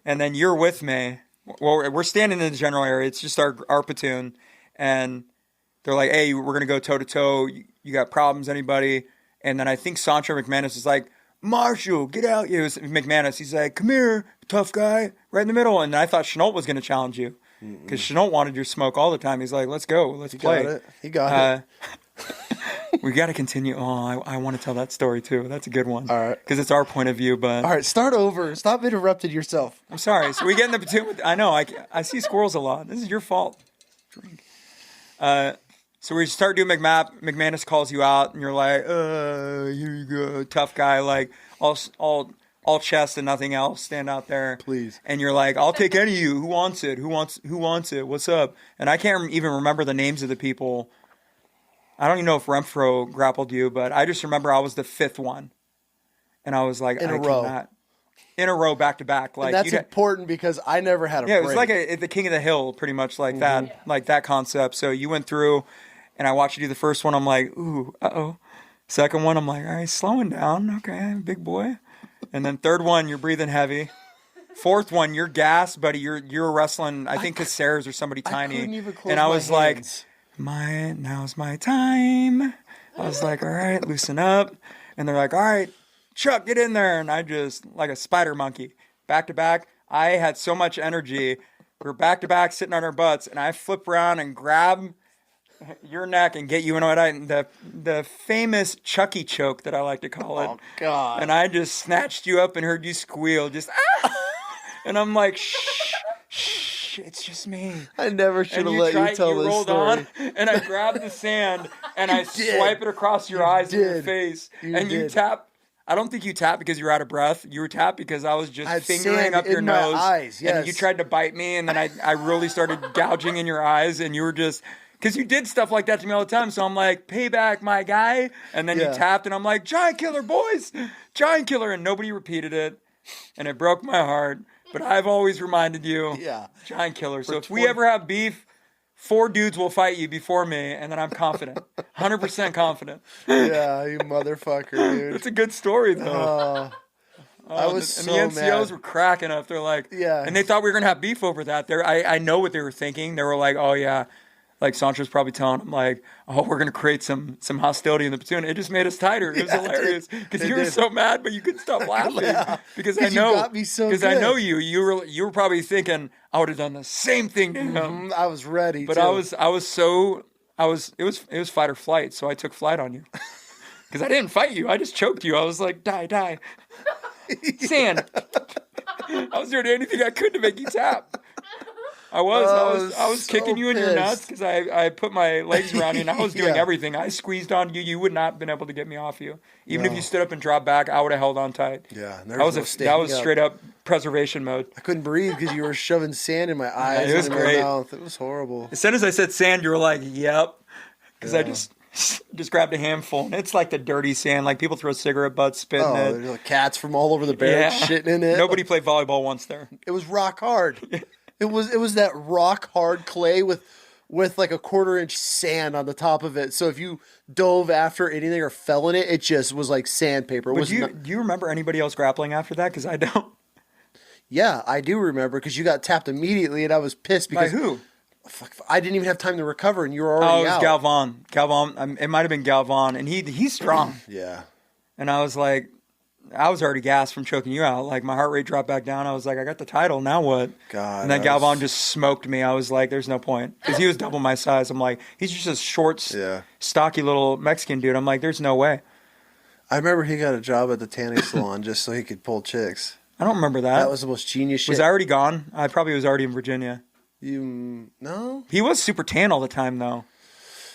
And then you're with me. Well, we're standing in the general area. It's just our platoon, and they're like, "Hey, we're gonna go toe to toe. You got problems, anybody?" And then I think Sancho McManus is like, "Marshall, get out!" It was McManus. He's like, "Come here, tough guy," right in the middle. And I thought Chenault was gonna challenge you. Because Chenault wanted your smoke all the time. He's like, let's go. Let's play. He got it. We got to continue. Oh, I want to tell that story, too. That's a good one. All right. Because it's our point of view, but... All right, start over. Stop interrupting yourself. I'm sorry. So we get in the platoon with... I know. I see squirrels a lot. This is your fault. Drink. So we start doing McMap. McManus calls you out, and you're like, here you go. Tough guy. Like, all chest and nothing else, stand out there. Please. And you're like, I'll take any of you. Who wants it? Who wants it? What's up? And I can't even remember the names of the people. I don't even know if Renfro grappled you, but I just remember I was the 5th one. And I was like, in a row, back to back. Like, and that's important because I never had a break. Yeah, it was like the King of the Hill, pretty much like that, like that concept. So you went through, and I watched you do the first one. I'm like, ooh, uh-oh. Second one, I'm like, all right, slowing down. Okay, big boy. And then third one, you're breathing heavy. Fourth one, you're gassed, buddy. You're wrestling, I think, Caceres or somebody tiny. I couldn't even close and I my was hands. now's my time. I was like, all right, loosen up. And they're like, all right, Chuck, get in there. And I just, like a spider monkey, back to back. I had so much energy. We were back to back, sitting on our butts, and I flip around and grab your neck and get you in the famous Chucky choke that I like to call it. Oh, God. And I just snatched you up and heard you squeal, just ah! And I'm like, shh, it's just me. I never should have let you tell this rolled story. on, and I grabbed the sand and I swipe it across your eyes and your face. You tap. I don't think you tapped because you were out of breath. You were tapped because I was just fingering up your nose. Eyes, yes. And you tried to bite me, and then I really started gouging in your eyes, and you were just... Because you did stuff like that to me all the time, so I'm like, payback, my guy. And then you tapped, and I'm like, giant killer, boys! Giant killer, and nobody repeated it. And it broke my heart. But I've always reminded you, giant killer. So if we ever have beef, 4 dudes will fight you before me, and then I'm confident. 100% confident. Yeah, you motherfucker, dude. It's a good story, though. I was so mad. And the NCOs were cracking up. They're like, and they thought we were going to have beef over that. I know what they were thinking. They were like, oh, yeah. Like, Sancho's probably telling them, like, oh, we're going to create some hostility in the platoon. It just made us tighter. It was hilarious. Because you were so mad, but you couldn't stop laughing. Because I know. You got me so Because I know you. You were probably thinking, I would have done the same thing to him. I was ready, but too. it was fight or flight, so I took flight on you. Because I didn't fight you. I just choked you. I was like, die. Sand. I was doing anything I could to make you tap. I was so kicking you in your nuts because I put my legs around you and I was doing everything. I squeezed on you. You would not have been able to get me off you. Even if you stood up and dropped back, I would have held on tight. Yeah, that was straight up preservation mode. I couldn't breathe because you were shoving sand in my eyes. It was great. My mouth. It was horrible. As soon as I said sand, you were like, "Yep," because I just grabbed a handful. And it's like the dirty sand, like people throw cigarette butts, spit in it. There's like cats from all over the barracks shitting in it. Nobody played volleyball once there. It was rock hard. It was that rock hard clay with like a 1/4-inch sand on the top of it. So if you dove after anything or fell in it, it just was like sandpaper. Do you remember anybody else grappling after that? Because I don't. Yeah, I do remember because you got tapped immediately and I was pissed because... By who? I didn't even have time to recover and you were already out. Oh, it was Galvan. It might have been Galvan, and he's strong. Yeah. And I was like... I was already gassed from choking you out. Like, my heart rate dropped back down. I was like, I got the title. Now what? God. And then Galvan just smoked me. I was like, there's no point. Because he was double my size. I'm like, he's just a short, stocky little Mexican dude. I'm like, there's no way. I remember he got a job at the tanning salon just so he could pull chicks. I don't remember that. That was the most genius shit. Was I already gone? I probably was already in Virginia. No? He was super tan all the time, though.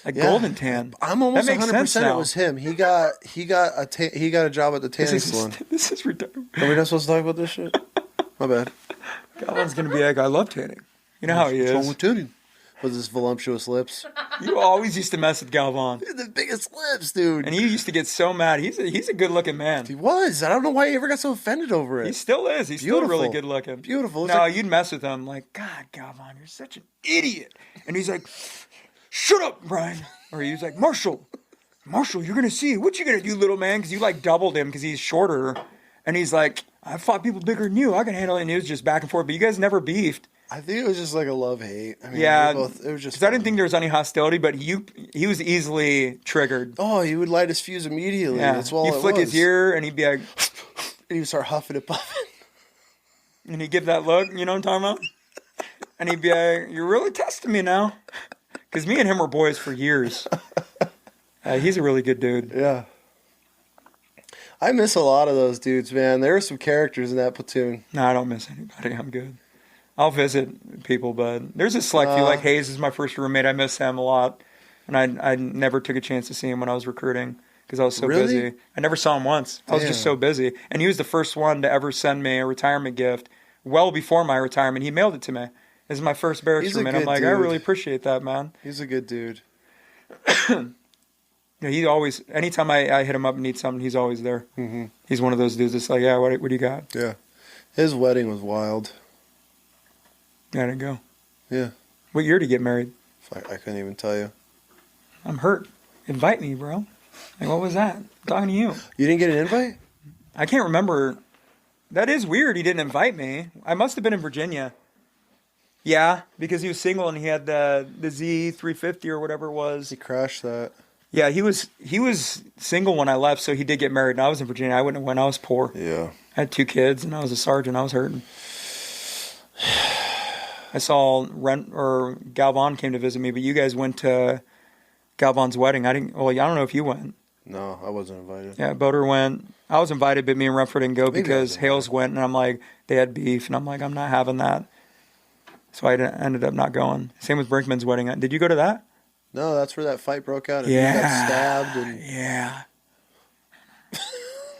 Like golden tan. I'm almost 100% it was him. He got a job at the tanning salon. This is ridiculous. Are we not supposed to talk about this shit? My bad. Galvan's gonna be like, I love tanning. You know how he is. What's wrong with tanning? With his voluptuous lips. You always used to mess with Galvan. The biggest lips, dude. And he used to get so mad. He's a good looking man. He was. I don't know why he ever got so offended over it. He still is. He's still really good looking. Beautiful. No, you'd mess with him like, God, Galvan, you're such an idiot. And he's like, shut up, Brian. Or he was like, Marshall, you're going to see. What you going to do, little man? Because you like doubled him because he's shorter. And he's like, I fought people bigger than you. I can handle it. And it was just back and forth. But you guys never beefed. I think it was just like a love-hate. I mean, it was just... Because I didn't think there was any hostility, but he was easily triggered. Oh, he would light his fuse immediately. Yeah. That's all it was. He'd flick his ear and he'd be like... and he would start huffing and puffing. And he'd give that look, you know what I'm talking about? And he'd be like, you're really testing me now. Because me and him were boys for years. He's a really good dude. Yeah. I miss a lot of those dudes, man. There were some characters in that platoon. No, I don't miss anybody. I'm good. I'll visit people, but there's a select few. Like Hayes is my first roommate. I miss him a lot. And I never took a chance to see him when I was recruiting because I was so busy. I never saw him once. I was just so busy. And he was the first one to ever send me a retirement gift well before my retirement. He mailed it to me. This is my first barracks room, and I'm like, dude. I really appreciate that, man. He's a good dude. He always, anytime I hit him up and need something, he's always there. Mm-hmm. He's one of those dudes that's like, yeah, what do you got? Yeah. His wedding was wild. Yeah, I didn't go. Yeah. What year did you get married? I couldn't even tell you. I'm hurt. Invite me, bro. Like, what was that? I'm talking to you. You didn't get an invite? I can't remember. That is weird. He didn't invite me. I must have been in Virginia. Yeah, because he was single and he had the Z350 or whatever it was. He crashed that. Yeah, he was single when I left, so he did get married. And I was in Virginia. I wouldn't have went. I was poor. Yeah. I had 2 kids, and I was a sergeant. I was hurting. I saw Galvan came to visit me, but you guys went to Galvan's wedding. I didn't. Well, I don't know if you went. No, I wasn't invited. Yeah, Boder went. I was invited, but me and Renford didn't go Maybe because Hales went, and I'm like, they had beef, and I'm like, I'm not having that. So I ended up not going. Same with Brinkman's wedding. Did you go to that? No, that's where that fight broke out. And Yeah. he got stabbed. And... Yeah.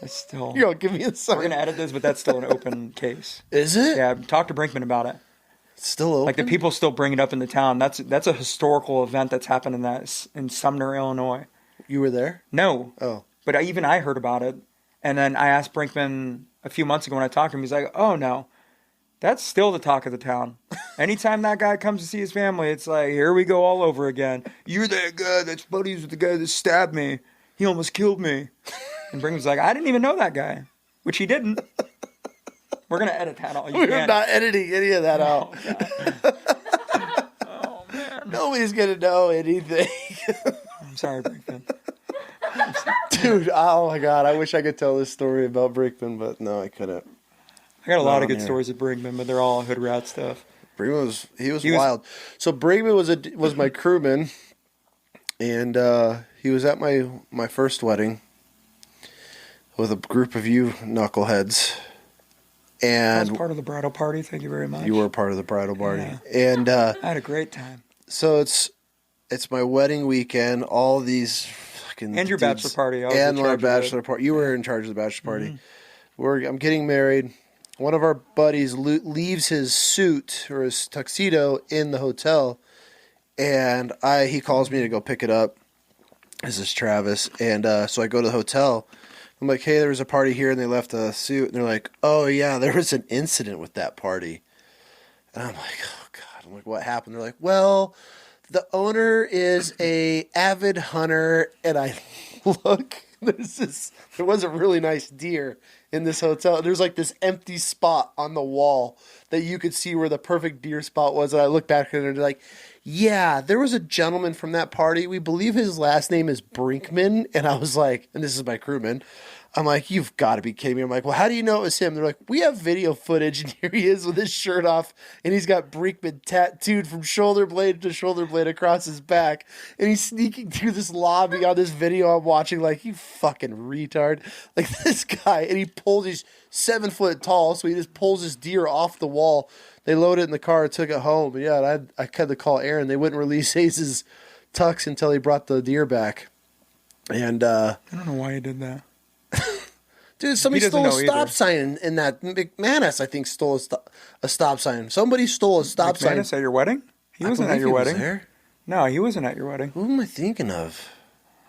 It's still. Yo, give me a sign. We're gonna edit this, but that's still an open case. Is it? Yeah, talk to Brinkman about it. It's still open? Like the people still bring it up in the town. That's a historical event that's happened in Sumner, Illinois. You were there? No. Oh. But I heard about it. And then I asked Brinkman a few months ago when I talked to him, he's like, oh no, that's still the talk of the town. Anytime that guy comes to see his family, it's like, here we go all over again. You're that guy that's buddies with the guy that stabbed me. He almost killed me. And Brinkman's like, I didn't even know that guy, which he didn't. We're going to edit that out. We're not editing any of that out. Oh, man. Nobody's going to know anything. I'm sorry, Brinkman. Dude, oh my God. I wish I could tell this story about Brinkman, but no, I couldn't. I got a lot of good stories of Brinkman, but they're all hood rat stuff. Brinkman was wild. So Brinkman was my crewman, and he was at my first wedding with a group of you knuckleheads. And I was part of the bridal party. Thank you very much. You were part of the bridal party. Yeah. And I had a great time. So it's my wedding weekend. All these fucking and your dudes, bachelor party. And my bachelor party. You were in charge of the bachelor party. Mm-hmm. I'm getting married. One of our buddies leaves his suit or his tuxedo in the hotel, and he calls me to go pick it up. This is Travis, and so I go to the hotel. I'm like, hey, there was a party here, and they left a suit. And they're like, oh, yeah, there was an incident with that party. And I'm like, oh, God. I'm like, what happened? They're like, well, the owner is a avid hunter, and I look, there was a really nice deer in this hotel. There's like this empty spot on the wall that you could see where the perfect deer spot was. And I look back and they're like, yeah, there was a gentleman from that party. We believe his last name is Brinkman. And I was like, and this is my crewman. I'm like, you've got to be kidding me. I'm like, well, how do you know it was him? They're like, we have video footage, and here he is with his shirt off, and he's got Brinkman tattooed from shoulder blade to shoulder blade across his back, and he's sneaking through this lobby on this video I'm watching like, you fucking retard. Like, this guy, and he pulls, he's 7 foot tall, so he just pulls his deer off the wall. They loaded it in the car and took it home. But yeah, I had to call Aaron. They wouldn't release Hayes' tux until he brought the deer back. And I don't know why he did that. Dude, somebody stole a stop sign in that. McManus, I think, stole a stop sign. Somebody stole a stop sign. McManus at your wedding? He wasn't at your wedding. Was there? No, he wasn't at your wedding. Who am I thinking of?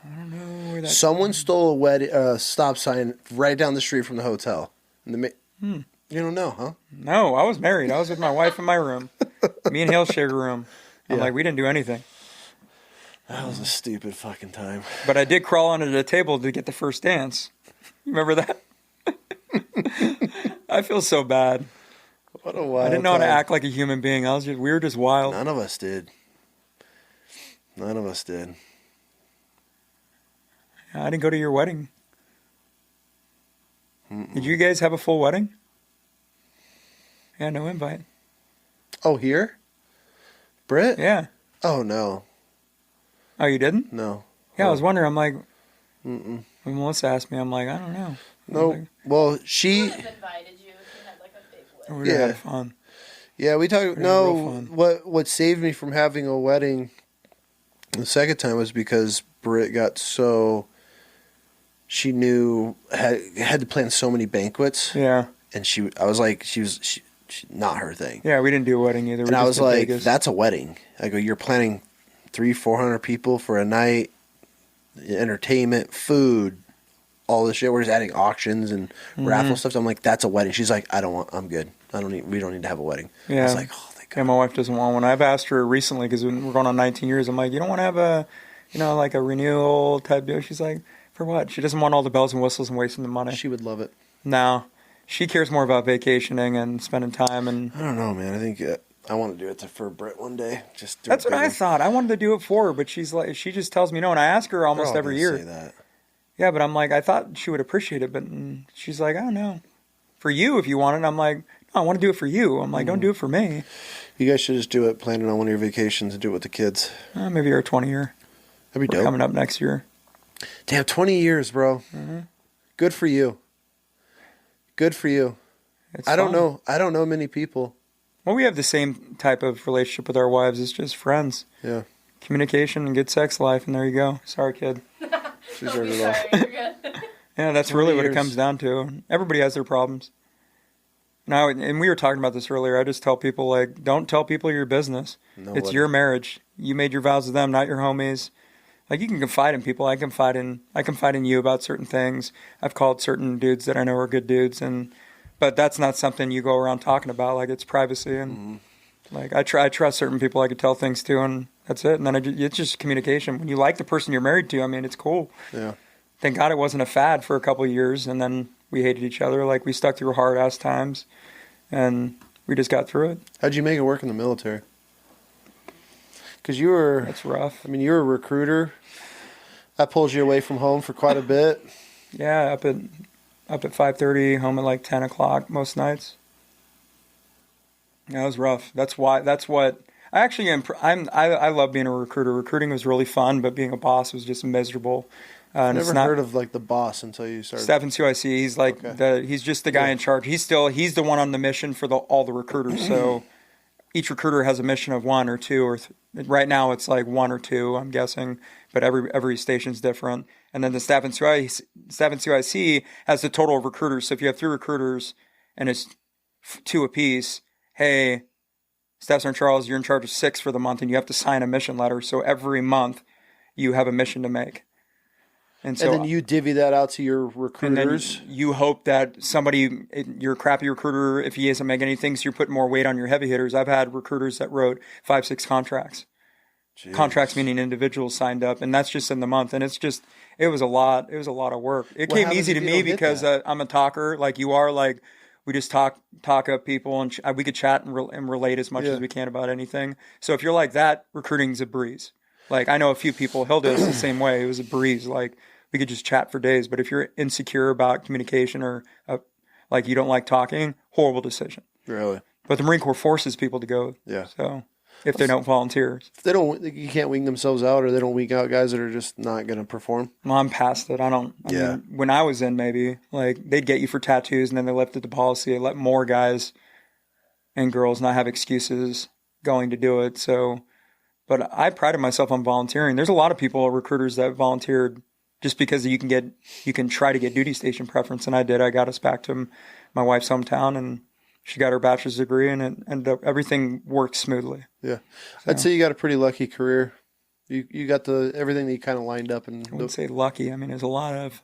I don't know where that. Someone stole a stop sign right down the street from the hotel. You don't know, huh? No, I was married. I was with my wife in my room. Me and Hale shared a room. I'm like, we didn't do anything. That was a stupid fucking time. But I did crawl under the table to get the first dance. You remember that? I feel so bad. What a wild I didn't know how to time. act like a human being. We were just wild. None of us did. None of us did. I didn't go to your wedding. Did you guys have a full wedding? Yeah, no invite. Oh, here? Britt? Yeah. Oh, no. Oh, you didn't? No. Yeah, I was wondering. I'm like, when Melissa asked me, I'm like, I don't know. No. Like, well, I she... would have invited you if you had like a big wedding. we would have had fun. Yeah, we talked... Real No, fun. what saved me from having a wedding the second time was because Britt got so... She knew... had to plan so many banquets. Yeah. And I was like, she not her thing. Yeah, we didn't do a wedding either. And I was like, that's a wedding. I go, you're planning 300-400 people for a night, entertainment, food, all this shit. We're just adding auctions and raffle stuff. So I'm like, that's a wedding. She's like, I'm good. We don't need to have a wedding. Yeah. I was like, oh, thank God. Yeah, my wife doesn't want one. I've asked her recently because we're going on 19 years. I'm like, you don't want to have like a renewal type deal? She's like, for what? She doesn't want all the bells and whistles and wasting the money. She would love it. No. She cares more about vacationing and spending time. And I don't know, man. I think I want to do it for Britt one day. Just do that's it what I thought. I wanted to do it for her, but she just tells me no. And I ask her almost every year. Say that. Yeah, but I'm like, I thought she would appreciate it, but she's like, I don't know. For you, if you want it. I'm like, no, I want to do it for you. I'm like, don't do it for me. You guys should just do it, planning on one of your vacations and do it with the kids. Maybe our 20 year. That'd be dope. Coming up next year. Damn, 20 years, bro. Mm-hmm. Good for you. Good for you. I don't know many people. Well, we have the same type of relationship with our wives. It's just friends. Yeah. Communication and good sex life, and there you go. Sorry, kid. She's Don't heard be it all. sorry, you're good. Yeah, that's really what it comes down to. Everybody has their problems. Now, and we were talking about this earlier. I just tell people, like, don't tell people your business. It's your marriage. You made your vows with them, not your homies. Like, you can confide in people. I confide in you about certain things. I've called certain dudes that I know are good dudes, but that's not something you go around talking about. Like, it's privacy, and like I trust certain people I could tell things to, and that's it. And then it's just communication. When you like the person you're married to, I mean, it's cool. Yeah. Thank God it wasn't a fad for a couple of years, and then we hated each other. Like, we stuck through hard ass times, and we just got through it. How'd you make it work in the military? Because you were... That's rough. I mean, you're a recruiter. That pulls you away from home for quite a bit. Yeah, up at 5:30, home at like 10 o'clock most nights. Yeah, it was rough. That's what I actually am. I love being a recruiter. Recruiting was really fun, but being a boss was just miserable. I've never heard of like the boss until you started. Stephen CIC. He's like he's just the guy in charge. He's the one on the mission for all the recruiters. So each recruiter has a mission of one or two or right now it's like one or two, I'm guessing, but every station's different. And then the Stephen CIC has the total of recruiters. So if you have 3 recruiters and it's 2 apiece, hey, Staff Sergeant Charles, you're in charge of 6 for the month, and you have to sign a mission letter. So every month you have a mission to make. And then you divvy that out to your recruiters. And then you hope that your crappy recruiter, if he isn't making anything, so you're putting more weight on your heavy hitters. I've had recruiters that wrote 5-6 contracts. Jeez. Contracts meaning individuals signed up, and that's just in the month. And it was a lot. It was a lot of work. It came easy to me because I'm a talker, like you are. Like we just talk up people, and we could chat and relate as much as we can about anything. So if you're like that, recruiting's a breeze. Like I know a few people. Hilda is the same way. It was a breeze. Like we could just chat for days. But if you're insecure about communication or like you don't like talking, horrible decision. Really. But the Marine Corps forces people to go. Yeah. So if they don't volunteer, if they don't, you can't wing themselves out, or they don't wing out guys that are just not going to perform. Well, I'm past it. I mean, when I was in, maybe like they'd get you for tattoos, and then they lifted the policy and let more guys and girls not have excuses going to do it. So, but I prided myself on volunteering. There's a lot of people, recruiters, that volunteered just because you can try to get duty station preference, and I did. I got us back to my wife's hometown, and she got her bachelor's degree, and everything worked smoothly. Yeah, so. I'd say you got a pretty lucky career. You got everything that you kind of lined up, and I wouldn't say lucky. I mean, there's a lot of.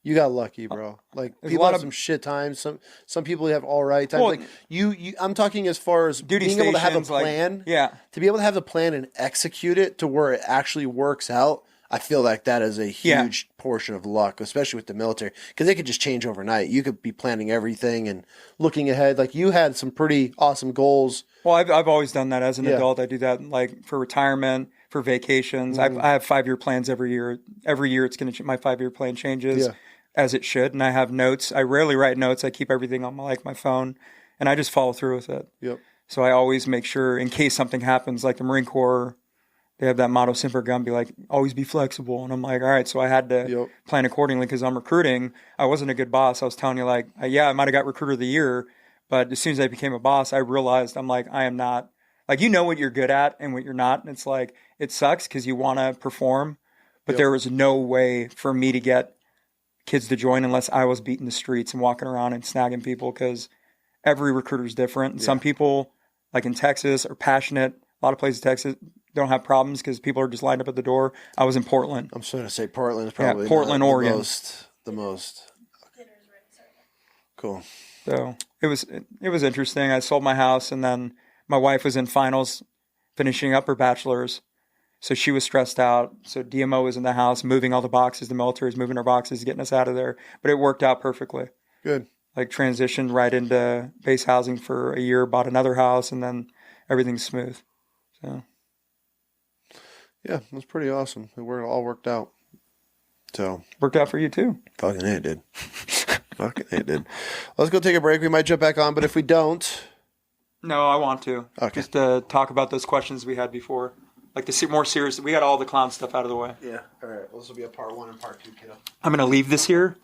You got lucky, bro. Like people have some shit times. Some people have all right times. Well, like you, I'm talking as far as duty being able to have a plan. Like, to be able to have a plan and execute it to where it actually works out. I feel like that is a huge portion of luck, especially with the military, because it could just change overnight. You could be planning everything and looking ahead. Like you had some pretty awesome goals. Well, I've always done that as an adult. I do that like for retirement, for vacations. I have 5-year plans every year. Every year, my 5-year plan changes as it should, and I have notes. I rarely write notes. I keep everything on my phone, and I just follow through with it. Yep. So I always make sure in case something happens, like the Marine Corps. They have that motto, Semper Gun, be like, always be flexible. And I'm like, all right, so I had to plan accordingly because I'm recruiting. I wasn't a good boss. I was telling you, like, I might have got Recruiter of the Year, but as soon as I became a boss, I realized I'm like, I am not. Like, you know what you're good at and what you're not. And it's like, it sucks because you want to perform, but there was no way for me to get kids to join unless I was beating the streets and walking around and snagging people because every recruiter is different. And some people, like in Texas, are passionate. A lot of places in Texas don't have problems because people are just lined up at the door. I was in Portland. I'm starting to say Portland is probably Portland, Oregon. The most. Cool. So it was interesting. I sold my house, and then my wife was in finals, finishing up her bachelor's. So she was stressed out. So DMO was in the house, moving all the boxes. The military is moving our boxes, getting us out of there. But it worked out perfectly. Good. like transitioned right into base housing for a year, bought another house, and then everything's smooth. So Yeah, that's pretty awesome. It all worked out. So worked out for you too. Fucking it did. Fucking it did. Let's go take a break. We might jump back on, but if we don't... No, I want to. Okay. Just to talk about those questions we had before. Like the more serious... We got all the clown stuff out of the way. Yeah. All right. This will be a part 1 and part 2, kiddo. I'm going to leave this here.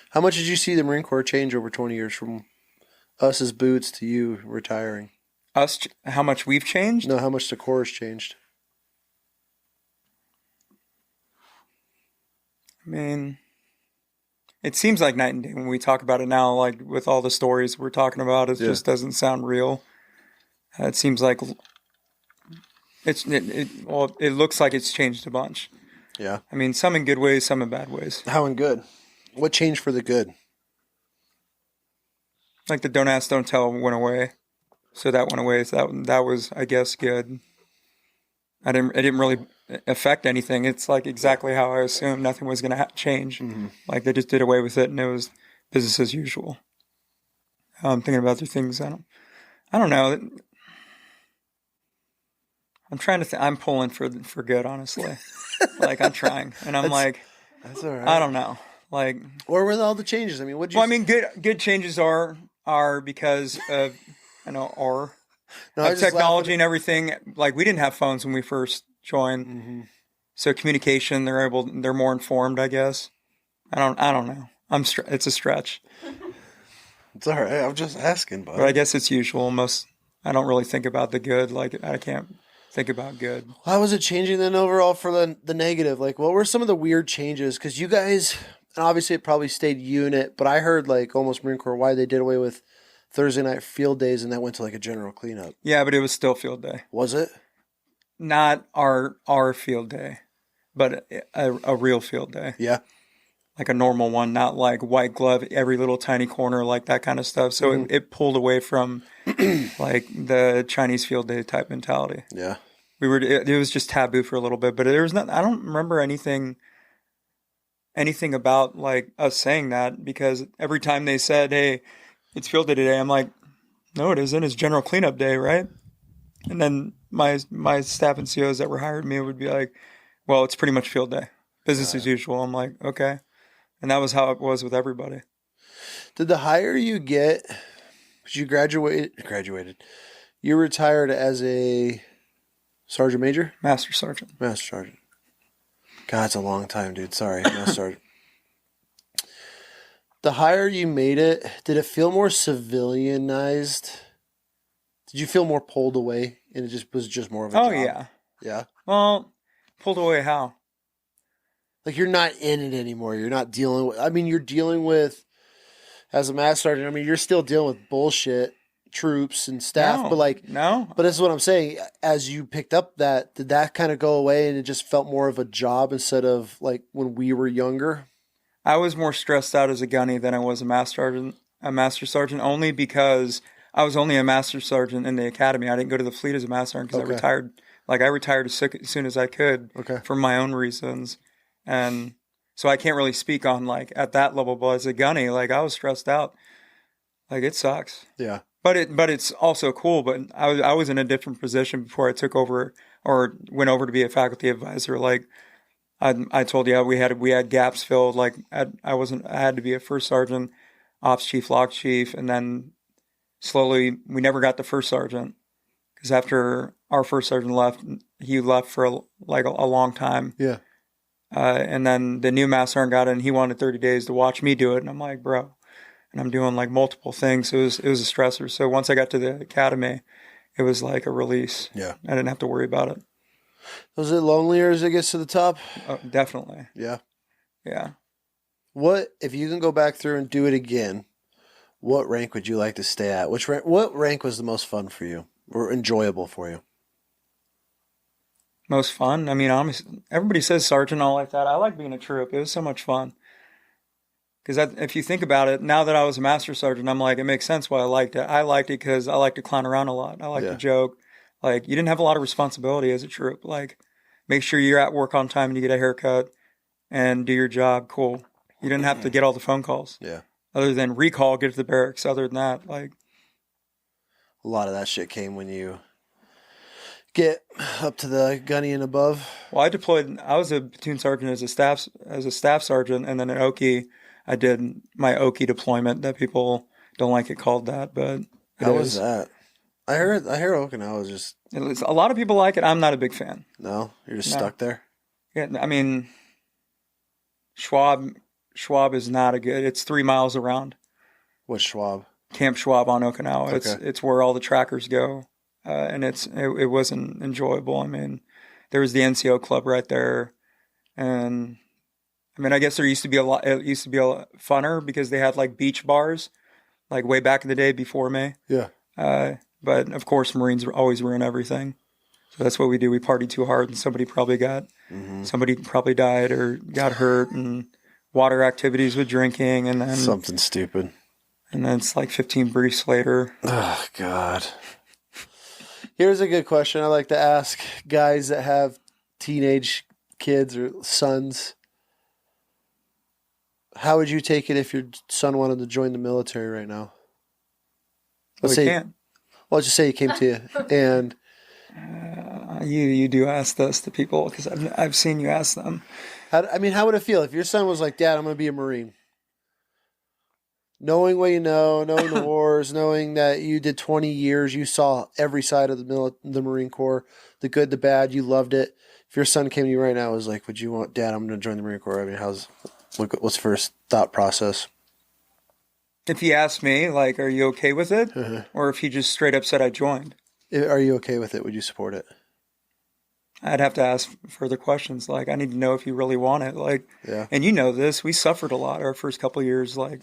How much did you see the Marine Corps change over 20 years from us as boots to you retiring? How much we've changed? No, how much the Corps has changed. I mean, it seems like night and day when we talk about it now, like with all the stories we're talking about, it just doesn't sound real. It seems like it looks like it's changed a bunch. Yeah. I mean, some in good ways, some in bad ways. How in good? What changed for the good? Like the don't ask, don't tell went away. So that went away. So that was, I guess, good. It didn't really affect anything. It's like exactly how I assumed nothing was going to change. Mm-hmm. Like they just did away with it, and it was business as usual. I'm thinking about the things I don't know. I'm trying to I'm pulling for good, honestly. Like I'm trying, and I'm that's all right. I don't know. Like, or with all the changes, I mean, what? Well, I mean, good changes are because of technology and everything. Like we didn't have phones when we first joined, mm-hmm. So communication, they're more informed, I guess. I don't know. It's a stretch. It's all right. I'm just asking, but I guess it's usual. I don't really think about the good. Like I can't think about good. How was it changing then overall for the negative? Like, what were some of the weird changes? Because you guys, and obviously it probably stayed unit, but I heard like almost Marine Corps why they did away with Thursday night field days and that went to like a general cleanup. Yeah, but it was still field day. Was it? Not our field day, but a real field day. Yeah. Like a normal one, not like white glove, every little tiny corner, like that kind of stuff. So mm-hmm. it pulled away from like the Chinese field day type mentality. Yeah. It was just taboo for a little bit, but there was I don't remember anything about like us saying that, because every time they said, hey, it's field day today, I'm like, no, it isn't. It's general cleanup day, right? And then my staff and COs that were hired me would be like, well, it's pretty much field day. Business as usual. I'm like, okay. And that was how it was with everybody. Did the higher you get, because you graduated, you retired as a sergeant major? Master sergeant. Master sergeant. God, it's a long time, dude. Sorry. Master sergeant. The higher you made it, did it feel more civilianized? Did you feel more pulled away and it was just more of a job? Yeah. Yeah? Well, pulled away how? Like you're not in it anymore. You're not dealing with, I mean, you're dealing with, as a master sergeant, I mean, you're still dealing with bullshit, troops and staff, but this is what I'm saying. As you picked up that, did that kind of go away and it just felt more of a job instead of like when we were younger? I was more stressed out as a gunny than I was a master sergeant, only because I was only a master sergeant in the academy. I didn't go to the fleet as a master sergeant because I retired. Like I retired as soon as I could for my own reasons. And so I can't really speak on like at that level, but as a gunny, like I was stressed out. Like it sucks. Yeah. But it's also cool. But I was in a different position before I took over or went over to be a faculty advisor. Like I told you, we had gaps filled. Like I had to be a first sergeant, ops chief, log chief, and then slowly we never got the first sergeant because after our first sergeant left, he left for a long time. Yeah. And then the new master sergeant got in. He wanted 30 days to watch me do it, and I'm like, bro. And I'm doing like multiple things. It was a stressor. So once I got to the academy, it was like a release. Yeah. I didn't have to worry about it. Was it lonelier as it gets to the top? Oh, definitely. Yeah. Yeah. What, if you can go back through and do it again, what rank would you like to stay at? What rank was the most fun for you or enjoyable for you? Most fun? I mean, everybody says sergeant, all like that. I like being a troop. It was so much fun. Because if you think about it, now that I was a master sergeant, I'm like, it makes sense why I liked it. I liked it because I like to clown around a lot. I like to joke. Like, you didn't have a lot of responsibility as a troop. Like, make sure you're at work on time and you get a haircut and do your job. Cool. You didn't have to get all the phone calls. Yeah. other than recall, get to the barracks. Other than that, like A lot of that shit came when you get up to the gunny and above. well, I deployed. I was a platoon sergeant as a staff sergeant, and then at Oki, I did my Oki deployment. That people don't like it called that, but How was that? I hear Okinawa was just A lot of people like it. I'm not a big fan. no. You're just No. stuck there. Yeah, I mean, Schwab is not a good. It's 3 miles around. What's Schwab? Camp Schwab on Okinawa. Okay. It's where all the trackers go, and it wasn't enjoyable. I mean, there was the NCO club right there, and I mean, I guess there used to be a lot. It used to be a lot funner because they had like beach bars, like way back in the day before me. Yeah. But of course, Marines always ruin everything. So that's what we do. We party too hard, and somebody probably died or got hurt, and water activities with drinking, and then Something stupid. and then it's like 15 briefs later. Oh God. Here's a good question I like to ask guys that have teenage kids or sons. How would you take it if your son wanted to join the military right now? We can't. Well, let's just say he came to you and You do ask this to people because I've seen you ask them. how would it feel if your son was like, Dad, I'm going to be a Marine? Knowing what you know, knowing the wars, knowing that you did 20 years, you saw every side of the Marine Corps, the good, the bad, you loved it. If your son came to you right now and was like, would you want, Dad, I'm going to join the Marine Corps? I mean, what's the first thought process? If he asked me, like, are you okay with it? Or if he just straight up said I joined. Are you okay with it? Would you support it? I'd have to ask further questions. Like, I need to know if you really want it. Like, Yeah. and you know this, we suffered a lot our first couple of years. Like,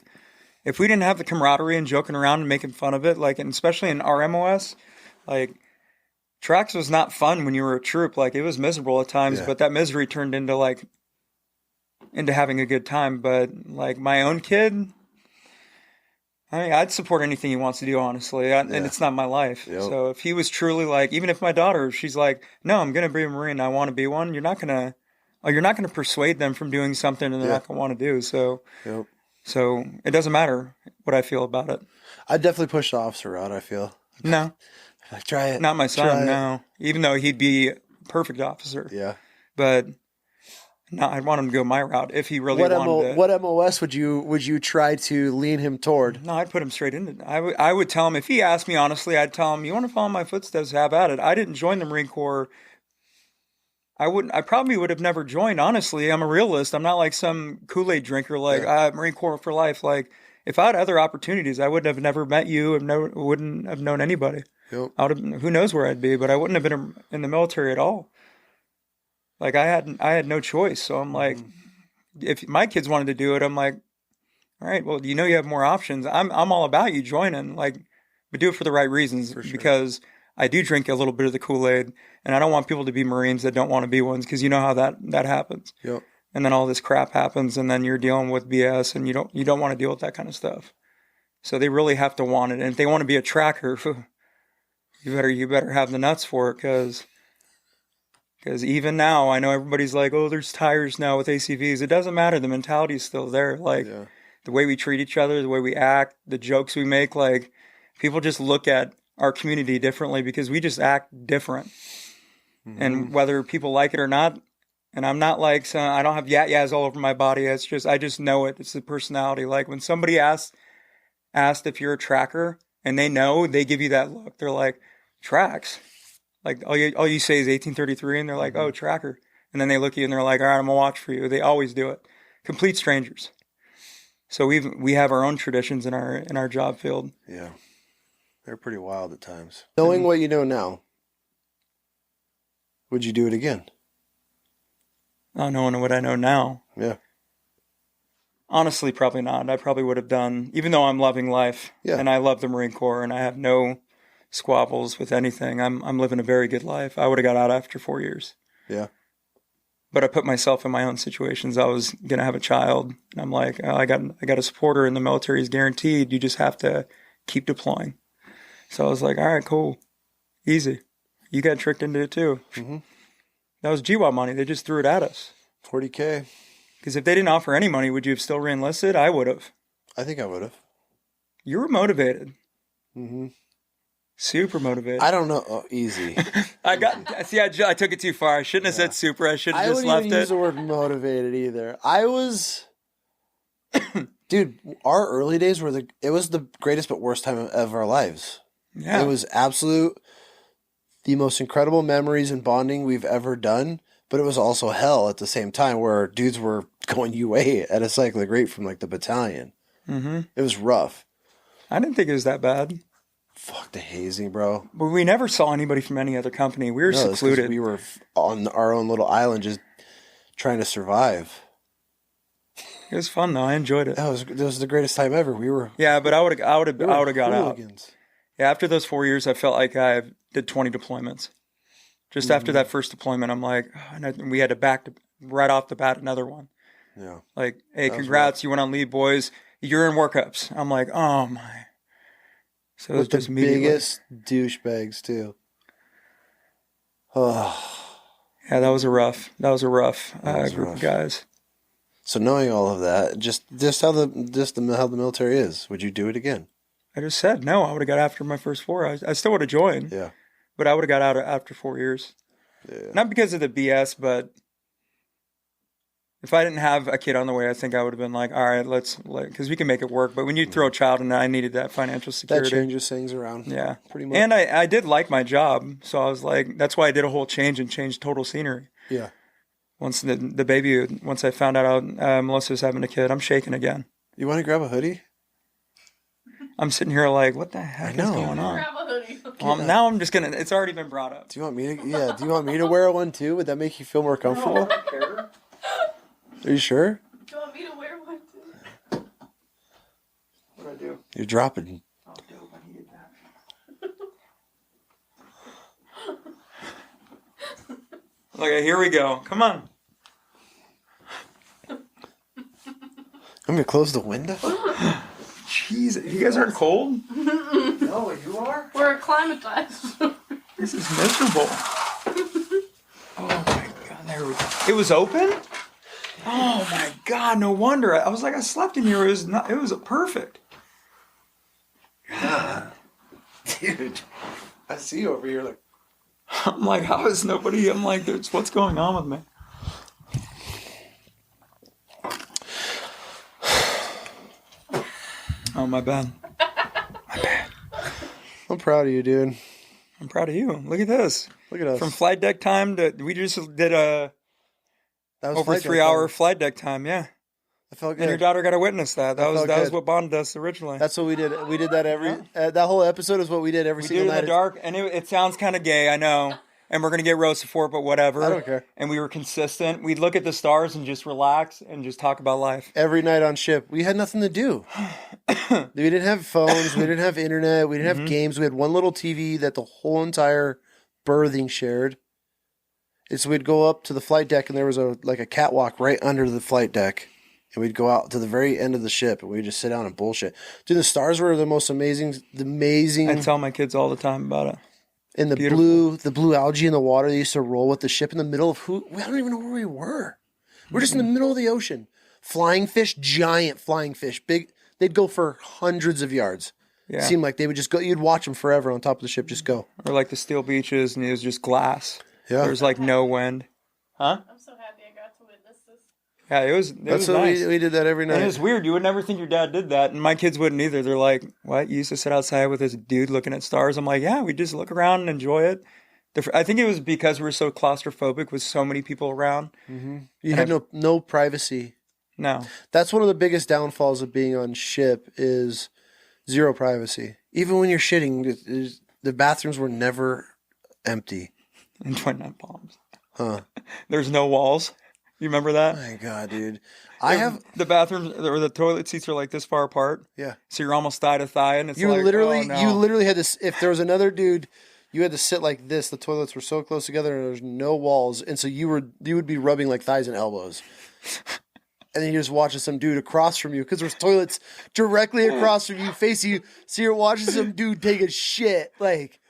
if we didn't have the camaraderie and joking around and making fun of it, like, and especially in our MOS, like, tracks was not fun when you were a troop. Like, it was miserable at times, but that misery turned into having a good time. But like my own kid, I mean, I'd support anything he wants to do, honestly, and it's not my life. Yep. So if he was truly like, even if my daughter, she's like, no, I'm going to be a Marine, I want to be one, you're not going to persuade them from doing something and they're not going to want to do. So, so it doesn't matter what I feel about it. I'd definitely push the officer route, I feel. No. Like, try it. Not my son, no. Even though he'd be a perfect officer. Yeah. But no, I'd want him to go my route if he really wanted it. What MOS would you try to lean him toward? No, I'd put him straight into it. I would tell him, if he asked me honestly, I'd tell him, you want to follow my footsteps, have at it. I didn't join the Marine Corps. I probably would have never joined, honestly. I'm a realist. I'm not like some Kool-Aid drinker, like Marine Corps for life. Like, if I had other opportunities, I would have never met you and wouldn't have known anybody. Yep. Who knows where I'd be, but I wouldn't have been in the military at all. Like, I had no choice. So I'm like, if my kids wanted to do it, I'm like, all right, well, you have more options. I'm all about you joining, like, but do it for the right reasons. For sure. Because I do drink a little bit of the Kool-Aid, and I don't want people to be Marines that don't want to be ones, because you know how that happens. Yep. And then all this crap happens, and then you're dealing with BS, and you don't want to deal with that kind of stuff. So they really have to want it, and if they want to be a tracker, you better have the nuts for it, because even now, I know everybody's like, oh, there's tires now with ACVs. It doesn't matter. The mentality is still there. Like, the way we treat each other, the way we act, the jokes we make, like, people just look at our community differently because we just act different. Mm-hmm. And whether people like it or not, and I'm not like, I don't have yas all over my body. It's just, I just know it. It's the personality. Like, when somebody asked if you're a tracker and they know, they give you that look. They're like, tracks. Like, all you say is 1833, and they're like, oh, tracker. And then they look at you and they're like, all right, I'm going to watch for you. They always do it. Complete strangers. So we have our own traditions in our job field. Yeah. They're pretty wild at times. Knowing what you know now, would you do it again? Not knowing what I know now. Yeah. Honestly, probably not. I probably would have done, even though I'm loving life, and I love the Marine Corps, and I have no squabbles with anything. I'm living a very good life. I would have got out after 4 years. Yeah. But I put myself in my own situations. I was going to have a child, and I'm like, I got a supporter in the military is guaranteed. You just have to keep deploying. So I was like, all right, cool. Easy. You got tricked into it too. Mm-hmm. That was GWAP money. They just threw it at us. $40K. Because if they didn't offer any money, would you have still re-enlisted? I would have. I think I would have. You were motivated. Mm-hmm. Super motivated. I don't know. Oh, easy. I took it too far. I shouldn't have said super. I should have I just wouldn't left even use it. the word motivated either. I was, dude. Our early days were it was the greatest but worst time of our lives. Yeah. It was the most incredible memories and bonding we've ever done. But it was also hell at the same time, where dudes were going UA at a cyclic rate from like the battalion. Mm-hmm. It was rough. I didn't think it was that bad. Fuck the hazing, bro. But we never saw anybody from any other company. We were No, it's 'cause secluded. we were on our own little island, just trying to survive. It was fun though. I enjoyed it. That was the greatest time ever. We were. Yeah, but I would have got out. Hooligans. Yeah, after those 4 years, I felt like I did 20 deployments. Just after that first deployment, I'm like, and we had to right off the bat another one. Yeah. Like, hey, congrats, you went on leave, boys. You're in workups. I'm like, oh my. So it was just the immediately. biggest douchebags too. Oh. Yeah, that was a rough group of guys. So knowing all of that, just how the military is, would you do it again? I just said no. I would have got after my first 4. I still would have joined. Yeah. But I would have got out after 4 years. Yeah. Not because of the BS, but if I didn't have a kid on the way, I think I would have been like, all right, because we can make it work. But when you throw a child in, I needed that financial security. That changes things around. Yeah. Pretty much. And I did like my job. So I was like, that's why I did a whole change and changed total scenery. Yeah. Once once I found out Melissa was having a kid, I'm shaking again. You want to grab a hoodie? I'm sitting here like, what the heck is going on? Grab a hoodie. Now I'm just going to, it's already been brought up. Do you want me to? Yeah. Do you want me to wear one too? Would that make you feel more comfortable? Are you sure? Do you want me to wear one too? What do I do? You're dropping. Oh, dope. I needed that. Okay, here we go. Come on. I'm gonna close the window. Jeez, you guys aren't cold? No, you are. We're acclimatized. This is miserable. Oh my god, there we go. It was open? Oh my god, no wonder. I was like, I slept in here. It was perfect. God. Dude, I see you over here like. I'm like, how is nobody? I'm like, what's going on with me? Oh, my bad. I'm proud of you, dude. I'm proud of you. Look at this. Look at us. From flight deck time we just did that was over 3 hour flight deck time. Yeah. I felt good. And your daughter got to witness that. That was good. what bonded us originally. That's what we did. We did that that whole episode is what we did every We single did it night. in the dark, and it sounds kind of gay, I know. And we're going to get roasted for it, but whatever. I don't care. And we were consistent. We'd look at the stars and just relax and just talk about life. Every night on ship. We had nothing to do. We didn't have phones. We didn't have internet. We didn't have games. We had one little TV that the whole entire berthing shared. And so we'd go up to the flight deck, and there was a catwalk right under the flight deck. And we'd go out to the very end of the ship, and we'd just sit down and bullshit. Dude, the stars were the most amazing. I tell my kids all the time about it. And the blue algae in the water, they used to roll with the ship in the middle of I don't even know where we were. We're just in the middle of the ocean. Flying fish, giant flying fish, big. They'd go for hundreds of yards. Yeah. It seemed like they would just go. You'd watch them forever on top of the ship, just go. Or like the steel beaches, and it was just glass. Yeah. There was like no wind. Huh? I'm so happy I got to witness this. Yeah, it was That's what nice. nice. We did that every night. And it was weird. You would never think your dad did that. And my kids wouldn't either. They're like, what? You used to sit outside with this dude looking at stars? I'm like, yeah, we just look around and enjoy it. I think it was because we were so claustrophobic with so many people around. Mm-hmm. You had no privacy. No. That's one of the biggest downfalls of being on ship is zero privacy. Even when you're shitting, the bathrooms were never empty. And 29 Palms. Huh. There's no walls. You remember that? My God, dude. I have the bathrooms or the toilet seats are like this far apart. Yeah. So you're almost thigh to thigh, and it's you like, literally oh, no. you literally had to. If there was another dude, you had to sit like this. The toilets were so close together, and there's no walls, and so you would be rubbing like thighs and elbows. And then you're just watching some dude across from you because there's toilets directly across from you, facing you. So you're watching some dude take a shit, like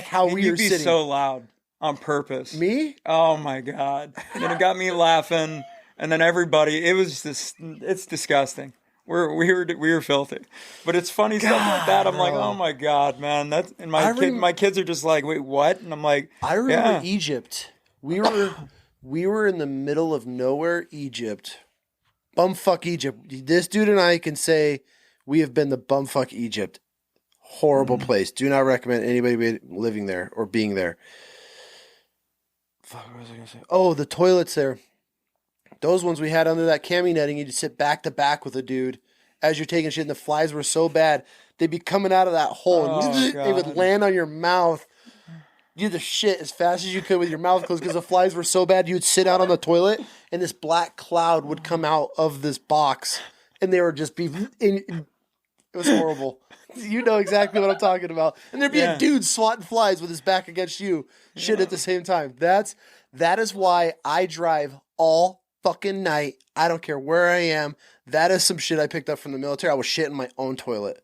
how and we were you'd be sitting. so loud on purpose. Me? Oh my God! And then it got me laughing, and then everybody. It was just. It's disgusting. we were filthy. But it's funny stuff like that. I'm like, oh my God, man. And my kids are just like, wait, what? And I'm like, I remember Egypt. We were in the middle of nowhere, Egypt. Bumfuck Egypt. This dude and I can say we have been to bumfuck Egypt. Horrible place. Do not recommend anybody living there or being there. Fuck, what was I going to say? Oh, the toilets there. Those ones we had under that cami netting, you'd sit back to back with a dude as you're taking shit, and the flies were so bad, they'd be coming out of that hole, and they would land on your mouth. You had to shit as fast as you could with your mouth closed because the flies were so bad. You'd sit out on the toilet, and this black cloud would come out of this box, and they would just be... It was horrible. You know exactly what I'm talking about. And there'd be a dude swatting flies with his back against you, shit at the same time. That is why I drive all fucking night. I don't care where I am. That is some shit I picked up from the military. I will shit in my own toilet.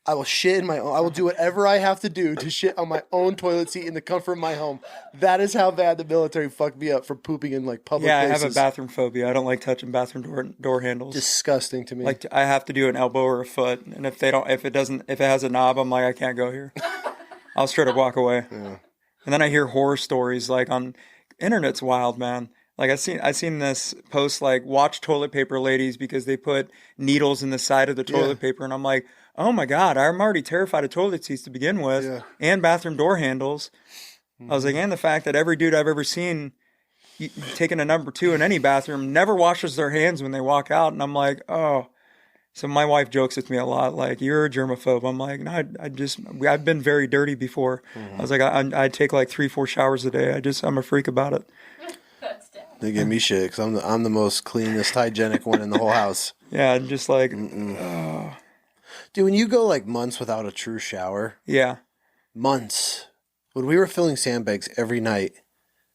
I will shit in my own. I will do whatever I have to do to shit on my own toilet seat in the comfort of my home. That is how bad the military fucked me up for pooping in like public places. Yeah, I have a bathroom phobia. I don't like touching bathroom door handles. Disgusting to me. Like I have to do an elbow or a foot, and if it has a knob, I'm like, I can't go here. I'll straight up walk away. Yeah. And then I hear horror stories like on internet's wild, man. Like I seen this post like watch toilet paper ladies because they put needles in the side of the toilet paper, and I'm like, oh my God, I'm already terrified of toilet seats to begin with, and bathroom door handles. I was like, and the fact that every dude I've ever seen taking a number 2 in any bathroom never washes their hands when they walk out, and I'm like, oh. So my wife jokes with me a lot, like, you're a germaphobe. I'm like, no, I've been very dirty before. I was like, I take like 3-4 showers a day. I'm a freak about it. They give me shit because I'm the most cleanest, hygienic one in the whole house. Yeah, just like, Dude, when you go like months without a true shower. Yeah. Months. When we were filling sandbags every night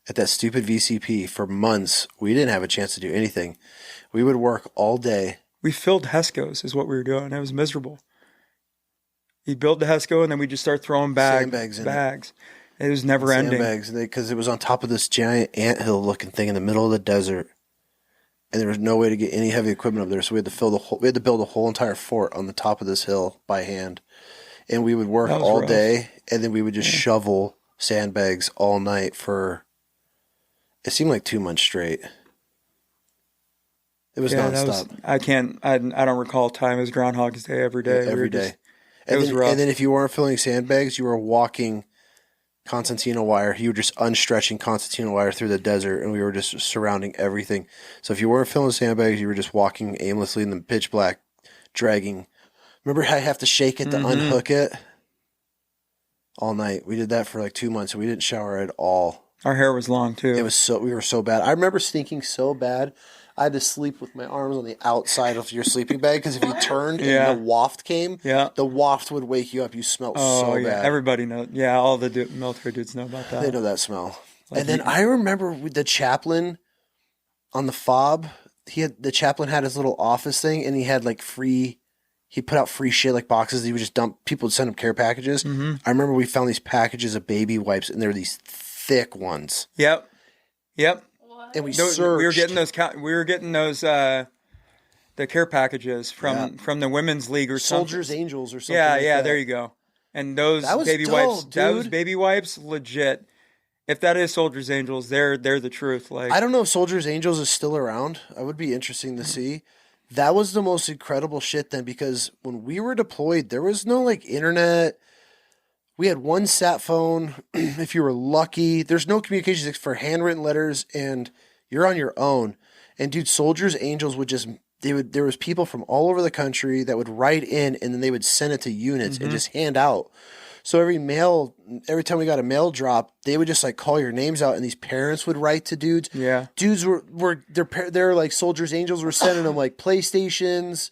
at that stupid VCP for months, we didn't have a chance to do anything. We would work all day. We filled Hescos is what we were doing. It was miserable. You build the Hesco and then we just start throwing bags in bags. It was never ending. Sandbags, because it was on top of this giant anthill looking thing in the middle of the desert. And there was no way to get any heavy equipment up there, so we had to build a whole entire fort on the top of this hill by hand. And we would work all day, and then we would just shovel sandbags all night for, it seemed like 2 months straight. It was nonstop. I don't recall time. It was Groundhog's Day every day. Every day. It was rough. And then if you weren't filling sandbags, you were walking concertina wire. You were just unstretching concertina wire through the desert, and we were just surrounding everything. So if you weren't filling sandbags, you were just walking aimlessly in the pitch black, dragging. Remember how you have to shake it to unhook it? All night. We did that for like 2 months, and we didn't shower at all. Our hair was long too. We were so bad. I remember stinking so bad. I had to sleep with my arms on the outside of your sleeping bag because if you turned and the waft came, the waft would wake you up. You smelled so bad. Everybody knows. Yeah, all the military dudes know about that. They know that smell. And then I remember the chaplain on the fob. The chaplain had his little office thing, and he had like free. He put out free shit like boxes. He would just dump. People would send him care packages. I remember we found these packages of baby wipes, and they were these thick ones. Yep. And we searched. We were getting those the care packages from the women's league or Soldiers Angels or something. Yeah, there you go. And those baby wipes, dude. those baby wipes, legit. If that is Soldiers Angels, they're the truth. Like, I don't know if Soldiers Angels is still around. It would be interesting to see. That was the most incredible shit then, because when we were deployed, there was no like internet. We had one sat phone, if you were lucky. There's no communications for handwritten letters, and you're on your own. And dude, Soldiers Angels there was people from all over the country that would write in, and then they would send it to units and just hand out. So every time we got a mail drop, they would just like call your names out, and these parents would write to dudes. Yeah, dudes they're like Soldiers Angels were sending them like PlayStations.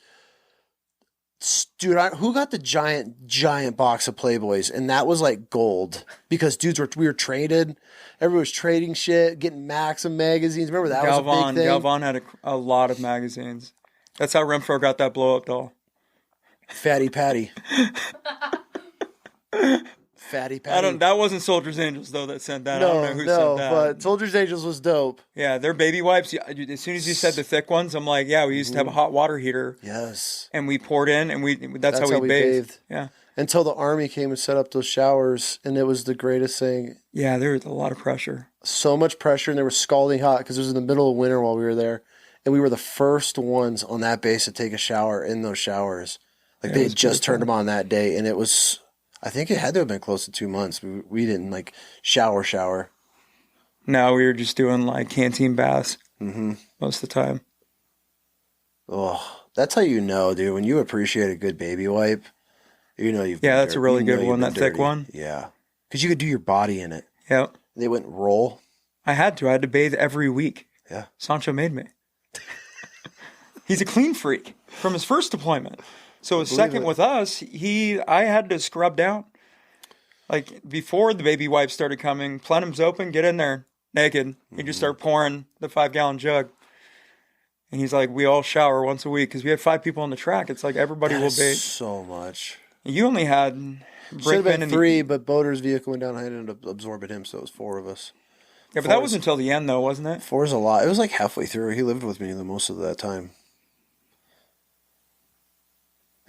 Dude, who got the giant box of Playboys? And that was like gold because we were traded. Everyone was trading shit, getting Maxim magazines. Remember that was a big thing? Galvan had a lot of magazines. That's how Renfro got that blow up doll. Fatty Patty. Fatty Patty. That wasn't Soldiers Angels though that sent that. I don't know who sent that. But Soldiers Angels was dope. Yeah, their baby wipes. As soon as you said the thick ones, I'm like, yeah, we used to have a hot water heater. Yes. And we poured in, and that's how we bathed. Yeah. Until the Army came and set up those showers, and it was the greatest thing. Yeah, there was a lot of pressure. So much pressure, and they were scalding hot because it was in the middle of winter while we were there. And we were the first ones on that base to take a shower in those showers. Like, they had just turned them on that day, and it was, I think it had to have been close to 2 months. We didn't, like, shower. No, we were just doing, like, canteen baths most of the time. Oh, that's how you know, dude. When you appreciate a good baby wipe, you know you've been that's a really good one, that dirty. thick one. Yeah. Because you could do your body in it. Yeah. They wouldn't roll. I had to bathe every week. Yeah. Sancho made me. He's a clean freak from his first deployment. So his second with us, I had to scrub down. Like, before the baby wipes started coming, plenum's open, get in there, naked. You just start pouring the 5-gallon jug. And he's like, we all shower once a week because we had 5 people on the track. It's like everybody will bathe. So much. You only had Should have been 3, but Boater's vehicle went down. I ended up absorbing him, so it was 4 of us. Yeah, but that was until the end, though, wasn't it? 4 is a lot. It was like halfway through. He lived with me the most of that time.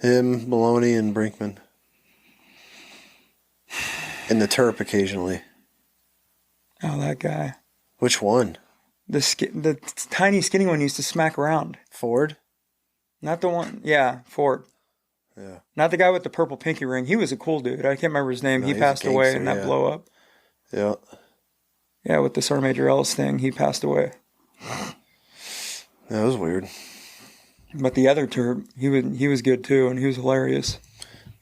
Him, Maloney, and Brinkman. And the Terp occasionally. Oh, that guy. Which one? The tiny, skinny one used to smack around. Ford? Not the one. Yeah, Ford. Yeah. Not the guy with the purple pinky ring. He was a cool dude. I can't remember his name. No, he passed away in that blow up. Yeah. Yeah, with the Sergeant Major Ellis thing, he passed away. That was weird. But the other Terp, he was good too, and he was hilarious.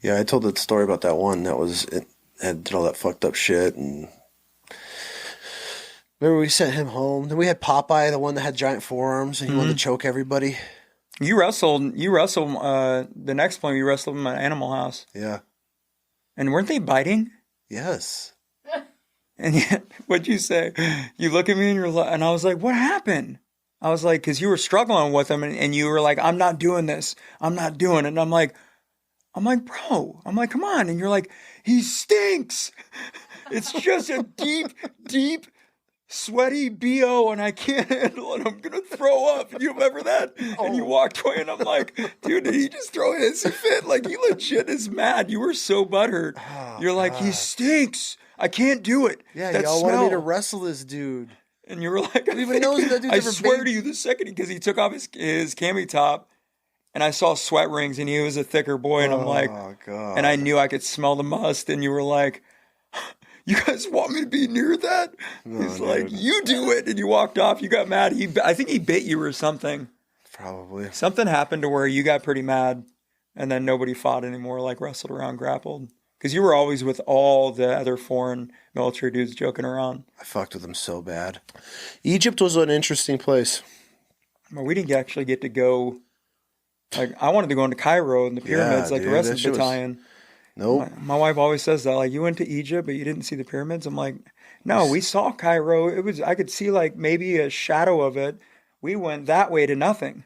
Yeah, I told that story about that one that did all that fucked up shit, and remember we sent him home. Then we had Popeye, the one that had giant forearms, and he wanted to choke everybody. You wrestled. The next point you wrestled him at Animal House. Yeah. And weren't they biting? Yes. And yet, what'd you say? You look at me and I was like, what happened? I was like, because you were struggling with him and you were like, I'm not doing this. I'm not doing it. And I'm like, bro, come on. And you're like, he stinks. It's just a deep, sweaty BO and I can't handle it. I'm going to throw up. You remember that? Oh. And you walked away and I'm like, dude, did he just throw a hissy fit? Like, he legit is mad. You were so butthurt. Oh, you're like, God. He stinks. I can't do it. Yeah, y'all wanted me to wrestle this dude. And you were like, I swear to you, the second, because he took off his cami top, and I saw sweat rings, and he was a thicker boy, and I'm like, God. And I knew I could smell the must, and you were like, you guys want me to be near that? No, he's like, you do it, and you walked off. You got mad. I think he bit you or something. Probably. Something happened to where you got pretty mad, and then nobody fought anymore, like wrestled around, grappled. Because you were always with all the other foreign military dudes joking around. I fucked with them so bad. Egypt was an interesting place. Well, we didn't actually get to go. Like, I wanted to go into Cairo and the pyramids like the rest of the battalion. Nope. My wife always says that. Like, you went to Egypt, but you didn't see the pyramids? I'm like, no, we saw Cairo. I could see like maybe a shadow of it. We went that way to nothing.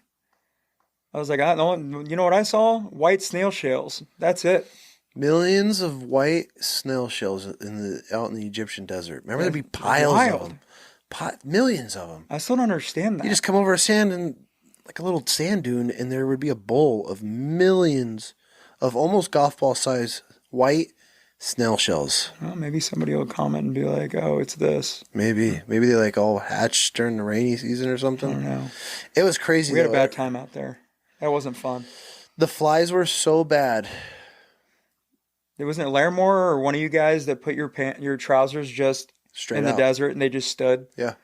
I was like, you know what I saw? White snail shells. That's it. Millions of white snail shells out in the Egyptian desert. Remember, there'd be piles of them. Millions of them. I still don't understand that. You just come over a sand and like a little sand dune, and there would be a bowl of millions of almost golf ball size white snail shells. Well, maybe somebody will comment and be like, "Oh, it's this." Maybe they like all hatched during the rainy season or something. I don't know. It was crazy. We had a bad time out there. That wasn't fun. The flies were so bad. There wasn't Larimore or one of you guys that put your trousers just straight in the desert and they just stood. Yeah.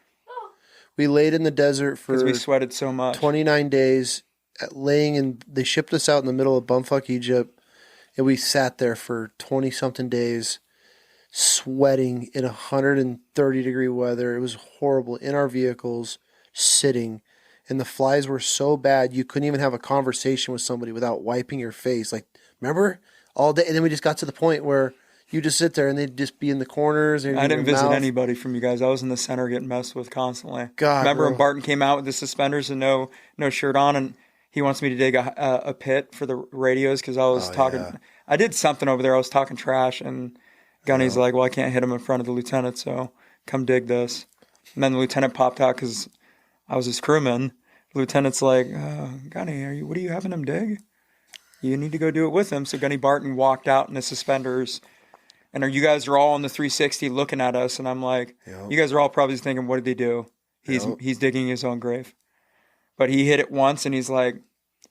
We laid in the desert for because we sweated so much. 29 days, laying in. They shipped us out in the middle of bumfuck Egypt, and we sat there for 20-something days, sweating in 130-degree weather. It was horrible. In our vehicles, sitting, and the flies were so bad you couldn't even have a conversation with somebody without wiping your face. Like, remember? All day, and then we just got to the point where you just sit there and they'd just be in the corners. And I didn't visit anybody from you guys. I was in the center getting messed with constantly. God, remember when Barton came out with the suspenders and no shirt on, and he wants me to dig a pit for the radios because I was talking. Yeah. I did something over there. I was talking trash, and Gunny's like, well, I can't hit him in front of the lieutenant, so come dig this. And then the lieutenant popped out because I was his crewman. The lieutenant's like, Gunny, what are you having him dig? You need to go do it with him. So Gunny Barton walked out in his suspenders. And you guys are all on the 360 looking at us. And I'm like, you guys are all probably thinking, what did he do? He's digging his own grave. But he hit it once and he's like,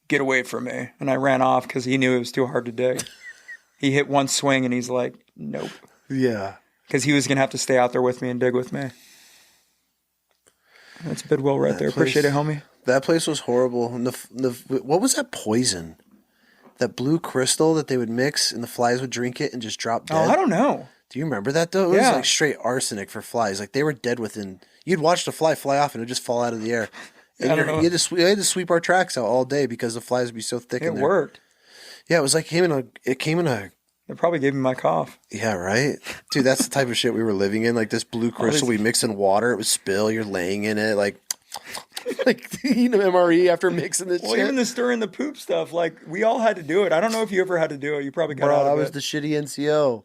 get away from me. And I ran off because he knew it was too hard to dig. He hit one swing and he's like, nope. Yeah. Because he was going to have to stay out there with me and dig with me. That's Bidwell right there. Appreciate it, homie. That place was horrible. And what was that poison? That blue crystal that they would mix and the flies would drink it and just drop dead? Oh, I don't know. Do you remember that, though? It was like straight arsenic for flies. Like, they were dead within... You'd watch the fly off and it would just fall out of the air. And you had to sweep our tracks out all day because the flies would be so thick in there. It worked. Yeah, it was like it came in a... It probably gave me my cough. Yeah, right? Dude, that's the type of shit we were living in. Like, this blue crystal we mix in water. It would spill. You're laying in it. Like MRE after mixing this shit. Well, even the stirring the poop stuff, like, we all had to do it. I don't know if you ever had to do it. You probably got out of it. I was the shitty NCO.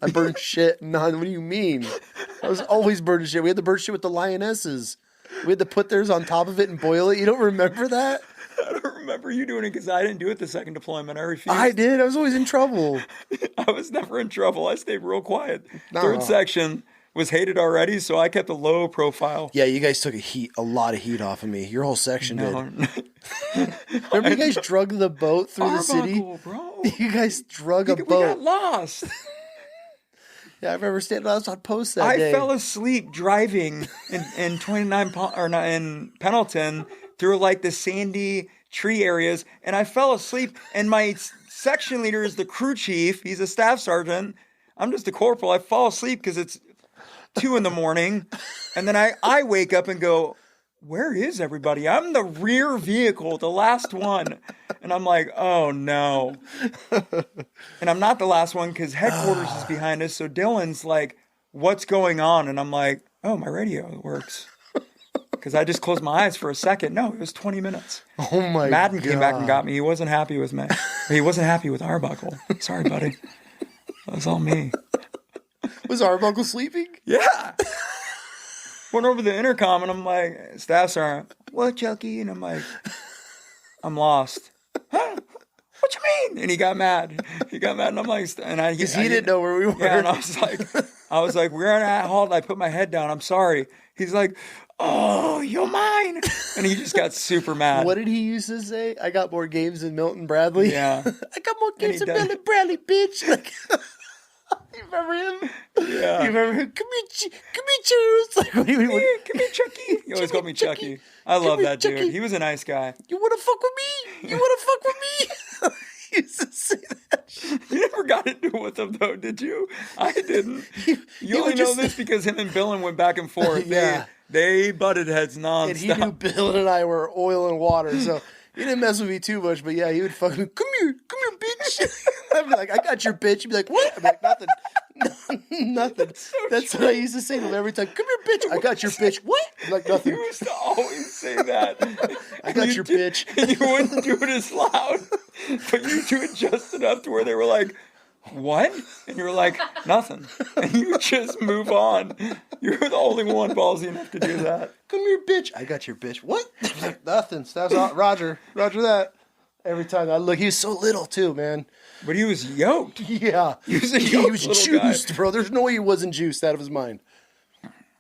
I burned shit. What do you mean? I was always burning shit. We had to burn shit with the lionesses. We had to put theirs on top of it and boil it. You don't remember that? I don't remember you doing it because I didn't do it the second deployment. I refused. I did. I was always in trouble. I was never in trouble. I stayed real quiet. Third section was hated already, so I kept a low profile. Yeah, you guys took a lot of heat off of me. Your whole section did. Remember you guys drug the boat through the city? Bro. You guys drug a boat. We got lost. Yeah, I remember standing outside post that day. I fell asleep driving in in Pendleton through like the sandy tree areas, and I fell asleep. And my section leader is the crew chief. He's a staff sergeant. I'm just a corporal. I fall asleep because it's 2 a.m, and then I wake up and go, where is everybody? I'm the rear vehicle, the last one. And I'm like, oh no. And I'm not the last one because headquarters is behind us. So Dylan's like, what's going on? And I'm like, oh, my radio works. Because I just closed my eyes for a second. No, it was 20 minutes. Oh my God. Madden came back and got me. He wasn't happy with me. He wasn't happy with Arbuckle. Sorry, buddy. That was all me. Was Arbuckle sleeping? Yeah. Went over the intercom and I'm like, staff sergeant, what, Chucky? And I'm like, I'm lost. Huh? What you mean? And he got mad. And I'm like, because he didn't know where we were. Yeah, and I was like, we're at halt. I put my head down. I'm sorry. He's like, oh, you're mine. And he just got super mad. What did he used to say? I got more games than Milton Bradley. Yeah. I got more games than Milton Bradley, bitch. Like, you remember him? Yeah. You remember him? Come here, Juice. Like, come here, Chucky. He always called me Chucky. I love that dude. Chucky. He was a nice guy. You want to fuck with me? You want to fuck with me? He used to say that shit. You never got into it with him, though, did you? I didn't. You only know this because him and Billin went back and forth. Yeah. They butted heads nonstop. And he knew Bill and I were oil and water, so he didn't mess with me too much. But yeah, he would fucking, come here, bitch. I'd be like, I got your bitch. He'd be like, what? I'd be like, nothing. Nothing. That's what I used to say to him every time. Come here, bitch. I got your bitch. What? I'm like, nothing. You used to always say that. I got your bitch. And you wouldn't do it as loud, but you do it just enough to where they were like, what? And you were like, nothing. And you just move on. You're the only one ballsy enough to do that. Come here, bitch. I got your bitch. What? Like, nothing. That's all. Roger that. Every time I look, he was so little too, man. But he was yoked. Yeah. He was a yoked was little juiced, guy. Bro. There's no way he wasn't juiced out of his mind.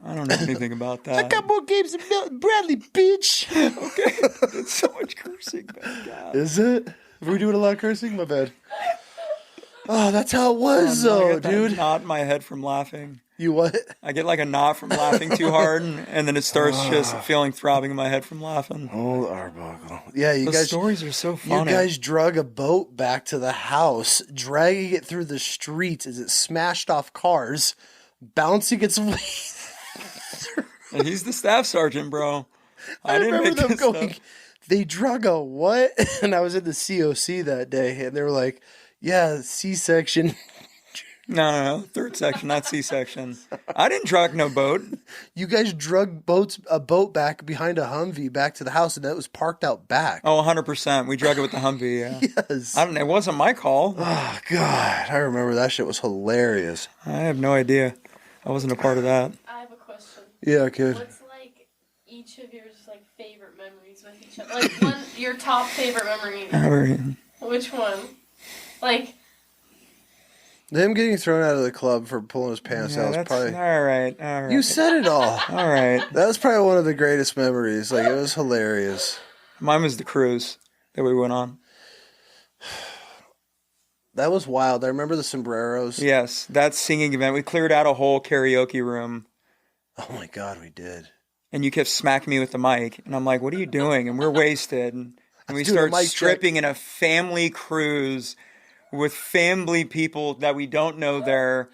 I don't know anything about that. I got more games than Milton Bradley, bitch. Okay. That's so much cursing, man. God. Is it? Were we doing a lot of cursing? My bad. Oh, that's how it was, though, dude. Knot in my head from laughing. You what? I get like a knot from laughing too hard, and then it starts just feeling throbbing in my head from laughing. Oh, Arbuckle. Yeah, Those guys. Stories are so funny. You guys drug a boat back to the house, dragging it through the streets as it smashed off cars, bouncing its way. And he's the staff sergeant, bro. I remember them going, they drug a what? And I was in the COC that day, and they were like, yeah, C-section No, third section, not C-section. I didn't drug no boat. You guys drug a boat back behind a Humvee back to the house, and that was parked out back. Oh, 100%. We drug it with the Humvee, yeah. Yes. It wasn't my call. Oh, God. I remember that shit was hilarious. I have no idea. I wasn't a part of that. I have a question. Yeah, kid. What's like each of your like favorite memories with each other? Like your top favorite memory. Which one? Like him getting thrown out of the club for pulling his pants out was probably... All right. You said it all. All right. That was probably one of the greatest memories. Like, it was hilarious. Mine was the cruise that we went on. That was wild. I remember the sombreros. Yes, that singing event. We cleared out a whole karaoke room. Oh, my God, we did. And you kept smacking me with the mic. And I'm like, what are you doing? And we're wasted. And we start stripping in a family cruise with family people that we don't know there.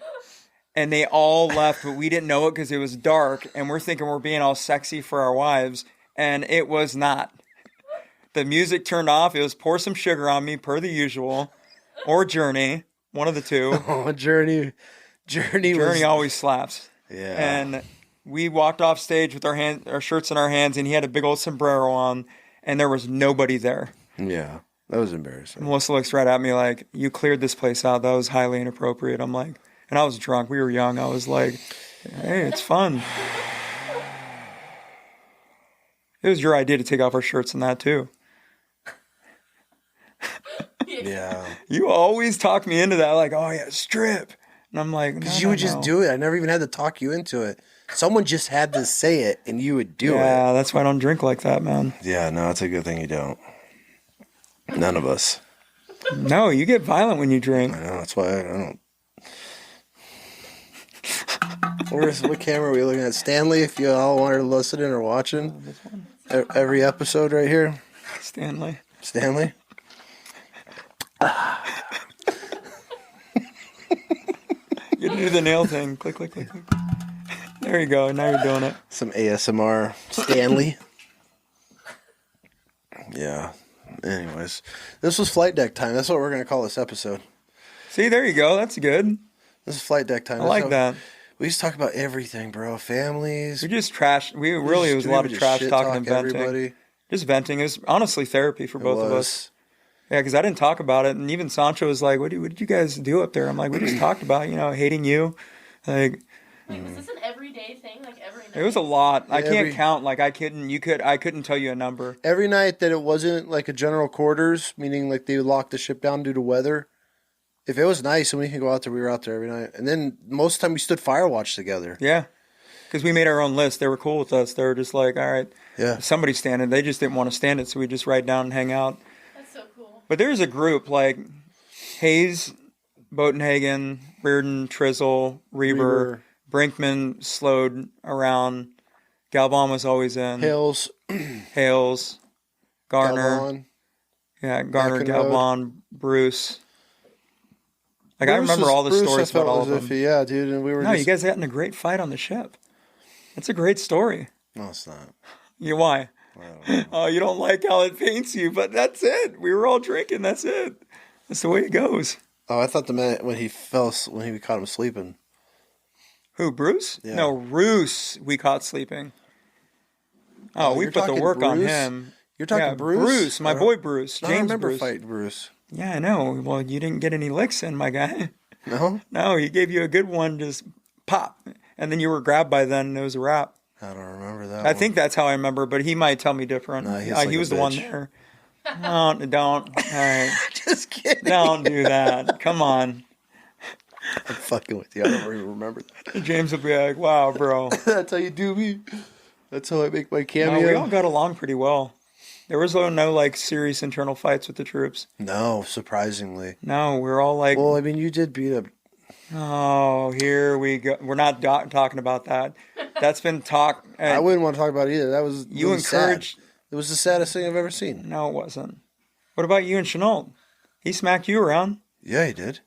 And they all left, but we didn't know it because it was dark. And we're thinking we're being all sexy for our wives. And it was not. The music turned off. It was Pour Some Sugar on Me, per the usual. Or Journey. One of the two. Oh, Journey always slaps. Yeah. And we walked off stage with our shirts in our hands, and he had a big old sombrero on, and there was nobody there. Yeah. That was embarrassing. Melissa looks right at me like, you cleared this place out. That was highly inappropriate. I'm like, and I was drunk. We were young. I was like, hey, it's fun. It was your idea to take off our shirts and that too. Yeah. You always talk me into that, like, oh yeah, strip. And I'm like, because you would just do it. I never even had to talk you into it. Someone just had to say it, and you would do it. Yeah, that's why I don't drink like that, man. Yeah, no, it's a good thing you don't. None of us. No, you get violent when you drink. I know, that's why I don't. What camera are we looking at? Stanley, if you all are listening or watching. Every episode right here. Stanley. You do the nail thing. Click, click, click, click. There you go. Now you're doing it. Some ASMR. Stanley. Yeah. Anyways, this was flight deck time. That's what we're going to call this episode. See, there you go. That's good. This is flight deck time. I like that. We used to talk about everything, bro. Families. We just trash. It was a lot of trash talking and venting. Everybody. Just venting. It was honestly therapy for both of us. Yeah, because I didn't talk about it. And even Sancho was like, what did you guys do up there? I'm like, we just talked about, hating you. Like, was this an everyday thing? Like every night? It was a lot. I can't count. Like I couldn't tell you a number. Every night that it wasn't like a general quarters, meaning like they locked the ship down due to weather. If it was nice and we could go out there, we were out there every night. And then most of the time we stood fire watch together. Yeah. Because we made our own list. They were cool with us. They were just like, all right, yeah, somebody's standing. They just didn't want to stand it, so we just ride down and hang out. That's so cool. But there's a group like Hayes, Botenhagen, Reardon, Trizzle, Reber. Brinkman slowed around. Galvan was always in. Hales, Garner. Galvan. Yeah, Garner, Galvan, Bruce. Like, Bruce I remember all the stories about all of them. Yeah, dude, and we were. You guys got in a great fight on the ship. That's a great story. No, it's not. Why? Oh, you don't like how it paints you, but that's it. We were all drinking. That's it. That's the way it goes. Oh, I thought the man when we caught him sleeping. Who, Bruce? Yeah. No, Roos we caught sleeping. Oh, we put the work Bruce? on him. You're talking Bruce? Bruce, my boy Bruce. James I remember Bruce. fighting Bruce. Yeah, I know. Well, you didn't get any licks in, my guy. No? No, he gave you a good one, just pop. And then you were grabbed by then, and it was a wrap. I don't remember that I think that's how I remember, but he might tell me different. No, he was the one there. No, don't. All right. Just kidding. Don't do that. Come on. I'm fucking with you. I don't even remember that. James will be like, wow, bro. That's how you do me. That's how I make my cameo. No, we all got along pretty well. There was no like serious internal fights with the troops. No, surprisingly. No, we're all like. Well, I mean, you did beat up. Oh, here we go. We're not talking about that. That's been talked. I wouldn't want to talk about it either. That was you really encouraged. Sad. It was the saddest thing I've ever seen. No, it wasn't. What about you and Chenault? He smacked you around. Yeah, he did.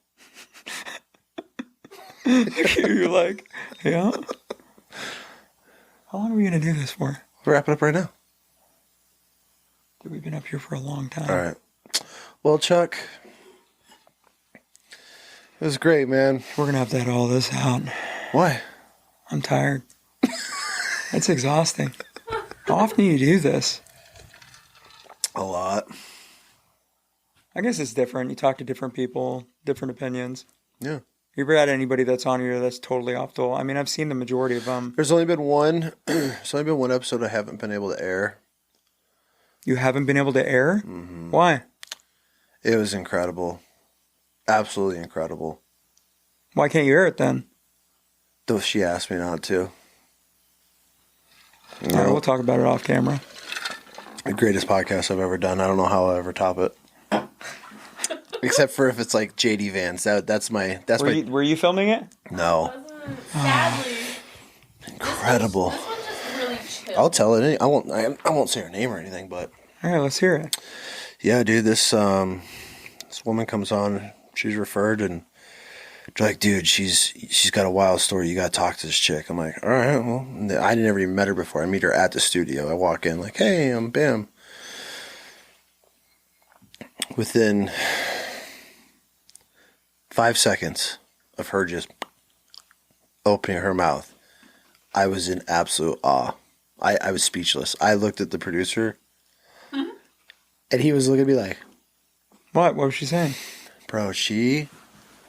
You're like, yeah. How long are we gonna do this for? We'll wrap it up right now. Dude, we've been up here for a long time. All right. Well, Chuck, It was great, man. We're going to have to edit all this out. Why? I'm tired. It's exhausting. How often do you do this? A lot. I guess it's different. You talk to different people, different opinions. Yeah. You ever had anybody that's on here that's totally off the wall? I mean, I've seen the majority of them. There's only been one. There's only been one episode I haven't been able to air. You haven't been able to air? Mm-hmm. Why? It was incredible. Absolutely incredible. Why can't you air it then? Though she asked me not to. All right, we'll talk about it off camera. The greatest podcast I've ever done. I don't know how I'll ever top it. Except for if it's like JD Vance. That's my. Were you filming it? No. Sadly. Incredible. This one's just really chill. I'll tell it. I won't say her name or anything, but. All right, let's hear it. Yeah, dude. This woman comes on. She's referred, and they're like, dude, she's got a wild story. You gotta talk to this chick. I'm like, all right. Well, I never even met her before. I meet her at the studio. I walk in like, hey, I'm Bam. Within 5 seconds of her just opening her mouth, I was in absolute awe. I was speechless. I looked at the producer, and he was looking at me like, What? What was she saying? bro,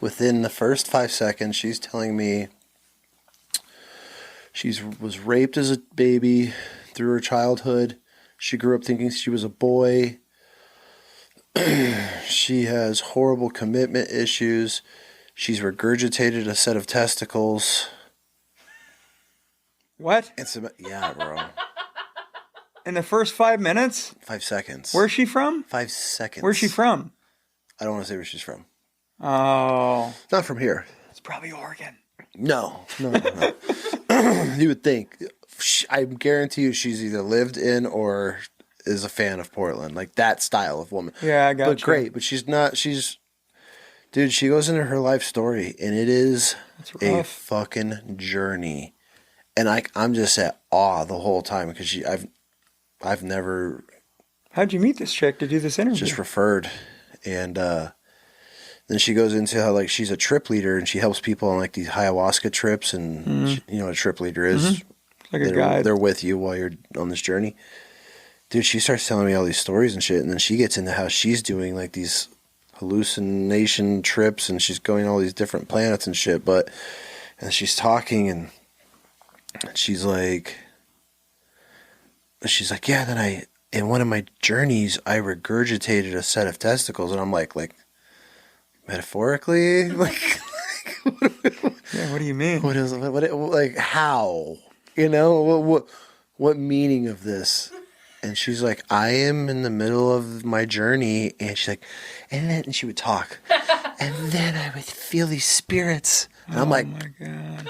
within the first 5 seconds, she's telling me she was raped as a baby through her childhood. She grew up thinking she was a boy. She has horrible commitment issues. She's regurgitated a set of testicles. What? Yeah, bro. In the first 5 minutes? 5 seconds. Where's she from? 5 seconds. Where's she from? I don't want to say where she's from. Oh. Not from here. It's probably Oregon. No. You would think. I guarantee you she's either lived in or is a fan of Portland. Like that style of woman. Yeah, I got But you. great. But she's not. Dude, she goes into her life story, and it is a fucking journey. And I'm just at awe the whole time because I've never. How'd you meet this chick to do this interview? Just referred. And then she goes into how like she's a trip leader and she helps people on like these ayahuasca trips, and you know what a trip leader is. Like a guide. They're with you while you're on this journey. Dude, she starts telling me all these stories and shit, and then she gets into how she's doing like these hallucination trips, and she's going to all these different planets and shit. And she's talking, and she's like, yeah. Then in one of my journeys, I regurgitated a set of testicles, and I'm like metaphorically, like. Yeah, what do you mean? What like how? You know what meaning of this? And she's like, I am in the middle of my journey, and she's like, and then she would talk, and then I would feel these spirits, and I'm like, oh my god,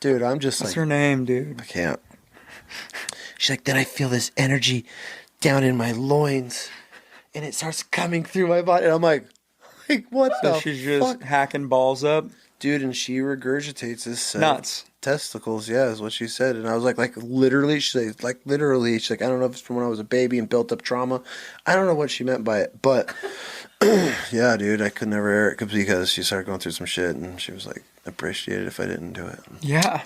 dude, I'm just what's like, her name, dude? I can't. She's like, then I feel this energy down in my loins, and it starts coming through my body, and I'm like what So the she's just fuck? hacking balls up. Dude, and she regurgitates this Nuts. testicles, yeah, is what she said. And I was like literally, she's like, I don't know if it's from when I was a baby and built up trauma. I don't know what she meant by it, but yeah, dude, I could never air it because she started going through some shit, and she was like, appreciate it if I didn't do it. Yeah.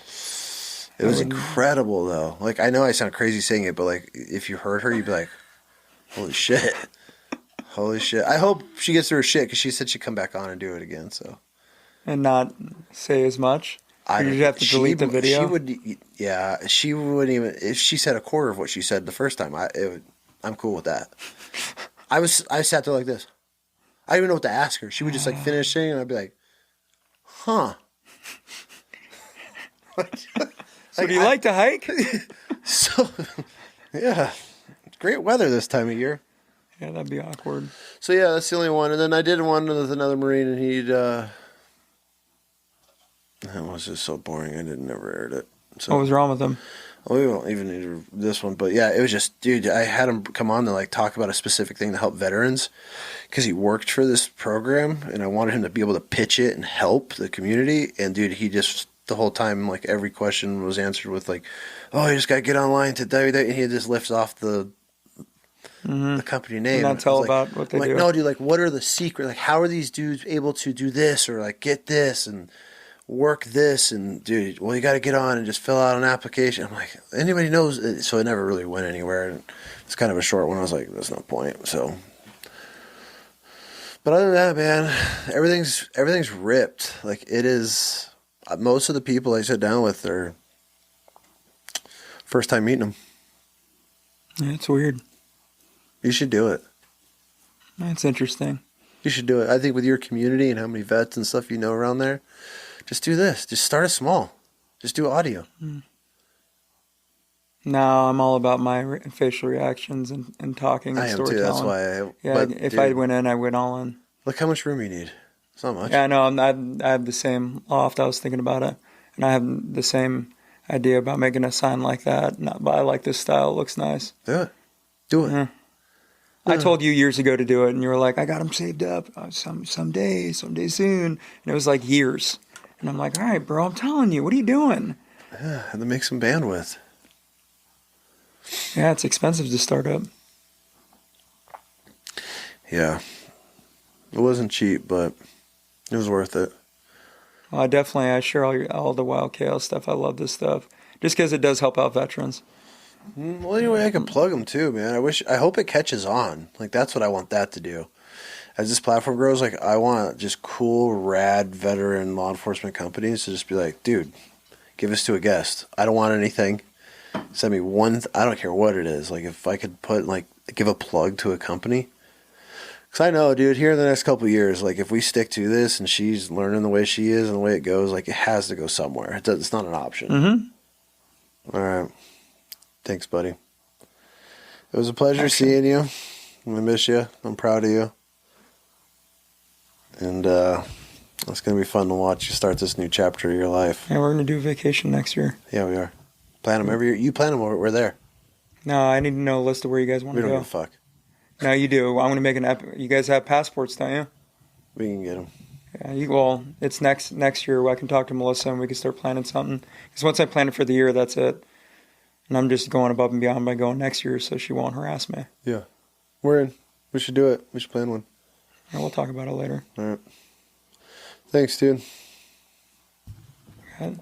It was incredible, though. Like, I know I sound crazy saying it, but like, if you heard her, you'd be like, holy shit. Holy shit. I hope she gets through her shit, because she said she'd come back on and do it again, so. And not say as much? You'd have to delete the video? She wouldn't even, if she said a quarter of what she said the first time, I'm cool with that. I sat there like this. I didn't even know what to ask her. She would just like finish saying, and I'd be like, huh. So do you like to hike? So, yeah. It's great weather this time of year. Yeah, that'd be awkward. So yeah, that's the only one. And then I did one with another Marine, and that was just so boring. I never aired it. So, What was wrong with him? we won't even need this one, but yeah, it was just, dude, I had him come on to like talk about a specific thing to help veterans, because he worked for this program, and I wanted him to be able to pitch it and help the community. And dude, he just, the whole time, like every question was answered with like, oh, you just gotta get online to WWE, and he just lifts off the the company name. And not tell about what they I'm do. like, no, dude, like, what are the secrets? Like, how are these dudes able to do this or, like, get this and work this? And, dude, well, you got to get on and just fill out an application. I'm like, anybody knows? So it never really went anywhere. And it's kind of a short one. I was like, there's no point. So, but other than that, man, everything's ripped. Like, it is. Most of the people I sit down with are first time meeting them. Yeah, it's weird. You should do it. That's interesting. You should do it. I think with your community and how many vets and stuff you know around there, just do this. Just start it small. Just do audio. No, I'm all about my facial reactions and talking and I am storytelling. too. That's why. If I went in, I went all in. Look how much room you need. It's not much. Yeah, no, I have the same loft. I was thinking about it, and I have the same idea about making a sign like that. But I like this style. It looks nice. Do it. Do it. Yeah. I told you years ago to do it, and you were like, "I got them saved up. Someday soon." And it was like years. And I'm like, "All right, bro, I'm telling you, what are you doing?" Yeah, and to make some bandwidth. Yeah, it's expensive to start up. Yeah. It wasn't cheap, but it was worth it. I share all the Wild Chaos stuff. I love this stuff. Just because it does help out veterans. Well, anyway, I can plug them too, man. I hope it catches on. Like, that's what I want that to do. As this platform grows, like, I want just cool, rad veteran law enforcement companies to just be like, dude, give us to a guest. I don't want anything. Send me one. I don't care what it is. Like, if I could give a plug to a company. Because I know, dude, here in the next couple of years, like, if we stick to this and she's learning the way she is and the way it goes, like, it has to go somewhere. It's not an option. Mm-hmm. All right. Thanks, buddy. It was a pleasure seeing you. I miss you. I'm proud of you. And it's going to be fun to watch you start this new chapter of your life. Yeah, we're going to do a vacation next year. Yeah, we are. Plan them every year. You plan them, we're there. No, I need to know a list of where you guys want to go. We don't give a fuck. No, you do. I'm going to make you guys have passports, don't you? We can get them. Yeah, well, it's next year. I can talk to Melissa and we can start planning something. Because once I plan it for the year, that's it. And I'm just going above and beyond by going next year so she won't harass me. Yeah. We're in. We should do it. We should plan one. And we'll talk about it later. All right. Thanks, dude. Go ahead.